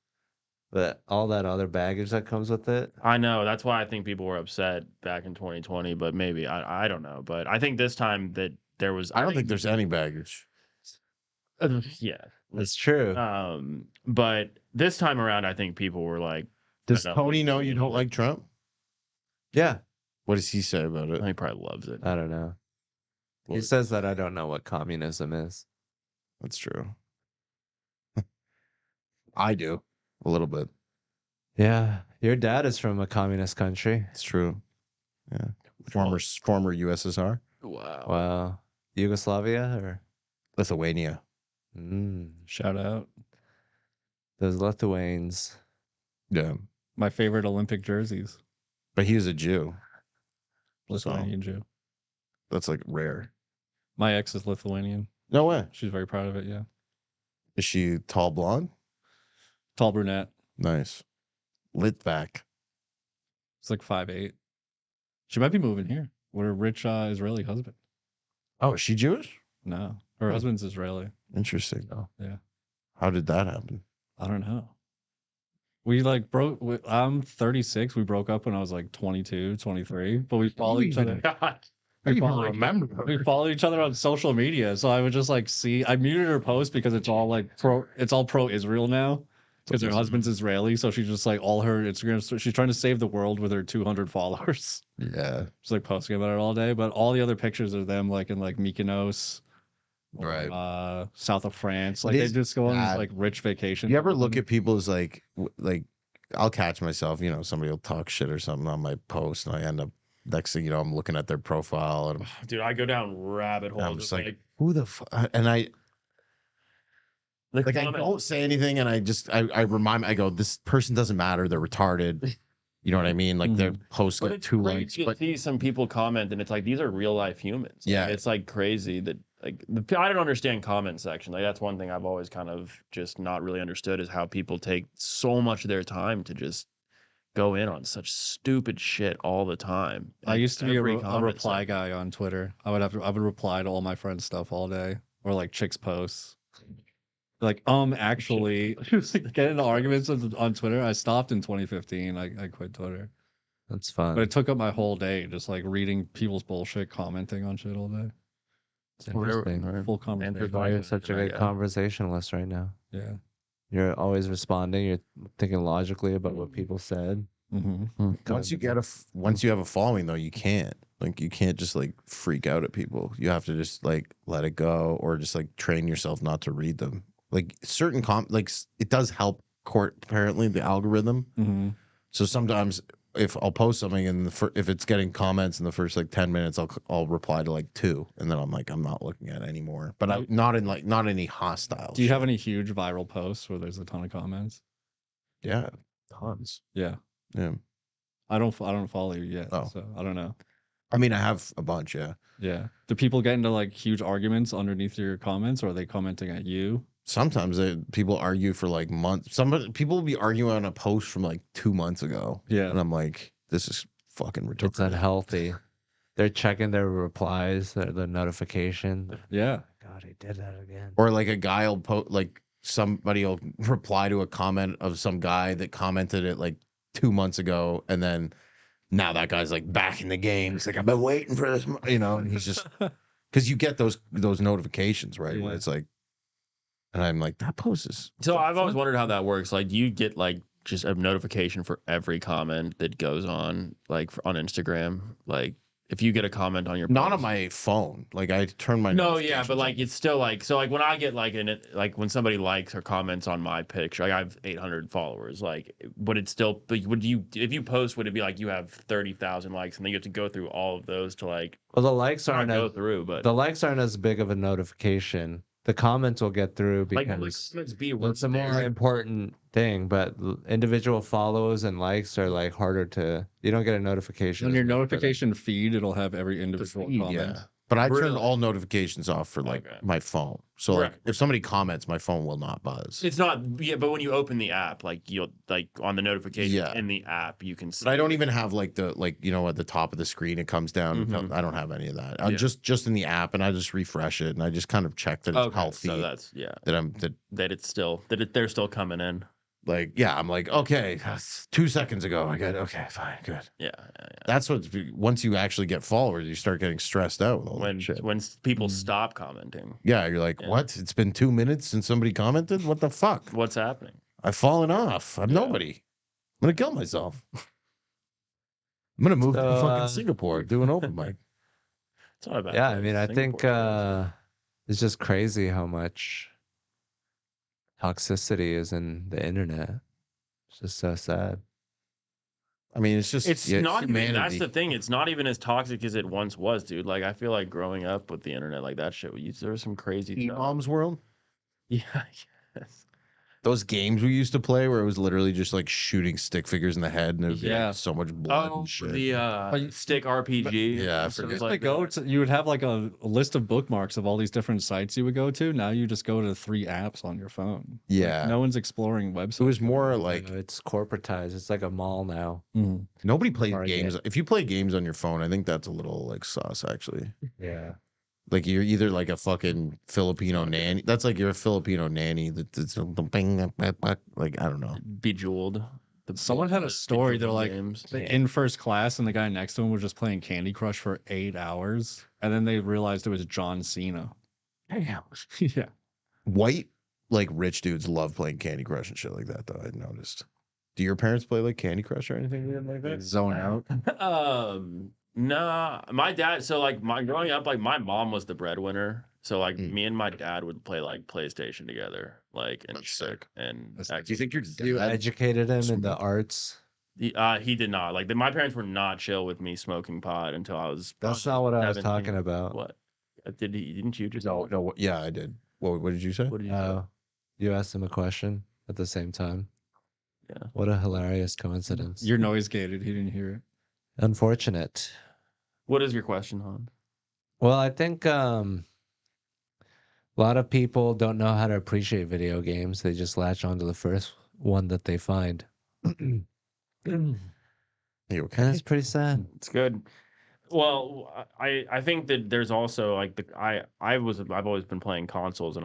But all that other baggage that comes with it. I know. That's why I think people were upset back in 2020, but maybe I don't know. But I think this time that there was. I don't think there's any baggage. Yeah. That's true. But this time around, I think people were like, Does no. Tony know you don't like Trump? Yeah. What does he say about it? he probably loves it. I don't know. He Well, says that I don't know what communism is. That's true. I do a little bit. Yeah. Your dad is from a communist country. It's true. Yeah. Former USSR, Wow. Wow. Yugoslavia or Lithuania. Shout out. those Lithuanians. Yeah, My favorite Olympic jerseys. but he is a Jew. Lithuanian Jew. That's like rare. My ex is Lithuanian. No way. She's very proud of it, yeah. Is she tall blonde? Tall brunette. Nice. Litvak. It's like 5'8". She might be moving here with her rich Israeli husband. Oh, is she Jewish? No, her Oh. husband's Israeli. Interesting. Oh, Yeah. How did that happen? I don't know. We like broke. I'm 36. We broke up when I was like 22, 23. But we follow each other. We follow each other on social media. So I would just like see. I muted her post because it's all like pro Israel now. Because her husband's Israeli, so she's just like all her Instagram. So she's trying to save the world with her 200 followers. Yeah. She's like posting about it all day. But all the other pictures are them like in like Mykonos, or, south of France. Like It they is just go on these bad. like rich vacations. You ever look at people as like I'll catch myself, you know, somebody will talk shit or something on my post, and I end up next thing you know, I'm looking at their profile, and Dude, I go down rabbit holes. I'm just like, who the fuck? And I like, I don't say anything, and I remind, I go, this person doesn't matter. They're retarded. You know what I mean? Like their posts But get it's 2 crazy likes, to but see some people comment, and it's like these are real life humans. Like, Yeah. it's like crazy that like I don't understand comment section. Like that's one thing I've always kind of just not really understood is how people take so much of their time to just go in on such stupid shit all the time. I used to be a Every reply comment section. guy on Twitter. I would reply to all my friends' stuff all day, or like chicks' posts. Like, actually, get into arguments on Twitter. I stopped in 2015. I quit Twitter, That's fun. but it took up my whole day just like reading people's bullshit, commenting on shit all day. It's interesting. Right. Full conversation. Why you're such a good conversationalist right now. Yeah. You're always responding. You're thinking logically about what people said. Mm-hmm. once you have a following though, you can't just like freak out at people. You have to just like let it go, or just like train yourself not to read them. Like certain it does help court apparently the algorithm. Mm-hmm. So sometimes if I'll post something and if it's getting comments in the first like 10 minutes, I'll reply to like 2, and then I'm like, I'm not looking at it anymore. But I'm not any hostile. Do you have any huge viral posts where there's a ton of comments? Yeah, tons. Yeah. Yeah. I don't follow you yet, Oh. so I don't know. I mean, I have a bunch. Yeah. Yeah. Do people get into like huge arguments underneath your comments, or are they commenting at you? Sometimes people argue for like months. People will be arguing on a post from like 2 months ago. Yeah. And I'm like, this is fucking retarded. It's unhealthy. They're checking their replies, the notification. Yeah. God, he did that again. Or like a guy will somebody will reply to a comment of some guy that commented it like 2 months ago, and then now that guy's like back in the game. He's like, I've been waiting for this, you know, and he's just because you get those notifications, right? Yeah. Where it's like, and I'm like, that post is. So I've always wondered how that works. Like, do you get like just a notification for every comment that goes on, like on Instagram? Like, if you get a comment on your Not post. on my phone. Like I turn my No, yeah, notifications but like on. it's still like so. Like when I get like like when somebody likes or comments on my picture, like I have 800 followers. Like, would it still? But would you, if you post, would it be like you have 30,000 likes, and then you have to go through all of those to like? Well, the likes Not aren't go as, through, but the likes aren't as big of a notification. The comments will get through like because comments be it's a more important thing. But individual follows and likes are like harder to. You don't get a notification On as your much for them. notification feed, it'll have every individual feed, comment. yeah. But I Really? turned all notifications off for like Okay. my phone. So like Right. if somebody comments, my phone will not buzz. It's not, yeah, but when you open the app, like you'll like on the notification Yeah. in the app, you can see. But I don't even have like you know, at the top of the screen it comes down. Mhm. I don't have any of that. Yeah. I'm just in the app, and I just refresh it, and I just kind of check that it's Okay, healthy. so that's that it's still they're still coming in. like, yeah, I'm like, okay, that's 2 seconds ago. I got okay, fine, good. Yeah. That's what once you actually get followers, you start getting stressed out with all When that shit. people Mm. stop commenting, Yeah, you're like, Yeah. what? It's been 2 minutes since somebody commented? What the fuck? what's happening? I've fallen off. I'm Yeah. nobody. I'm gonna kill myself. I'm gonna move to So, fucking Singapore, do an open mic. It's not about. Yeah, I mean, I think it's just crazy how much toxicity is in the internet. It's just so sad. I mean, it's just It's not even. That's humanity. the thing. It's not even as toxic as it once was, dude. Like I feel like growing up with the internet, like that shit. There was some crazy stuff. Mom's world. Yeah. Yes. Those games we used to play where it was literally just like shooting stick figures in the head, and it would be Yeah. like, so much blood Oh, and shit. the stick RPG. Yeah, I and stuff forget. like that. You would have like a list of bookmarks of all these different sites you would go to. Now you just go to 3 apps on your phone. Yeah. Like, no one's exploring websites. It was more like It's corporatized. It's like a mall now. Mhm. nobody plays Or games. If you play games on your phone, I think that's a little like sus, actually. Yeah. Like you're either like a fucking Filipino nanny. That's like you're a Filipino nanny. That's like I don't know. Bejeweled. Someone had a story. They're like games. in first class, and the guy next to him was just playing Candy Crush for 8 hours, and then they realized it was John Cena. Damn. Yeah. White like rich dudes love playing Candy Crush and shit like that, though. I noticed. Do your parents play like Candy Crush or anything weird like that? Zone out. Nah, my dad. So like growing up, like my mom was the breadwinner, So like Mm. me and my dad would play like PlayStation together, like and That's shit. sick. And That's Do you think your You dad educated him in the smoked? arts. he did not like. My parents were not chill with me smoking pot until I was. That's probably not what I was 17. talking about. What did he? Didn't you just? No. Yeah, I did. What did you say? What did you say? Oh, you asked him a question at the same time. Yeah. What a hilarious coincidence. You're noise gated. He didn't hear it. Unfortunate. What is your question, Han? Well, I think a lot of people don't know how to appreciate video games. They just latch onto the first one that they find. You And okay? it's pretty sad. It's good. Well, I think that there's also like I've always been playing consoles, and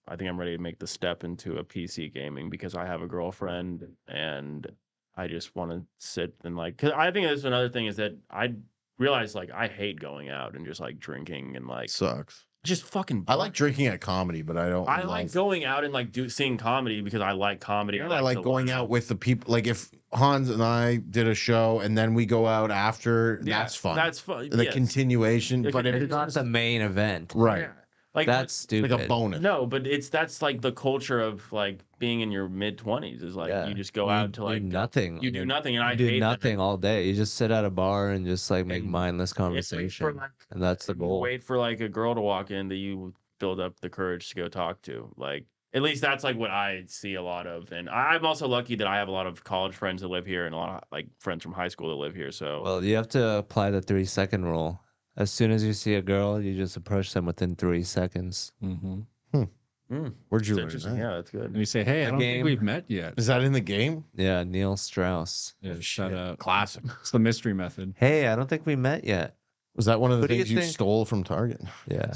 I think I'm ready to make the step into a PC gaming because I have a girlfriend and I just want to sit and like. Cause I think that's another thing is that I realize like I hate going out and just like drinking and like Sucks. just fucking. I like drinking at comedy, but I don't. I like going out and like seeing comedy because I like comedy. I like to going laugh. out with the people. Like if Hans and I did a show and then we go out after, Yeah, that's fun. That's fun. The yes. continuation. The But if It's it's not the main event. right, Yeah. Like That's stupid. like a bonus. No, but that's like the culture of like being in your mid 20s is like Yeah. you just go You out to like do nothing. you do nothing, and I You do hate that. nothing all day. You just sit at a bar and just like make And mindless Wait for, conversation. like, And that's the goal. wait for like a girl to walk in that you build up the courage to go talk to. Like at least that's like what I see a lot of, and I'm also lucky that I have a lot of college friends that live here and a lot of like friends from high school that live here. So Well, you have to apply the 3-second rule. As soon as you see a girl, you just approach them within 3 seconds. Mm-hmm. Where'd you it's learn interesting. that? Yeah, that's good. And you say, "Hey, I don't game. think we've met yet." Is that in the game? Yeah, Neil Strauss. Yeah, shut up. Classic. It's the mystery method. Hey, I don't think we met yet. Was that one of the Who do you things you think- stole from Target? Yeah.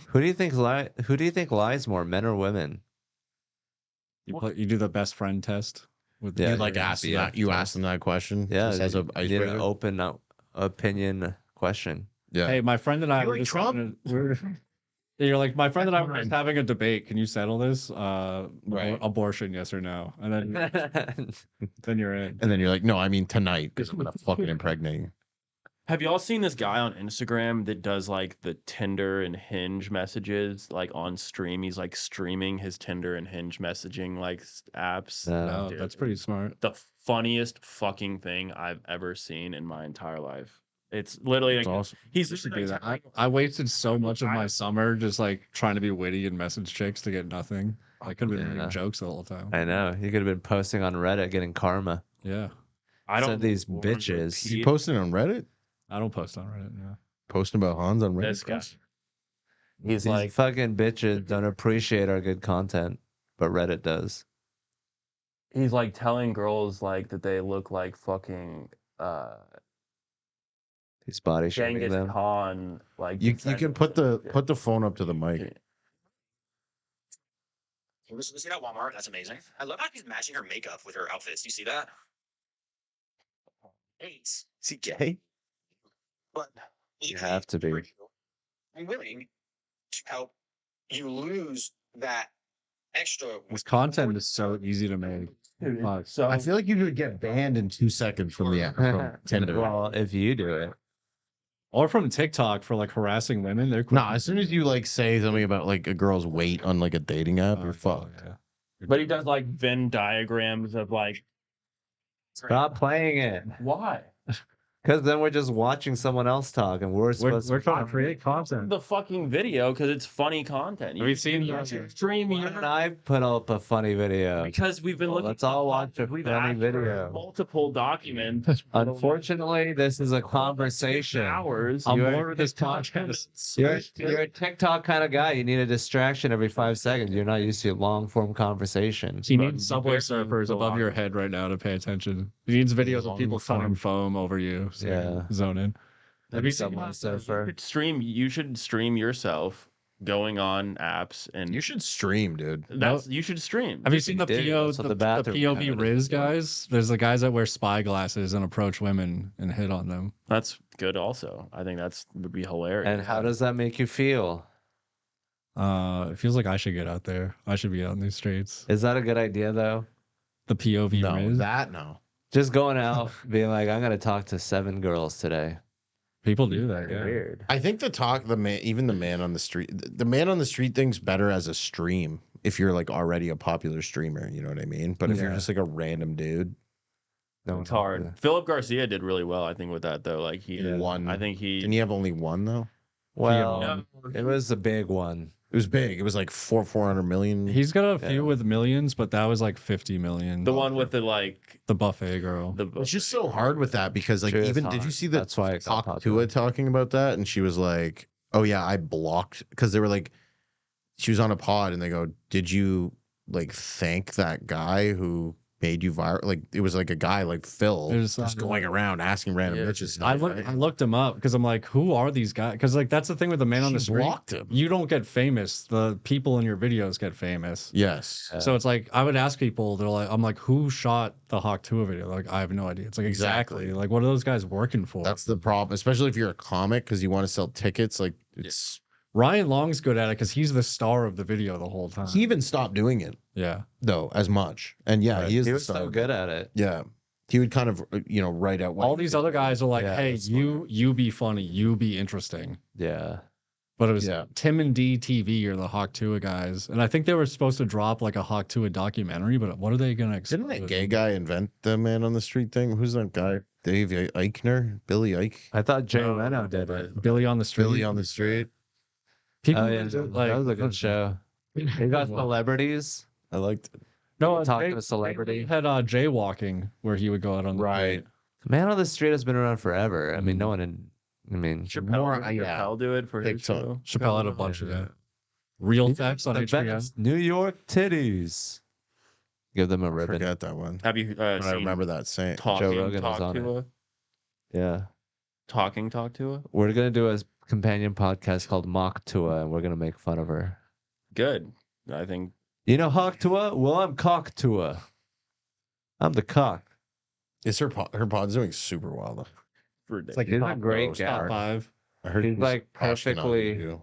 Who do you think lies more, men or women? You do the best friend test with Yeah, You like you're asked happy that. You asked them that question. Yeah, just as a you need an icebreaker? open opinion question. Yeah. Hey, my friend and I You were like just Trump? You're like, my friend and I were just having a debate. Can you settle this? Right. Abortion, yes or no? And then you're in. And then you're like, no, I mean tonight because I'm gonna fucking impregnate you. Have y'all seen this guy on Instagram that does like the Tinder and Hinge messages like on stream? He's like streaming his Tinder and Hinge messaging like apps. No, Dude, that's pretty smart. the funniest fucking thing I've ever seen in my entire life. It's literally That's like awesome. he's You just should like, do that. I wasted so much of my summer just like trying to be witty and message chicks to get nothing. I could have been Yeah. making jokes the whole time. I know. You could have been posting on Reddit getting karma. Yeah. I don't Said these wanna bitches. You repeat posting on Reddit? I don't post on Reddit. Yeah. Posting about Hans on Reddit? this guy. Chris? He's These like fucking bitches don't appreciate our good content, but Reddit does. he's like telling girls like that they look like fucking He's body shaming Genghis them. Khan. Like You can put the phone up to the mic. Was it at Walmart? That's amazing. I love how she's matching her makeup with her outfits. Do you see that? Is he gay? But You have to be. I'm willing to help you lose that extra. This content is so easy to make. Fuck. So I feel like you could get banned in 2 seconds from the from Tinder. Well, if you do it. Or from TikTok for like harassing women. They're No, as soon as you like say something about like a girl's weight on like a dating app, you're fucked. Yeah. but he does like Venn diagrams of like Stop playing it. why Because then we're just watching someone else talk and we're supposed We're to trying to create content. the fucking video because it's funny content. Have you seen you the- stream Why don't I put up a funny video? because we've been Well, looking. let's all watch a we've funny asked for video. multiple documents. Unfortunately, this is a conversation. Hours. I'm You're- more of this podcast. You're a TikTok kind of guy. You need a distraction every 5 seconds. You're not used to long form conversation. He needs Subway Surfers above your head right now to pay attention. He needs videos of people throwing foam over you. So Yeah. zone in. Have you seen Subway Surfer? You should stream yourself going on apps and You should stream, dude. you should stream. Have you seen the did. That's what the the bathroom POV had. Riz guys? There's the guys that wear spy glasses and approach women and hit on them. That's good. Also, I think would be hilarious. And how does that make you feel? It feels like I should get out there. I should be out in these streets. Is that a good idea though? The POV No, Riz. that no. Just going out, being like, I'm gonna talk to 7 girls today. People do that. Yeah. Weird. I think even the man on the street, the man on the street thing's better as a stream if you're like already a popular streamer. You know what I mean? But if you're Yeah. just like a random dude, No, It's hard. Philip Garcia did really well, I think, with that though. Like he won. I think Didn't he have only one though? Well, it was a big one. It was big. It was like 400 million. He's got a few with millions, but that was like 50 million. the one with the like The buffet girl. It's just so hard with that because like Sure, it's even did you hard. see that That's why it got popular. Tua talking about that and she was like, "Oh yeah, I blocked," because they were like, she was on a pod and they go, "Did you like thank that guy who made you viral?" Like it was like a guy like Phil It was just not- going around asking random Yeah, bitches I stuff. looked him up because I'm like, who are these guys? Because like that's the thing with the man on the She street. blocked him. You don't get famous. The people in your videos get famous. Yes. So it's like I would ask people. They're like, I'm like, who shot the Hawk Tua video? They're like, I have no idea. It's like exactly. Like, what are those guys working for? That's the problem, especially if you're a comic because you want to sell tickets. Like it's Ryan Long's good at it because he's the star of the video the whole time. he even stopped doing it Yeah. though as much. And yeah, Right. he is He the was star. so good at it. Yeah. He would kind of write out what All he these did. other guys are like, Yeah, hey, that's you be funny, you be interesting. Yeah. But it was Yeah. Tim and D TV are the Hawk Tua guys. And I think they were supposed to drop like a Hawk Tua documentary, but what are they going to Didn't that gay guy invent the man on the street thing? Who's that guy? Dave Eichner? Billy Ike? I thought Jay Leno did it. Billy on the Street? Billy on the street. People Oh, yeah. like, That was a good show. He got celebrities. I liked it. no, talking Jay- to a celebrity. Jay had jaywalking where he would go out on the Right. street. Man on the Street has been around forever. I mean, no one in. I mean, Chappelle do it for his TikTok. show. Chappelle had a bunch of that. Real Facts on the HBO. best New York titties. Give them a I ribbon. forgot that one. Have you But I seen remember that saying. Talking Rogan was Talk on to a Yeah. Talking Talk to a? We're gonna do a companion podcast called Mock Tua, and we're gonna make fun of her. Good. I think You know Hawk Tua? Well, I'm Cock Tua. I'm the cock. Is her pod's doing super well though. ridiculous. like She's a top great roast. Top gal. 5. I heard She's she's like crashing on perfectly. you.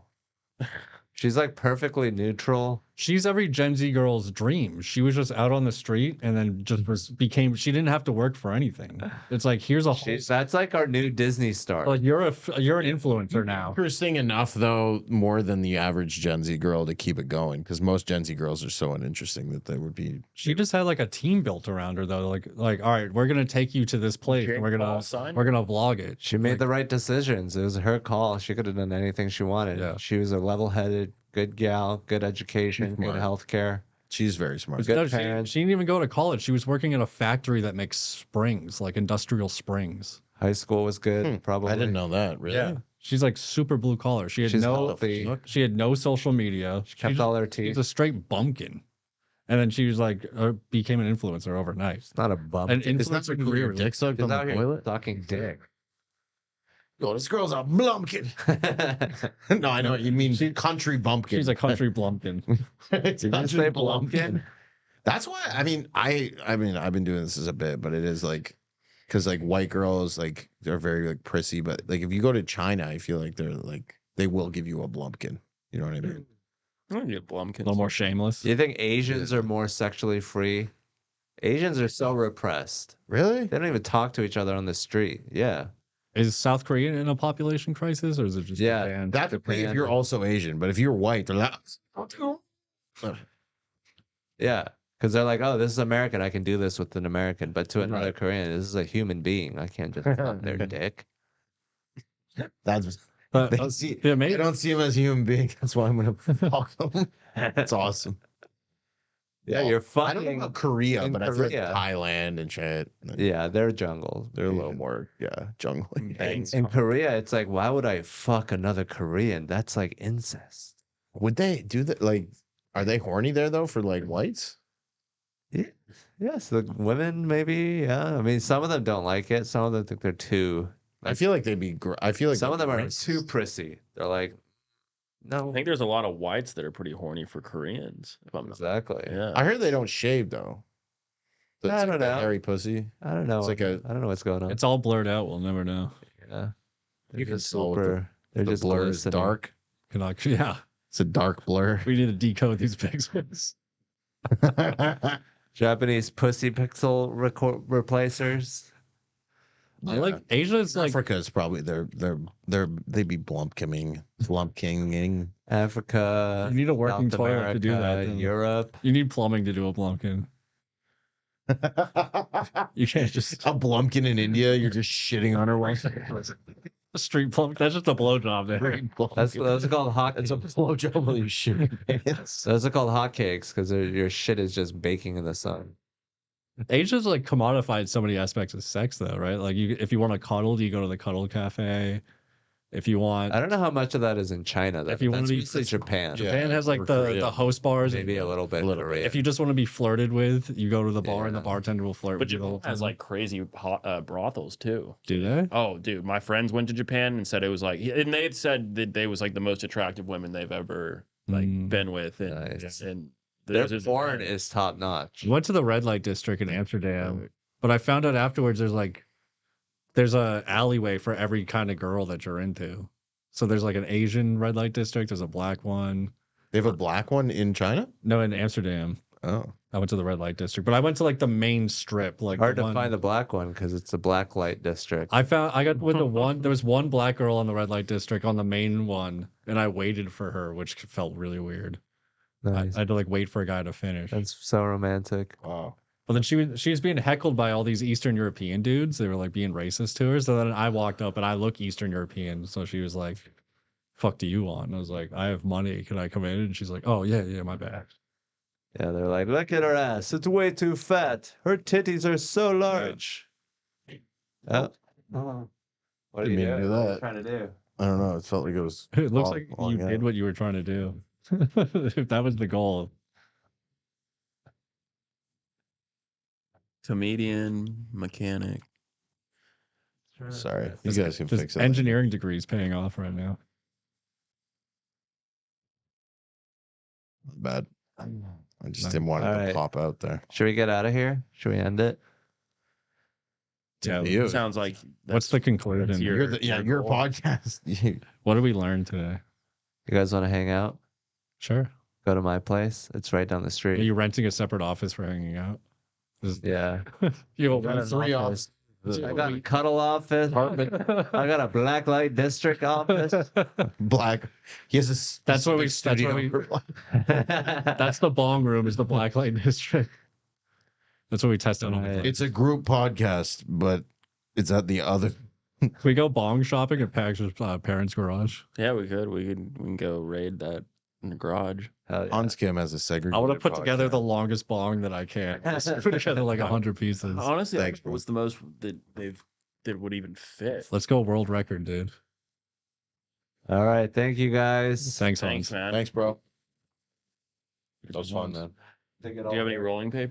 She's like perfectly neutral. She's every Gen Z girl's dream. She was just out on the street and then just became. She didn't have to work for anything. It's like here's a whole. That's like our new Disney star. Like you're an influencer now. Interesting enough though, more than the average Gen Z girl to keep it going, because most Gen Z girls are so uninteresting that they would be. She just had like a team built around her though. Like all right, we're gonna take you to this place. And we're gonna vlog it. She made the right decisions. It was her call. She could have done anything she wanted. Yeah. She was a level-headed, good gal, good education, good Smart. health care. She's very smart. Good No, parents. she didn't even go to college. She was working at a factory that makes springs, like industrial springs. High school was good, probably. I didn't know that. Really? She's like super blue collar. She had She's no healthy. she had no social media. She kept all her teeth. She's a straight bumpkin. And then she was like became an influencer overnight. It's not a bump. An Is that influencer your career. dick sucked She's on the out here toilet? sucking dick. Oh, this girl's a blumpkin. No, I know what you mean. Country bumpkin. She's a country blumpkin. It's Did you country say blumpkin? That's why. I mean, I've been doing this as a bit, but it is like, because like white girls like they're very like prissy, but like if you go to China, I feel like they're like they will give you a blumpkin. You know what I mean? I don't get Blumkins. A little more shameless. Do you think Asians are more sexually free? Asians are so repressed. Really? They don't even talk to each other on the street. Yeah. Is South Korea in a population crisis or is it just Yeah, Japan? That's okay if you're also Asian, but if you're white, they're like, Yeah. Because they're like, oh, this is American. I can do this with an American. But to another Korean, this is a human being. I can't just fuck their dick. that's But they see. yeah, I maybe don't see him as a human being. That's why I'm gonna fuck them. That's awesome. Yeah, you're I don't know fucking. about Korea, in but I feel like Korea. Thailand and shit. Yeah, they're jungles. They're a little more, jungly. In Korea, it's like, why would I fuck another Korean? That's like incest. Would they do that? Like, are they horny there though for like whites? Yes, the women maybe. Yeah, I mean, some of them don't like it. Some of them think they're too. I feel like they'd be. I feel like Some of them are gross. too prissy. They're like, I no, think there's a lot of whites that are pretty horny for Koreans. If I'm not, exactly. yeah. I heard they don't shave though. So I it's don't like a know. hairy pussy. I don't know. It's like a- I don't know what's going on. it's all blurred out. We'll never know. Yeah, they're You can just tell with the- super. They're The just blur is glistening. dark. Yeah, It's a dark blur. we need to decode these pixels. Japanese pussy pixel replacers. I like Asia. It's like Africa is probably they'd be blumpkinging. Africa. you need a working South toilet to do that. America, then. Europe. You need plumbing to do a blumpkin. You can't just A blumpkin in India. You're just shitting on her while a street plump. That's just a blowjob there. Those are called hot. It's a blowjob while you shit your pants. Those are called hotcakes because your shit is just baking in the sun. Asia's like commodified so many aspects of sex, though, right? Like, if you want to cuddle, you go to the cuddle cafe. If you want, I don't know how much of that is in China. Though. If you wanna That's be- mostly Japan. Japan has like or the Korea. host bars. Maybe a little bit. Korea. If you just want to be flirted with, you go to the bar and the Yeah. bartender will flirt But with you the whole Japan has time. like crazy hot brothels too. Do they? Oh, dude, my friends went to Japan and said it was like, and they had said that they was like the most attractive women they've ever like been with, and Nice. and Their those are- porn is top notch. I went to the red light district in Amsterdam, but I found out afterwards there's a alleyway for every kind of girl that you're into. So there's like an Asian red light district, there's a black one. They have a black one in China? No, in Amsterdam. Oh. I went to the red light district, but I went to like the main strip. Like Hard the to one, find the black one because it's a black light district. I got with the one. There was one black girl on the red light district on the main one, and I waited for her, which felt really weird. Nice. I had to like wait for a guy to finish. That's so romantic. Wow. But then she was being heckled by all these Eastern European dudes. They were like being racist to her. So then I walked up and I look Eastern European. So she was like, "Fuck do you want?" And I was like, "I have money. Can I come in?" And she's like, "Oh yeah, my bad." Yeah, they're like, look at her ass. It's way too fat. Her titties are so large. Oh. What Didn't mean to do What are you that. trying to do? I don't know. It felt like it was. It looks all- like all you out. did what you were trying to do. If that was the goal. comedian, mechanic. Sorry. You This- guys can this fix it. engineering degree is paying off right now. Bad. I just Nice. didn't want it All to right. pop out there. Should we get out of here? Should we end it? Yeah. You. Sounds like What's the conclusion? your- Your goal. podcast. What did we learn today? You guys want to hang out? Sure. Go to my place. It's right down the Are street. you renting a separate office for hanging out? Yeah. You have got a an three office. offices. I got a cuddle office. I got a black light district office. Black. He has a. That's what we- specific that's what we- studio for- That's the bong room. Is the blacklight district? That's what we tested on. Right. It's a group podcast, but it's at the other. Can we go bong shopping at Pax's parents' garage? Yeah, we can go raid that in the garage. Hell yeah. Onskim has a segregated. I want to put together podcast. the longest bong that I can. Just put together like 100 pieces. Honestly, Thanks, that bro. was the most that would even fit. Let's go world record, dude. All right. Thank you guys. Thanks, Thanks, Hans. man. Thanks, bro. That was fun, man. Do you have any rolling paper?